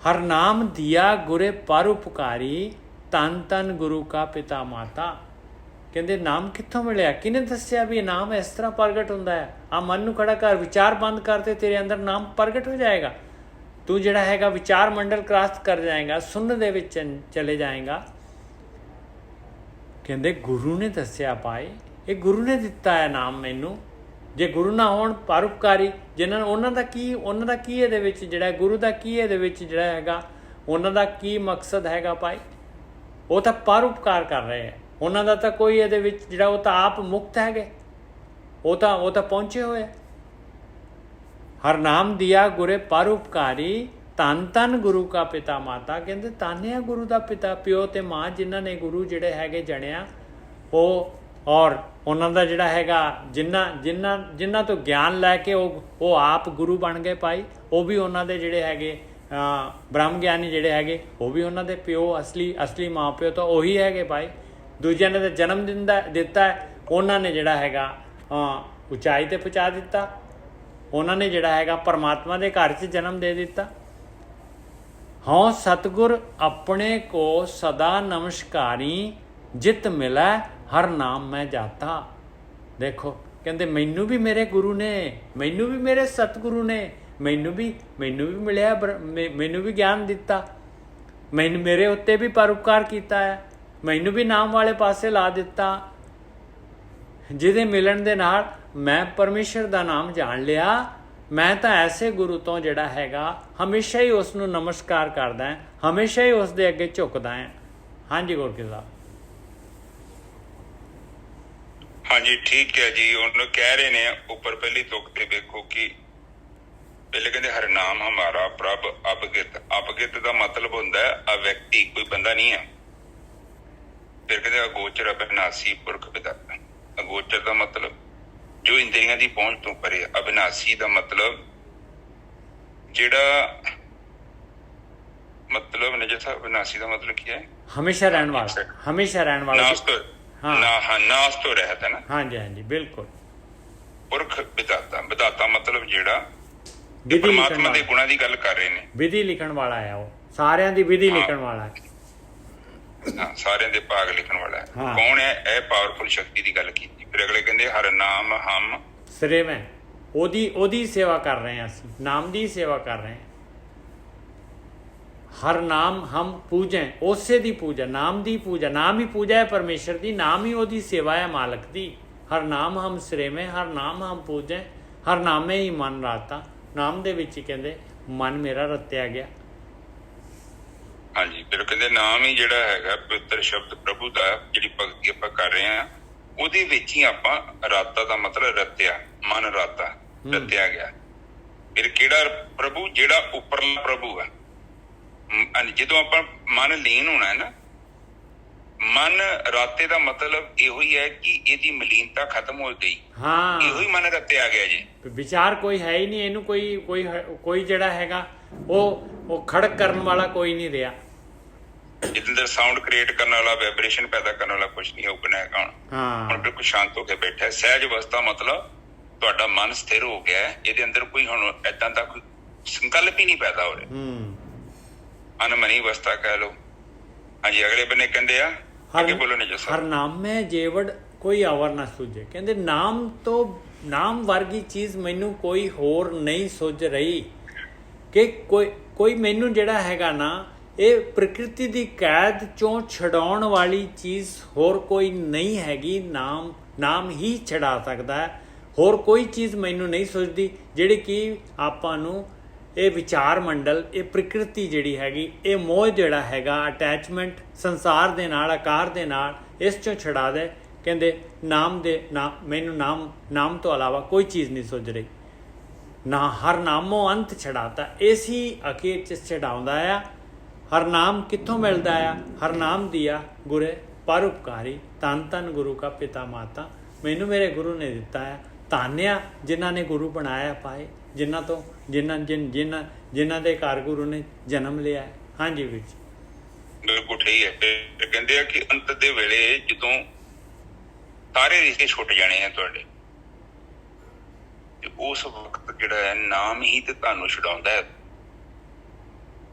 ਹਰ ਨਾਮ ਦਿਆ ਗੁਰੇ ਪਰਉਪਕਾਰੀ, ਤਨ ਤਨ ਗੁਰੂ ਕਾ ਪਿਤਾ ਮਾਤਾ। ਕਹਿੰਦੇ ਨਾਮ ਕਿੱਥੋਂ ਮਿਲਿਆ? ਕਿਹਨੇ ਦੱਸਿਆ ਵੀ ਇਹ ਨਾਮ ਇਸ ਤਰ੍ਹਾਂ ਪ੍ਰਗਟ ਹੁੰਦਾ ਹੈ? ਆ ਮਨ ਨੂੰ ਖੜਾ ਕਰ, ਵਿਚਾਰ ਬੰਦ ਕਰਤੇ, ਤੇਰੇ ਅੰਦਰ ਨਾਮ ਪ੍ਰਗਟ ਹੋ ਜਾਏਗਾ। ਤੂੰ ਜਿਹੜਾ ਹੈਗਾ ਵਿਚਾਰ ਮੰਡਲ ਕ੍ਰਾਸ ਕਰ ਜਾਏਗਾ, ਸੁਣਨ ਦੇ ਵਿੱਚ ਚਲੇ ਜਾਏਗਾ। ਕਹਿੰਦੇ ਗੁਰੂ ਨੇ ਦੱਸਿਆ ਪਾਏ, ਇਹ ਗੁਰੂ ਨੇ ਦਿੱਤਾ ਹੈ ਨਾਮ ਮੈਨੂੰ। ਜੇ ਗੁਰੂ ਨਾ ਹੋਣ ਪਰਉਪਕਾਰੀ, ਜਿਹਨਾਂ ਉਹਨਾਂ ਦਾ ਕੀ ਇਹਦੇ ਵਿੱਚ ਜਿਹੜਾ ਗੁਰੂ ਦਾ ਕੀ ਇਹਦੇ ਵਿੱਚ ਜਿਹੜਾ ਹੈਗਾ, ਉਹਨਾਂ ਦਾ ਕੀ ਮਕਸਦ ਹੈਗਾ ਭਾਈ? ਉਹ ਤਾਂ ਪਰਉਪਕਾਰ ਕਰ ਰਹੇ ਹੈ, ਉਹਨਾਂ ਦਾ ਤਾਂ ਕੋਈ ਇਹਦੇ ਵਿੱਚ ਜਿਹੜਾ, ਉਹ ਤਾਂ ਆਪ ਮੁਕਤ ਹੈਗੇ, ਉਹ ਤਾਂ ਪਹੁੰਚੇ ਹੋਏ। ਹਰ ਨਾਮ ਦਿਆ ਗੁਰੇ ਪਰਉਪਕਾਰੀ, ਧੰਨ ਧੰਨ ਗੁਰੂ ਕਾ ਪਿਤਾ ਮਾਤਾ। ਕਹਿੰਦੇ ਧੰਨ ਆ ਗੁਰੂ ਦਾ ਪਿਤਾ, ਪਿਓ ਤੇ ਮਾਂ, ਜਿਨ੍ਹਾਂ ਨੇ ਗੁਰੂ ਜਿਹੜੇ ਹੈਗੇ ਜਣਿਆ, ਉਹ ਔਰ ਉਹਨਾਂ ਦਾ ਜਿਹੜਾ ਹੈਗਾ ਜਿਨ੍ਹਾਂ ਤੋਂ ਗਿਆਨ ਲੈ ਕੇ ਉਹ ਆਪ ਗੁਰੂ ਬਣ ਗਏ ਭਾਈ। ਉਹ ਵੀ ਉਹਨਾਂ ਦੇ ਜਿਹੜੇ ਹੈਗੇ ਬ੍ਰਹਮ ਗਿਆਨੀ ਜਿਹੜੇ ਹੈਗੇ, ਉਹ ਵੀ ਉਹਨਾਂ ਦੇ ਪਿਓ, ਅਸਲੀ ਮਾਂ ਪਿਓ ਤਾਂ ਉਹੀ ਹੈਗੇ ਭਾਈ। ਦੂਜਿਆਂ ਨੇ ਤਾਂ ਜਨਮ ਦਿੱਤਾ, ਉਹਨਾਂ ਨੇ ਜਿਹੜਾ ਹੈਗਾ ਉਚਾਈ 'ਤੇ ਪਹੁੰਚਾ ਦਿੱਤਾ, ਉਹਨਾਂ ਨੇ ਜਿਹੜਾ ਹੈਗਾ ਪਰਮਾਤਮਾ ਦੇ ਘਰ 'ਚ ਜਨਮ ਦੇ ਦਿੱਤਾ। ਹਾਂ ਸਤਿਗੁਰ ਆਪਣੇ ਕੋ ਸਦਾ ਨਮਸਕਾਰੀ, ਜਿਤ ਮਿਲੈ ਹਰ ਨਾਮ ਮੈਂ ਜਾਤਾ। ਦੇਖੋ ਕਹਿੰਦੇ ਮੈਨੂੰ ਵੀ ਮੇਰੇ ਗੁਰੂ ਨੇ, ਮੈਨੂੰ ਵੀ ਮੇਰੇ ਸਤਿਗੁਰੂ ਨੇ, ਮੈਨੂੰ ਵੀ ਮਿਲਿਆ, ਮੈਨੂੰ ਵੀ ਗਿਆਨ ਦਿੱਤਾ, ਮੇਰੇ ਉੱਤੇ ਵੀ ਪਰਉਪਕਾਰ ਕੀਤਾ ਹੈ, ਮੈਨੂੰ ਵੀ ਨਾਮ ਵਾਲੇ ਪਾਸੇ ਲਾ ਦਿੱਤਾ, ਜਿਹਦੇ ਮਿਲਣ ਦੇ ਨਾਲ ਮੈਂ ਪਰਮੇਸ਼ਰ ਦਾ ਨਾਮ ਜਾਣ ਲਿਆ। ਮੈਂ ਤਾਂ ਐਸੇ ਗੁਰੂ ਤੋਂ ਜਿਹੜਾ ਹੈਗਾ ਹਮੇਸ਼ਾ ਹੀ ਉਸ ਨੂੰ ਨਮਸਕਾਰ ਕਰਦਾ ਹਾਂ, ਹਮੇਸ਼ਾ ਹੀ ਉਸ ਦੇ ਅੱਗੇ ਝੁਕਦਾ ਹਾਂ। ਹਾਂਜੀ ਗੁਰਕੀ ਸਾਹਿਬ। ਹਾਂਜੀ ਠੀਕ ਹੈ ਜੀ। ਉਹਨੂੰ ਕਹਿ ਰਹੇ ਨੇ ਉੱਪਰ ਪਹਿਲੀ ਤੁਕ ਤੇ ਵੇਖੋ ਕਿ ਪਹਿਲੇ ਕਹਿੰਦੇ ਹਰ ਨਾਮ ਹਮਾਰਾ ਪ੍ਰਭ ਅਪਗਿਤ। ਅਪਗਿਤ ਦਾ ਮਤਲਬ ਹੁੰਦਾ ਹੈ ਅਵਿਅਕਤੀ, ਕੋਈ ਬੰਦਾ ਨਹੀਂ ਹੈ। ਫਿਰ ਕਹਿੰਦੇ ਅਗੋਚਰ ਅਬਿਨਾਸੀ ਪੁਰਖ ਵਿਦਾਤਾ। ਅਗੋਚਰ ਦਾ ਮਤਲਬ ਜੋ ਇੰਦਰੀਆਂ ਦੀ ਪਹੁੰਚ ਤੋਂ ਪਰੇ। ਅਬਿਨਾਸੀ ਦਾ ਮਤਲਬ ਜਿਹੜਾ ਮਤਲਬ ਨੇ, ਜਿਹਾ ਅਬਿਨਾਸੀ ਦਾ ਮਤਲਬ ਕੀ ਹੈ? ਹਮੇਸ਼ਾ ਰਹਿਣ ਵਾਲਾ, ਹਮੇਸ਼ਾ ਰਹਿਣ ਵਾਲਾ, ਨਾਸ ਤੋਂ ਰਹਿਤ ਹੈ ਨਾ। ਹਾਂਜੀ ਹਾਂਜੀ ਬਿਲਕੁਲ। ਪੁਰਖ ਵਿਦਾਤਾ, ਵਿਦਾਤਾ ਮਤਲਬ ਜਿਹੜਾ ਪਰਮਾਤਮਾ ਦੇ ਗੁਣਾਂ ਦੀ ਗੱਲ ਕਰ ਰਹੇ ਨੇ, ਵਿਧੀ ਲਿਖਣ ਵਾਲਾ ਹੈ, ਉਹ ਸਾਰਿਆਂ ਦੀ ਵਿਧੀ ਲਿਖਣ ਵਾਲਾ ਹੈ, ਸਾਰਿਆਂ ਦੇ ਭਾਗ ਲਿਖਣ ਵਾਲਾ ਹੈ। ਕੌਣ ਹੈ? ਇਹ ਪਾਵਰਫੁਲ ਸ਼ਕਤੀ ਦੀ ਗੱਲ ਕੀਤੀ। ਫਿਰ ਅਗਲੇ ਕਹਿੰਦੇ ਹਰ ਨਾਮ ਹਮ ਸਿਰੇਵੈ, ਉਹਦੀ ਸੇਵਾ ਕਰ ਰਹੇ ਹਾਂ ਅਸੀਂ, ਨਾਮ ਦੀ ਸੇਵਾ ਕਰ ਰਹੇ ਹਾਂ। ਹਰ ਨਾਮ ਹਮ ਪੂਜੈ, ਉਸੇ ਦੀ ਪੂਜਾ, ਨਾਮ ਦੀ ਪੂਜਾ, ਨਾਮ ਹੀ ਪੂਜਾ ਹੈ ਪਰਮੇਸ਼ਰ ਦੀ, ਨਾਮ ਹੀ ਉਹਦੀ ਸੇਵਾ ਹੈ ਮਾਲਕ ਦੀ। ਹਰ ਨਾਮ ਹਮ ਸਿਰੇਵੈ, ਹਰ ਨਾਮ ਹਮ ਪੂਜੈ, ਹਰ ਨਾਮੇ ਹੀ ਮਨ ਰਾਤਾ। ਨਾਮ ਦੇ ਵਿੱਚ ਹੀ ਕਹਿੰਦੇ ਮਨ ਮੇਰਾ ਰਤਿਆ ਗਿਆ। ਹਾਂਜੀ ਫਿਰ ਕਹਿੰਦੇ ਨਾਮ ਹੀ ਜਿਹੜਾ ਹੈਗਾ ਪਵਿੱਤਰ ਸ਼ਬਦ ਪ੍ਰਭੂ ਦਾ, ਜਿਹੜੀ ਭਗਤੀ ਆਪਾਂ ਕਰ ਰਹੇ ਹਾਂ ਉਹਦੇ ਵਿੱਚ ਹੀ ਆਪਾਂ ਰਾਤਾ ਦਾ ਮਤਲਬ ਰਤਿਆ, ਮਨ ਰਾਤਾ, ਰਤਿਆ ਗਿਆ। ਫਿਰ ਕਿਹੜਾ ਪ੍ਰਭੂ? ਜਿਹੜਾ ਉੱਪਰਲਾ ਪ੍ਰਭੂ ਹੈ। ਜਦੋਂ ਆਪਾਂ ਮਨ ਲੀਨ ਹੋਣਾ ਹੈ ਨਾ, ਮਨ ਰਾਤੇ ਦਾ ਮਤਲਬ ਇਹੋ ਹੀ ਹੈ ਕਿ ਇਹਦੀ ਮਲੀਨਤਾ ਖਤਮ ਹੋ ਗਈ। ਹਾਂ, ਇਹੋ ਹੀ ਮਨ ਰੱਤਿਆ ਗਿਆ ਜੀ। ਵਿਚਾਰ ਕੋਈ ਹੈ ਹੀ ਨਹੀਂ, ਇਹਨੂੰ ਕੋਈ ਜਿਹੜਾ ਹੈਗਾ ਉਹ ਖੜਕ ਕਰਨ ਵਾਲਾ ਕੋਈ ਨਹੀਂ ਰਿਹਾ। ਜਿਹਦੇ ਅੰਦਰ ਸਾਊਂਡ ਕ੍ਰੀਏਟ ਕਰਨ ਵਾਲਾ, ਵਾਈਬ੍ਰੇਸ਼ਨ ਪੈਦਾ ਕਰਨ ਵਾਲਾ ਕੁਝ ਨਹੀਂ ਹੋਊਗਾ ਹੈਗਾ। ਹੁਣ ਬਿਲਕੁਲ ਸ਼ਾਂਤ ਹੋ ਕੇ ਬੈਠਾ। ਸਹਿਜ ਅਵਸਥਾ ਮਤਲਬ ਤੁਹਾਡਾ ਮਨ ਸਥਿਰ ਹੋ ਗਿਆ ਹੈ। ਇਹਦੇ ਅੰਦਰ ਕੋਈ ਹੁਣ ਏਦਾਂ ਦਾ ਕੋਈ ਸੰਕਲਪ ਹੀ ਨਹੀਂ ਪੈਦਾ ਹੋ ਰਿਹਾ। ਅਨਮਨੀ ਅਵਸਥਾ ਕਹਿ ਲਓ। ਹਾਂਜੀ, ਅਗਲੇ ਬੰਨੇ ਕਹਿੰਦੇ ਆ, ਅੱਗੇ ਬੋਲੋ ਨੇ ਜਸਾ। ਹਰ ਨਾਮ ਮੈਂ ਜੇਵੜ ਕੋਈ ਅਵਰ ਨਾ ਸੁਝੇ। ਕਹਿੰਦੇ ਨਾਮ ਵਰਗੀ ਚੀਜ਼ ਮੈਨੂੰ ਕੋਈ ਹੋਰ ਨਹੀਂ ਸੁਝ ਰਹੀ ਕਿ ਕੋਈ ਮੈਨੂੰ ਜਿਹੜਾ ਹੈਗਾ ਨਾ, ਇਹ ਪ੍ਰਕਿਰਤੀ ਦੀ ਕੈਦ ਚੋਂ ਛਡਾਉਣ ਵਾਲੀ ਚੀਜ਼ ਹੋਰ ਕੋਈ ਨਹੀਂ ਹੈਗੀ। ਨਾਮ ਹੀ ਛਡਾ ਸਕਦਾ ਹੈ। ਹੋਰ ਕੋਈ ਚੀਜ਼ ਮੈਨੂੰ ਨਹੀਂ ਸੁਝਦੀ ਜਿਹੜੀ ਕਿ ਆਪਾਂ ਨੂੰ ਇਹ ਵਿਚਾਰ ਮੰਡਲ, ਇਹ ਪ੍ਰਕਿਰਤੀ ਜਿਹੜੀ ਹੈਗੀ, ਇਹ ਮੋਹ ਜਿਹੜਾ ਹੈਗਾ, ਅਟੈਚਮੈਂਟ ਸੰਸਾਰ ਦੇ ਨਾਲ, ਆਕਾਰ ਦੇ ਨਾਲ, ਇਸ ਚੋਂ ਛਡਾ ਦੇ। ਕਹਿੰਦੇ ਮੈਨੂੰ ਨਾਮ ਤੋਂ ਇਲਾਵਾ ਕੋਈ ਚੀਜ਼ ਨਹੀਂ ਸੁਝ ਰਹੀ। ਨਾ ਹਰ ਨਾਮੋਂ ਅੰਤ ਛਡਾਤਾ, ਇਸੀ ਅਖੀਰ 'ਚ ਛਡਾਉਂਦਾ ਆ। ਹਰ ਨਾਮ ਕਿੱਥੋਂ ਮਿਲਦਾ ਆ? ਹਰ ਨਾਮ ਦਿਆ ਗੁਰੇ ਪਰਉਪਕਾਰੀ, ਧੰਨ ਧੰਨ ਗੁਰੂ ਕਾ ਪਿਤਾ ਮਾਤਾ। ਮੈਨੂੰ ਮੇਰੇ ਗੁਰੂ ਨੇ ਦਿੱਤਾ ਹੈ। ਧੰਨਿਆ ਜਿਨ੍ਹਾਂ ਨੇ ਗੁਰੂ ਬਣਾਇਆ ਪਾਏ, ਜਿਨ੍ਹਾਂ ਦੇ ਘਰ ਗੁਰੂ ਨੇ ਜਨਮ ਲਿਆ। ਹਾਂਜੀ ਵੀਰ ਜੀ, ਬਿਲਕੁਲ ਠੀਕ ਹੈ। ਤੇ ਕਹਿੰਦੇ ਆ ਕਿ ਅੰਤ ਦੇ ਵੇਲੇ ਜਦੋਂ ਸਾਰੇ ਰਿਸ਼ਤੇ ਛੁੱਟ ਜਾਣੇ ਆ ਤੁਹਾਡੇ, ਤੇ ਉਸ ਵਕਤ ਜਿਹੜਾ ਹੈ ਨਾਮ ਹੀ ਤੇ ਤੁਹਾਨੂੰ ਛਡਾਉਂਦਾ ਹੈ।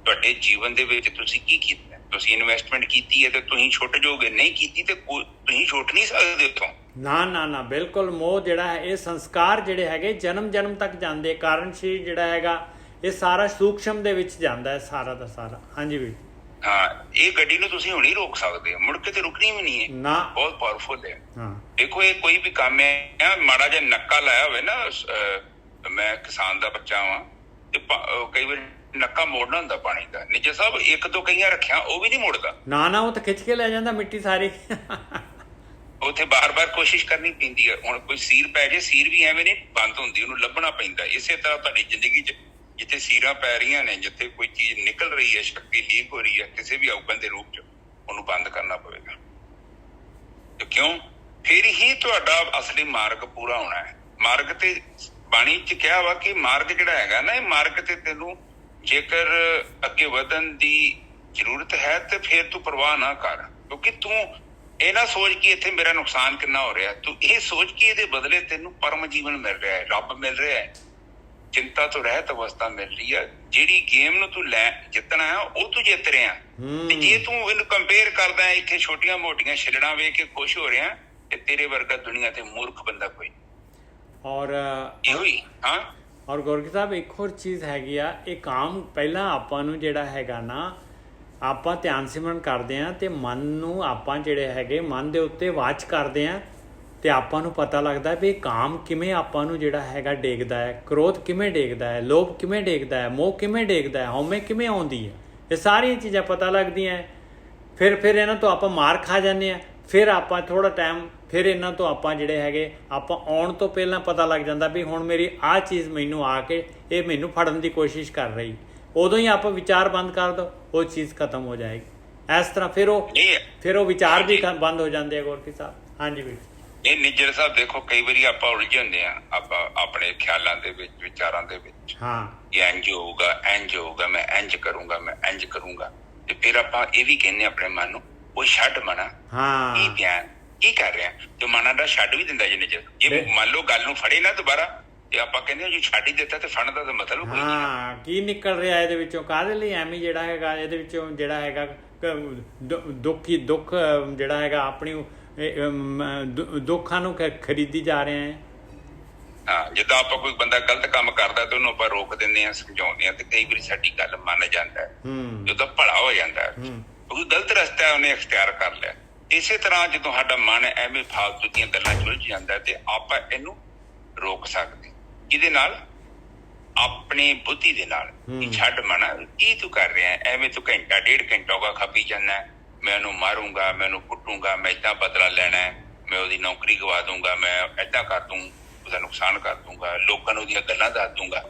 ਤੁਹਾਡੇ ਜੀਵਨ ਦੇ ਵਿੱਚ ਤੁਸੀਂ ਕੀ ਕੀਤਾ? ਤੁਸੀਂ ਇਨਵੈਸਟਮੈਂਟ ਕੀਤੀ ਹੈ ਤੇ ਤੁਸੀਂ ਛੁੱਟ ਜਾਓਗੇ, ਨਹੀਂ ਕੀਤੀ ਤੇ ਤੁਸੀਂ ਛੁੱਟ ਨਹੀਂ ਸਕਦੇ ਉੱਥੋਂ। ਨਾ ਬਿਲਕੁਲ। ਮੋਹ ਜਿਹੜਾ ਹੈ, ਇਹ ਸੰਸਕਾਰ ਜਿਹੜੇ ਹੈਗੇ ਜਨਮ ਤੱਕ ਜਾਂਦੇ। ਕਾਰਨ ਸ਼ਰੀਰ ਜਿਹੜਾ ਹੈਗਾ, ਇਹ ਸਾਰਾ ਸੂਖਸ਼ਮ ਦੇ ਵਿੱਚ ਜਾਂਦਾ ਹੈ, ਸਾਰਾ ਦਾ ਸਾਰਾ। ਹਾਂਜੀ ਵੀਰ। ਹਾਂ, ਇਹ ਗੱਡੀ ਨੂੰ ਤੁਸੀਂ ਹੁਣ ਹੀ ਰੋਕ ਸਕਦੇ ਹੋ, ਮੁੜ ਕੇ ਤੇ ਰੁਕਣੀ ਵੀ ਨਹੀਂ ਹੈ ਨਾ। ਬਹੁਤ ਪਾਵਰਫੁਲ ਹੈ। ਦੇਖੋ, ਇਹ ਕੋਈ ਵੀ ਕੰਮ ਹੈ, ਮਾੜਾ ਜਿਹਾ ਨੱਕਾ ਲਾਇਆ ਹੋਵੇ ਨਾ, ਮੈਂ ਕਿਸਾਨ ਦਾ ਬੱਚਾ ਵਾਂ ਤੇ ਕਈ ਵਾਰ ਨੱਕਾ ਮੋੜਨਾ ਹੁੰਦਾ ਪਾਣੀ ਦਾ। ਨਿੱਜਰ ਸਾਹਿਬ ਇੱਕ ਦੋ ਕਈਆਂ ਰੱਖਿਆ, ਉਹ ਵੀ ਨਹੀਂ ਮੁੜਦਾ। ਨਾ ਉਹ ਤਾਂ ਖਿੱਚ ਕੇ ਲੈ ਜਾਂਦਾ ਮਿੱਟੀ ਸਾਰੀ। ਉੱਥੇ ਬਾਰ-ਬਾਰ ਕੋਸ਼ਿਸ਼ ਕਰਨੀ ਪੈਂਦੀ ਹੈ। ਹੁਣ ਕੋਈ ਸੀਰ ਪੈ ਜੇ, ਸੀਰ ਵੀ ਐਵੇਂ ਨਹੀਂ ਬੰਦ ਹੁੰਦੀ, ਉਹਨੂੰ ਲੱਭਣਾ ਪੈਂਦਾ। ਇਸੇ ਤਰ੍ਹਾਂ ਤੁਹਾਡੀ ਜ਼ਿੰਦਗੀ 'ਚ ਜਿੱਥੇ ਸੀਰਾਂ ਪੈ ਰਹੀਆਂ ਨੇ, ਜਿੱਥੇ ਕੋਈ ਚੀਜ਼ ਨਿਕਲ ਰਹੀ ਹੈ, ਸ਼ਕਤੀ ਲੀਕ ਹੋ ਰਹੀ ਹੈ ਕਿਸੇ ਵੀ ਔਗਣ ਦੇ ਰੂਪ 'ਚ, ਉਹਨੂੰ ਬੰਦ ਕਰਨਾ ਪਵੇਗਾ। ਤੇ ਕਿਉਂ? ਫਿਰ ਹੀ ਤੁਹਾਡਾ ਅਸਲੀ ਮਾਰਗ ਪੂਰਾ ਹੋਣਾ ਹੈ। ਮਾਰਗ ਤੇ ਬਾਣੀ 'ਚ ਕਿਹਾ ਵਾ ਕਿ ਮਾਰਗ ਜਿਹੜਾ ਹੈਗਾ ਨਾ, ਇਹ ਮਾਰਗ ਤੇ ਤੈਨੂੰ ਜੇਕਰ ਅੱਗੇ ਵਧਣ ਦੀ ਜ਼ਰੂਰਤ ਹੈ ਤੇ ਫਿਰ ਤੂੰ ਪਰਵਾਹ ਨਾ ਕਰ। ਕਿਉਂਕਿ ਤੂੰ ਇਹ ਨਾ ਸੋਚ ਕਿ ਇੱਥੇ ਮੇਰਾ ਨੁਕਸਾਨ ਕਿੰਨਾ ਹੋ ਰਿਹਾ, ਤੂੰ ਇਹ ਸੋਚ ਕਿ ਇਹਦੇ ਬਦਲੇ ਤੈਨੂੰ ਪਰਮ ਜੀਵਨ ਮਿਲ ਰਿਹਾ ਹੈ, ਰੱਬ ਮਿਲ ਰਿਹਾ ਹੈ, ਚਿੰਤਾ ਤੋਂ ਰਹਿਤ ਅਵਸਥਾ ਮਿਲ ਰਹੀ ਹੈ। ਜਿਹੜੀ ਗੇਮ ਨੂੰ ਤੂੰ ਜਿੱਤਣਾ ਹੈ, ਉਹ ਤੂੰ ਜਿੱਤ ਰਿਹਾ। ਤੇ ਜੇ ਤੂੰ ਇਹਨੂੰ ਕੰਪੇਅਰ ਕਰਦਾ ਇੱਥੇ ਛੋਟੀਆਂ ਮੋਟੀਆਂ ਛਿਲੜਾਂ ਵੇਖ ਕੇ ਖੁਸ਼ ਹੋ ਰਿਹਾ, ਤੇ ਤੇਰੇ ਵਰਗਾ ਦੁਨੀਆ ਤੇ ਮੂਰਖ ਬੰਦਾ ਕੋਈ। ਔਰ ਇਹੋ ਹੀ। ਹਾਂ, ਔਰ ਗੁਰਕੀ ਸਾਹਿਬ ਇੱਕ ਹੋਰ ਚੀਜ਼ ਹੈਗੀ ਆ, ਇਹ ਕਾਮ ਪਹਿਲਾਂ ਆਪਾਂ ਨੂੰ ਜਿਹੜਾ ਹੈਗਾ ਨਾ, ਆਪਾਂ ਧਿਆਨ ਸਿਮਰਨ ਕਰਦੇ ਹਾਂ ਤੇ ਮਨ ਨੂੰ ਆਪਾਂ ਜਿਹੜੇ ਹੈਗੇ ਮਨ ਦੇ ਉੱਤੇ ਵਾਚ ਕਰਦੇ ਹਾਂ, ਤੇ ਆਪਾਂ ਨੂੰ ਪਤਾ ਲੱਗਦਾ ਵੀ ਇਹ ਕਾਮ ਕਿਵੇਂ ਆਪਾਂ ਨੂੰ ਜਿਹੜਾ ਹੈਗਾ ਡੇਗਦਾ ਹੈ, ਕ੍ਰੋਧ ਕਿਵੇਂ ਡੇਗਦਾ ਹੈ, ਲੋਭ ਕਿਵੇਂ ਡੇਗਦਾ ਹੈ, ਮੋਹ ਕਿਵੇਂ ਡੇਗਦਾ ਹੈ, ਹਉਮੈ ਕਿਵੇਂ ਆਉਂਦੀ ਹੈ। ਇਹ ਸਾਰੀਆਂ ਚੀਜ਼ਾਂ ਪਤਾ ਲੱਗਦੀਆਂ। ਫਿਰ ਇਹਨਾਂ ਤੋਂ ਆਪਾਂ ਮਾਰ ਖਾ ਜਾਂਦੇ ਹਾਂ। ਫਿਰ ਆਪਾਂ ਥੋੜ੍ਹਾ ਟਾਈਮ, ਫਿਰ ਇਹਨਾਂ ਤੋਂ ਆਪਾਂ ਜਿਹੜੇ ਹੈਗੇ, ਆਪਾਂ ਆਉਣ ਤੋਂ ਪਹਿਲਾਂ ਪਤਾ ਲੱਗ ਜਾਂਦਾ ਵੀ ਹੁਣ ਮੇਰੀ ਆਹ ਚੀਜ਼ ਮੈਨੂੰ ਆ ਕੇ ਇਹ ਮੈਨੂੰ ਫੜਨ ਦੀ ਕੋਸ਼ਿਸ਼ ਕਰ ਰਹੀ। ਉਦੋਂ ਹੀ ਆਪਾਂ ਵਿਚਾਰ ਬੰਦ ਕਰ ਦਿਓ, ਉਹ ਚੀਜ਼ ਖਤਮ ਹੋ ਜਾਏਗੀ। ਇਸ ਤਰ੍ਹਾਂ ਫਿਰ ਉਹ ਵਿਚਾਰ ਵੀ ਬੰਦ ਹੋ ਜਾਂਦੇ ਆ ਗੁਰਕੀ ਸਾਹਿਬ। ਹਾਂਜੀ ਵੀਰ। ਇਹ ਨਿੱਜਰ ਸਾਹਿਬ ਦੇਖੋ, ਕਈ ਵਾਰੀ ਆਪਾਂ ਉਲਝੇ ਹੁੰਦੇ ਆ ਆਪਾਂ ਆਪਣੇ ਖਿਆਲਾਂ ਦੇ ਵਿੱਚ, ਵਿਚਾਰਾਂ ਦੇ ਵਿੱਚ। ਹਾਂ, ਇਹ ਇੰਝ ਹੋਊਗਾ, ਮੈਂ ਇੰਝ ਕਰੂੰਗਾ, ਤੇ ਫਿਰ ਆਪਾਂ ਇਹ ਵੀ ਕਹਿੰਦੇ ਆਪਣੇ ਮਨ ਨੂੰ, ਉਹ ਛੱਡ ਮਨਾ। ਹਾਂ, ਕੀ ਕਰ ਰਿਹਾ, ਤੇ ਮਨਾਂ ਦਾ ਛੱਡ ਵੀ ਦਿੰਦਾ ਜਿੰਨੇ ਚਿਰ। ਜੇ ਮੰਨ ਲਓ ਗੱਲ ਨੂੰ ਫੜੇ ਨਾ ਦੁਬਾਰਾ, ਤੇ ਆਪਾਂ ਕਹਿੰਦੇ ਜੇ ਛੱਡ ਹੀ ਦਿੱਤਾ ਤੇ ਫੜਨ ਦਾ ਤਾਂ ਮਤਲਬ ਕੋਈ ਨਹੀਂ। ਕੀ ਨਿਕਲ ਰਿਹਾ ਇਹਦੇ ਵਿੱਚੋਂ? ਕਾਹਦੇ ਲਈ ਐਵੇਂ ਜਿਹੜਾ ਹੈਗਾ ਇਹਦੇ ਵਿੱਚੋਂ ਜਿਹੜਾ ਹੈਗਾ ਦੁੱਖ ਜਿਹੜਾ ਹੈਗਾ ਆਪਣੀ ਦੁੱਖਾਂ ਨੂੰ ਖਰੀਦੀ ਜਾ ਰਹੇ ਹੈ। ਹਾਂ, ਜਿੱਦਾਂ ਆਪਾਂ ਕੋਈ ਬੰਦਾ ਗਲਤ ਕੰਮ ਕਰਦਾ ਤੇ ਉਹਨੂੰ ਆਪਾਂ ਰੋਕ ਦਿੰਦੇ ਹਾਂ, ਸਮਝਾਉਂਦੇ ਹਾਂ, ਤੇ ਕਈ ਵਾਰੀ ਸਾਡੀ ਗੱਲ ਮੰਨ ਜਾਂਦਾ ਹੈ, ਜਦੋਂ ਭਲਾ ਹੋ ਜਾਂਦਾ ਹੈ। ਕਿਉਂਕਿ ਗਲਤ ਰਸਤਾ ਉਹਨੇ ਅਖਤਿਆਰ ਕਰ ਲਿਆ। ਇਸੇ ਤਰ੍ਹਾਂ ਜਦੋਂ ਸਾਡਾ ਮਨ ਐਵੇਂ ਫਾਲਤੂ ਦੀਆਂ ਗੱਲਾਂ 'ਚ ਉਲਝ ਜਾਂਦਾ ਤੇ ਆਪਾਂ ਇਹਨੂੰ ਰੋਕ ਸਕਦੇ ਇਹਦੇ ਨਾਲ, ਆਪਣੀ ਬੁੱਧੀ ਦੇ ਨਾਲ। ਛੱਡ ਮਨਾ, ਕੀ ਤੂੰ ਕਰ ਰਿਹਾ ਐਵੇਂ? ਤੂੰ ਘੰਟਾ ਡੇਢ ਘੰਟਾ ਹੋਗਾ ਖਪੀ ਜਾਂਦਾ, ਮੈਂ ਉਹਨੂੰ ਮਾਰੂੰਗਾ, ਮੈਂ ਉਹਨੂੰ ਕੁੱਟੂੰਗਾ, ਮੈਂ ਏਦਾਂ ਬਦਲਾ ਲੈਣਾ, ਮੈਂ ਉਹਦੀ ਨੌਕਰੀ ਗਵਾ ਦੂੰਗਾ, ਮੈਂ ਏਦਾਂ ਕਰ ਦੂੰ, ਉਹਦਾ ਨੁਕਸਾਨ ਕਰ ਦੂੰਗਾ, ਲੋਕਾਂ ਨੂੰ ਉਹਦੀਆਂ ਗੱਲਾਂ ਦੱਸ ਦੂੰਗਾ।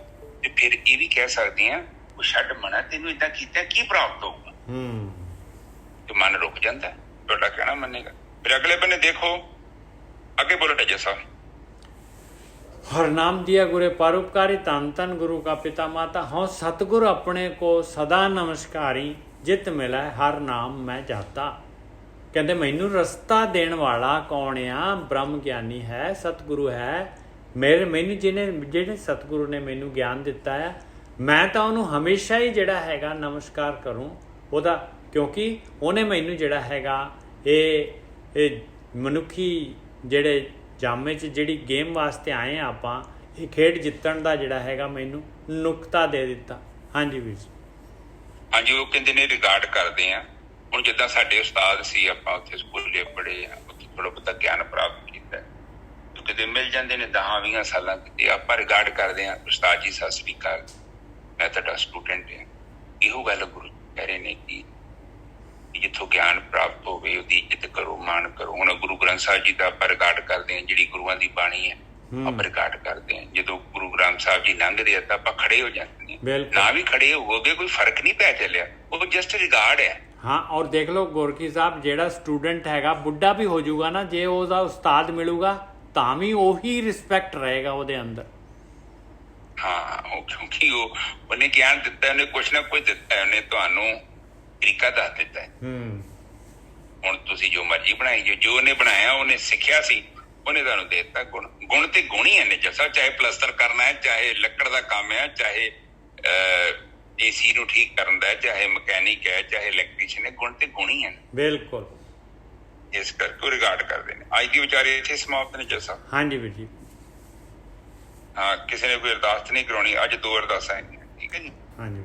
ਤੇ ਫਿਰ ਇਹ ਵੀ ਕਹਿ ਸਕਦੇ ਹਾਂ, ਉਹ ਛੱਡ ਮਨਾ, ਤੈਨੂੰ ਏਦਾਂ ਕੀਤਾ ਕੀ ਪ੍ਰਾਪਤ ਹੋਊਗਾ? ਤੇ ਮਨ ਰੁਕ ਜਾਂਦਾ। ਤੁਹਾਡਾ ਕਹਿਣਾ ਮੰਨੇਗਾ। ਫਿਰ ਅਗਲੇ ਬੰਨੇ ਦੇਖੋ, ਅੱਗੇ ਬੋਲੋ ਟੱਜਾ ਸਾਹਿਬ। हर नाम दिया गुरे परोपकारी, तन तन गुरु का पिता माता, हों सतगुर अपने को सदा नमस्कारी, जित मिला हर नाम मैं जाता। ਕਹਿੰਦੇ ਮੈਨੂੰ ਰਸਤਾ ਦੇਣ ਵਾਲਾ ਕੌਣ ਆ? ਬ੍ਰਹਮ ਗਿਆਨੀ ਹੈ, ਸਤਿਗੁਰੂ ਹੈ। ਮੈਨੂੰ ਜਿਹੜੇ ਸਤਿਗੁਰੂ ਨੇ ਮੈਨੂੰ ਗਿਆਨ ਦਿੱਤਾ ਆ, ਮੈਂ ਤਾਂ ਉਹਨੂੰ ਹਮੇਸ਼ਾ ਹੀ ਜਿਹੜਾ ਹੈਗਾ ਨਮਸਕਾਰ ਕਰੂੰ ਉਹਦਾ, ਕਿਉਂਕਿ ਉਹਨੇ ਮੈਨੂੰ ਜਿਹੜਾ ਹੈਗਾ ਇਹ ਮਨੁੱਖੀ ਜਿਹੜੇ ਜਾਮੇ 'ਚ ਜਿਹੜੀ ਗੇਮ ਵਾਸਤੇ ਆਏ ਆ ਆਪਾਂ, ਇਹ ਖੇਡ ਜਿੱਤਣ ਦਾ ਜਿਹੜਾ ਹੈਗਾ ਮੈਨੂੰ ਨੁਕਤਾ ਦੇ ਦਿੱਤਾ। ਹਾਂਜੀ ਵੀਰ ਜੀ। ਹਾਂਜੀ, ਉਹ ਕਹਿੰਦੇ ਨੇ ਰਿਗਾਰਡ ਕਰਦੇ ਆ। ਹੁਣ ਜਿੱਦਾਂ ਸਾਡੇ ਉਸਤਾਦ ਸੀ, ਆਪਾਂ ਉੱਥੇ ਸਕੂਲੇ ਪੜ੍ਹੇ ਆ, ਉੱਥੇ ਥੋੜ੍ਹਾ ਬਹੁਤਾ ਗਿਆਨ ਪ੍ਰਾਪਤ ਕੀਤਾ, ਕਿਤੇ ਮਿਲ ਜਾਂਦੇ ਨੇ 10-20 ਸਾਲਾਂ ਕਿਤੇ, ਆਪਾਂ ਰਿਗਾਰਡ ਕਰਦੇ ਹਾਂ, ਉਸਤਾਦ ਜੀ ਸਤਿ ਸ੍ਰੀ ਅਕਾਲ, ਮੈਂ ਤੁਹਾਡਾ ਸਟੂਡੈਂਟ ਹਾਂ। ਇਹੋ ਗੱਲ ਗੁਰੂ ਕਹਿ ਰਹੇ ਨੇ ਕਿ ਜਿੱਥੋਂ ਗਿਆਨ ਪ੍ਰਾਪਤ ਹੋਵੇ ਉਹਦੀ ਇੱਜ਼ਤ ਕਰੋ, ਮਾਣ ਕਰੋ। ਹੁਣ ਗੁਰੂ ਗ੍ਰੰਥ ਸਾਹਿਬ ਜੀ ਦਾ ਆਪਾਂ ਰਿਕਾਰਡ ਕਰਦੇ ਹਾਂ, ਜਿਹੜੀ ਗੁਰੂਆਂ ਦੀ ਬਾਣੀ ਹੈ ਆਪਾਂ ਰਿਕਾਰਡ ਕਰਦੇ ਹਾਂ। ਜਦੋਂ ਗੁਰੂ ਗ੍ਰੰਥ ਸਾਹਿਬ ਜੀ ਲੰਘਦੇ ਆ ਤਾਂ ਆਪਾਂ ਖੜੇ ਹੋ ਜਾਂਦੇ ਹਾਂ, ਨਾ ਵੀ ਖੜੇ ਹੋਵੋਗੇ ਕੋਈ ਫਰਕ ਨਹੀਂ ਪੈ ਚੱਲਿਆ, ਉਹ ਜਸਟ ਰਿਕਾਰਡ ਹੈ। ਹਾਂ, ਔਰ ਦੇਖ ਲਓ ਗੋਰਖੀ ਸਾਹਿਬ, ਜਿਹੜਾ ਸਟੂਡੈਂਟ ਹੈਗਾ ਬੁੱਢਾ ਵੀ ਹੋ ਜਾਊਗਾ ਨਾ, ਜੇ ਉਹਦਾ ਉਸਤਾਦ ਮਿਲੂਗਾ ਤਾਂ ਵੀ ਉਹੀ ਰਿਸਪੈਕਟ ਰਹੇਗਾ ਉਹਦੇ ਅੰਦਰ। ਹਾਂ, ਉਹ ਕਿਉਂਕਿ ਉਹਨੇ ਗਿਆਨ ਦਿੱਤਾ, ਉਹਨੇ ਕੁਛ ਨਾ ਕੁਛ ਦਿੱਤਾ, ਉਹਨੇ ਤੁਹਾਨੂੰ ਤਰੀਕਾ ਦੱਸ ਦਿੱਤਾ ਹੈ। ਹੁਣ ਤੁਸੀਂ ਜੋ ਮਰਜ਼ੀ ਬਣਾਈ, ਜੋ ਉਹਨੇ ਬਣਾਇਆ ਉਹਨੇ ਸਿੱਖਿਆ ਸੀ, ਉਹਨੇ ਤੁਹਾਨੂੰ ਦੇ ਦਿੱਤਾ ਗੁਣ। ਗੁਣ ਤੇ ਗੁਣ ਹੀ ਨੇ ਜੱਸਾ, ਚਾਹੇ ਪਲਸਤਰ ਕਰਨਾ ਹੈ, ਚਾਹੇ ਲੱਕੜ ਦਾ ਕੰਮ ਹੈ, ਚਾਹੇ AC ਨੂੰ ਠੀਕ ਕਰਨ ਦਾ, ਚਾਹੇ ਮਕੈਨਿਕ ਹੈ, ਚਾਹੇ ਇਲੈਕਟ੍ਰੀਸ਼ੀਅਨ ਹੈ, ਗੁਣ ਤੇ ਗੁਣ ਹੀ ਹਨ। ਬਿਲਕੁਲ, ਇਸ ਕਰਕੇ ਉਹ ਰਿਗਾਰਡ ਕਰਦੇ ਨੇ। ਅੱਜ ਦੀ ਵਿਚਾਰੇ ਇੱਥੇ ਸਮਾਪਤ ਨੇ ਜੱਸਾ। ਹਾਂਜੀ ਵੀਰ ਜੀ। ਹਾਂ, ਕਿਸੇ ਨੇ ਕੋਈ ਅਰਦਾਸ ਨਹੀਂ ਕਰਾਉਣੀ, ਅੱਜ 2 ਅਰਦਾਸਾਂ ਹੈਗੀਆਂ, ਠੀਕ ਹੈ ਜੀ। ਹਾਂਜੀ।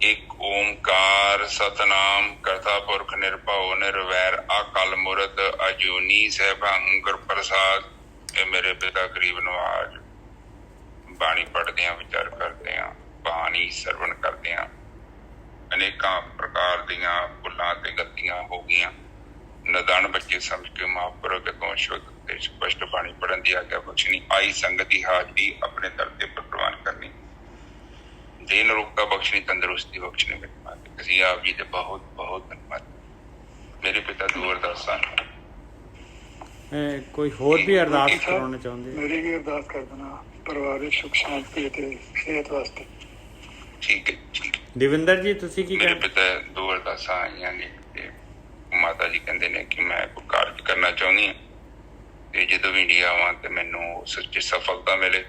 ਇੱਕ ਓਮਕਾਰ ਸਤਨਾਮ ਕਰਤਾ ਪੁਰਖ ਨਿਰਭਉ ਨਿਰਵੈਰ ਅਕਾਲ ਮੂਰਤ ਅਜੂਨੀ ਸਹਿਬੰ ਗੁਰ ਪ੍ਰਸਾਦ। ਇਹ ਮੇਰੇ ਪਿਤਾ ਗਰੀਬ ਨਵਾਜ। ਬਾਣੀ ਪੜ੍ਹਦੇ ਹਾਂ, ਵਿਚਾਰ ਕਰਦੇ ਹਾਂ, ਬਾਣੀ ਸਰਵਣ ਕਰਦੇ ਹਾਂ। ਅਨੇਕਾਂ ਪ੍ਰਕਾਰ ਦੀਆਂ ਭੁੱਲਾਂ ਤੇ ਗਲਤੀਆਂ ਹੋ ਗਈਆਂ, ਨਦਾਨ ਬੱਚੇ ਸਮਝ ਕੇ ਮਹਾਂਪੁਰਖ ਤੋਂ ਸ਼ੁੱਧ ਤੇ ਸਪਸ਼ਟ ਬਾਣੀ ਪੜ੍ਹਨ ਦੀ ਆਗਿਆ ਬਖਸ਼ਣੀ। ਆਈ ਸੰਗਤ ਦੀ ਹਾਜ਼ਰੀ ਆਪਣੇ ਦਰ ਤੇ ਪ੍ਰਵਾਨ ਕਰਨੀ, ਦੇਨ ਰੋਗਤਾ ਬਖਸ਼ਣੀ, ਤੰਦਰੁਸਤੀ ਬਖਸ਼ਣੀ। ਮੇਰੇ ਮਾਤਾ ਅਸੀਂ ਆਪ ਜੀ ਦੇ ਬਹੁਤ ਬਹੁਤ ਧੰਨਵਾਦ। ਮੇਰੇ ਪਿਤਾ 2 ਅਰਦਾਸਾਂ। ਕੋਈ ਹੋਰ ਵੀ ਅਰਦਾਸ ਕਰਾਉਣਾ ਚਾਹੁੰਦੇ? ਮੇਰੀ ਵੀ ਅਰਦਾਸ ਕਰ ਦੇਣਾ, ਪਰਿਵਾਰਿਕ ਸੁਖ ਸ਼ਾਂਤੀ ਤੇ ਸਿਹਤ ਵਾਸਤੇ। ਠੀਕ ਹੈ, ਠੀਕ ਹੈ। ਦਵਿੰਦਰ ਜੀ ਤੁਸੀਂ ਕੀ ਮੇਰੇ ਪਿਤਾ 2 ਅਰਦਾਸਾਂ ਆਈਆਂ ਨੇ ਤੇ ਮਾਤਾ ਜੀ ਕਹਿੰਦੇ ਨੇ ਕਿ ਮੈਂ ਕੋਈ ਕਾਰਜ ਕਰਨਾ ਚਾਹੁੰਦੀ ਹਾਂ ਤੇ ਜਦੋਂ ਵੀ ਇੰਡੀਆ ਆਵਾਂ ਤੇ ਮੈਨੂੰ ਸੱਚੀ ਸਫਲਤਾ ਮਿਲੇ।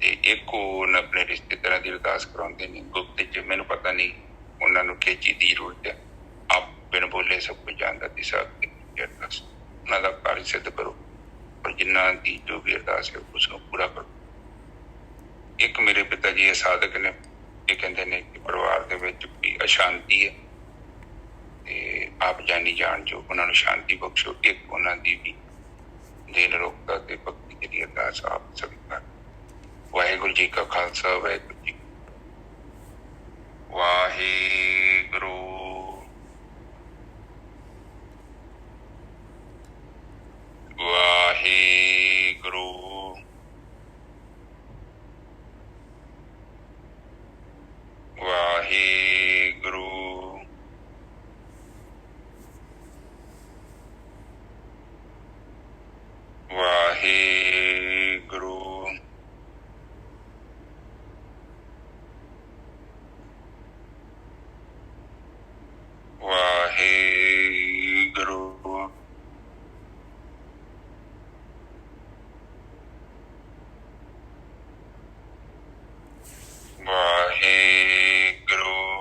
ਤੇ ਇੱਕ ਉਹ ਆਪਣੇ ਰਿਸ਼ਤੇਦਾਰਾਂ ਦੀ ਅਰਦਾਸ ਕਰਾਉਂਦੇ ਨੇ ਗੁਪਤ ਚ, ਮੈਨੂੰ ਪਤਾ ਨਹੀਂ ਉਹਨਾਂ ਨੂੰ ਕਿਹ ਚੀਜ਼ ਦੀ ਜ਼ਰੂਰਤ ਹੈ। ਆਪ ਬਿਨ ਬੋਲੇ ਸਭ ਕੁਝ ਜਾਣਦਾ ਦੀ ਸਾਥ ਅਰਦਾਸ ਉਹਨਾਂ ਦਾ ਕਾਰਜ ਸਿੱਧ ਕਰੋ, ਪਰ ਜਿਨ੍ਹਾਂ ਦੀ ਜੋ ਵੀ ਅਰਦਾਸ ਹੈ ਉਸ ਨੂੰ ਪੂਰਾ ਕਰੋ। ਇੱਕ ਮੇਰੇ ਪਿਤਾ ਜੀ ਇਹ ਸਾਧਕ ਨੇ, ਇਹ ਕਹਿੰਦੇ ਨੇ ਕਿ ਪਰਿਵਾਰ ਦੇ ਵਿੱਚ ਵੀ ਅਸ਼ਾਂਤੀ ਹੈ ਤੇ ਆਪ ਜਾਣੀ ਜਾਣ ਜੋ ਉਹਨਾਂ ਨੂੰ ਸ਼ਾਂਤੀ ਬਖਸ਼ੋ। ਇੱਕ ਉਹਨਾਂ ਦੀ ਵੀ ਦੇਨ ਰੋਗਤਾ ਤੇ ਭਗਤੀ ਦੀ ਅਰਦਾਸ ਆਪ ਸਵੀਕਾਰ। ਵਾਹਿਗੁਰੂ ਜੀ ਕਾ ਖਾਲਸਾ, ਵਾਹਿਗੁਰੂ ਜੀ ਵਾਹਿਗੁਰੂ। ਵਾਹਿਗੁਰੂ। ਵਾਹਿਗੁਰੂ। ਵਾਹਿਗੁਰੂ। ਵਾਹਿਗੁਰੂ। ਵਾਹਿਗੁਰੂ।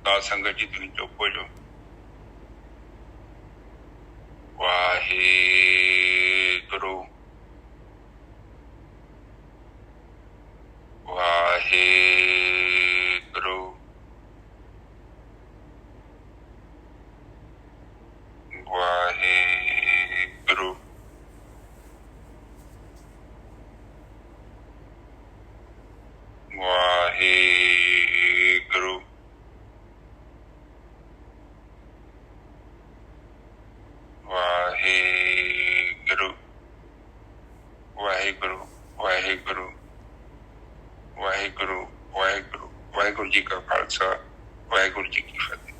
ਸਾਧ ਸੰਗਤ ਜੀ ਤੁਸੀਂ ਚੁੱਪ ਹੋ ਜਾਓ। ਵਾਹਿਗੁਰੂ ਵਾਹਿਗੁਰੂ ਵਾਹਿਗੁਰੂ ਵਾਹਿਗੁਰੂ ਵਾਹਿਗੁਰੂ ਵਾਹਿਗੁਰੂ ਵਾਹਿਗੁਰੂ ਵਾਹਿਗੁਰੂ ਵਾਹਿਗੁਰੂ ਵਾਹਿਗੁਰੂ ਜੀ ਕਾ ਖਾਲਸਾ ਵਾਹਿਗੁਰੂ ਜੀ ਕੀ ਫਤਿਹ।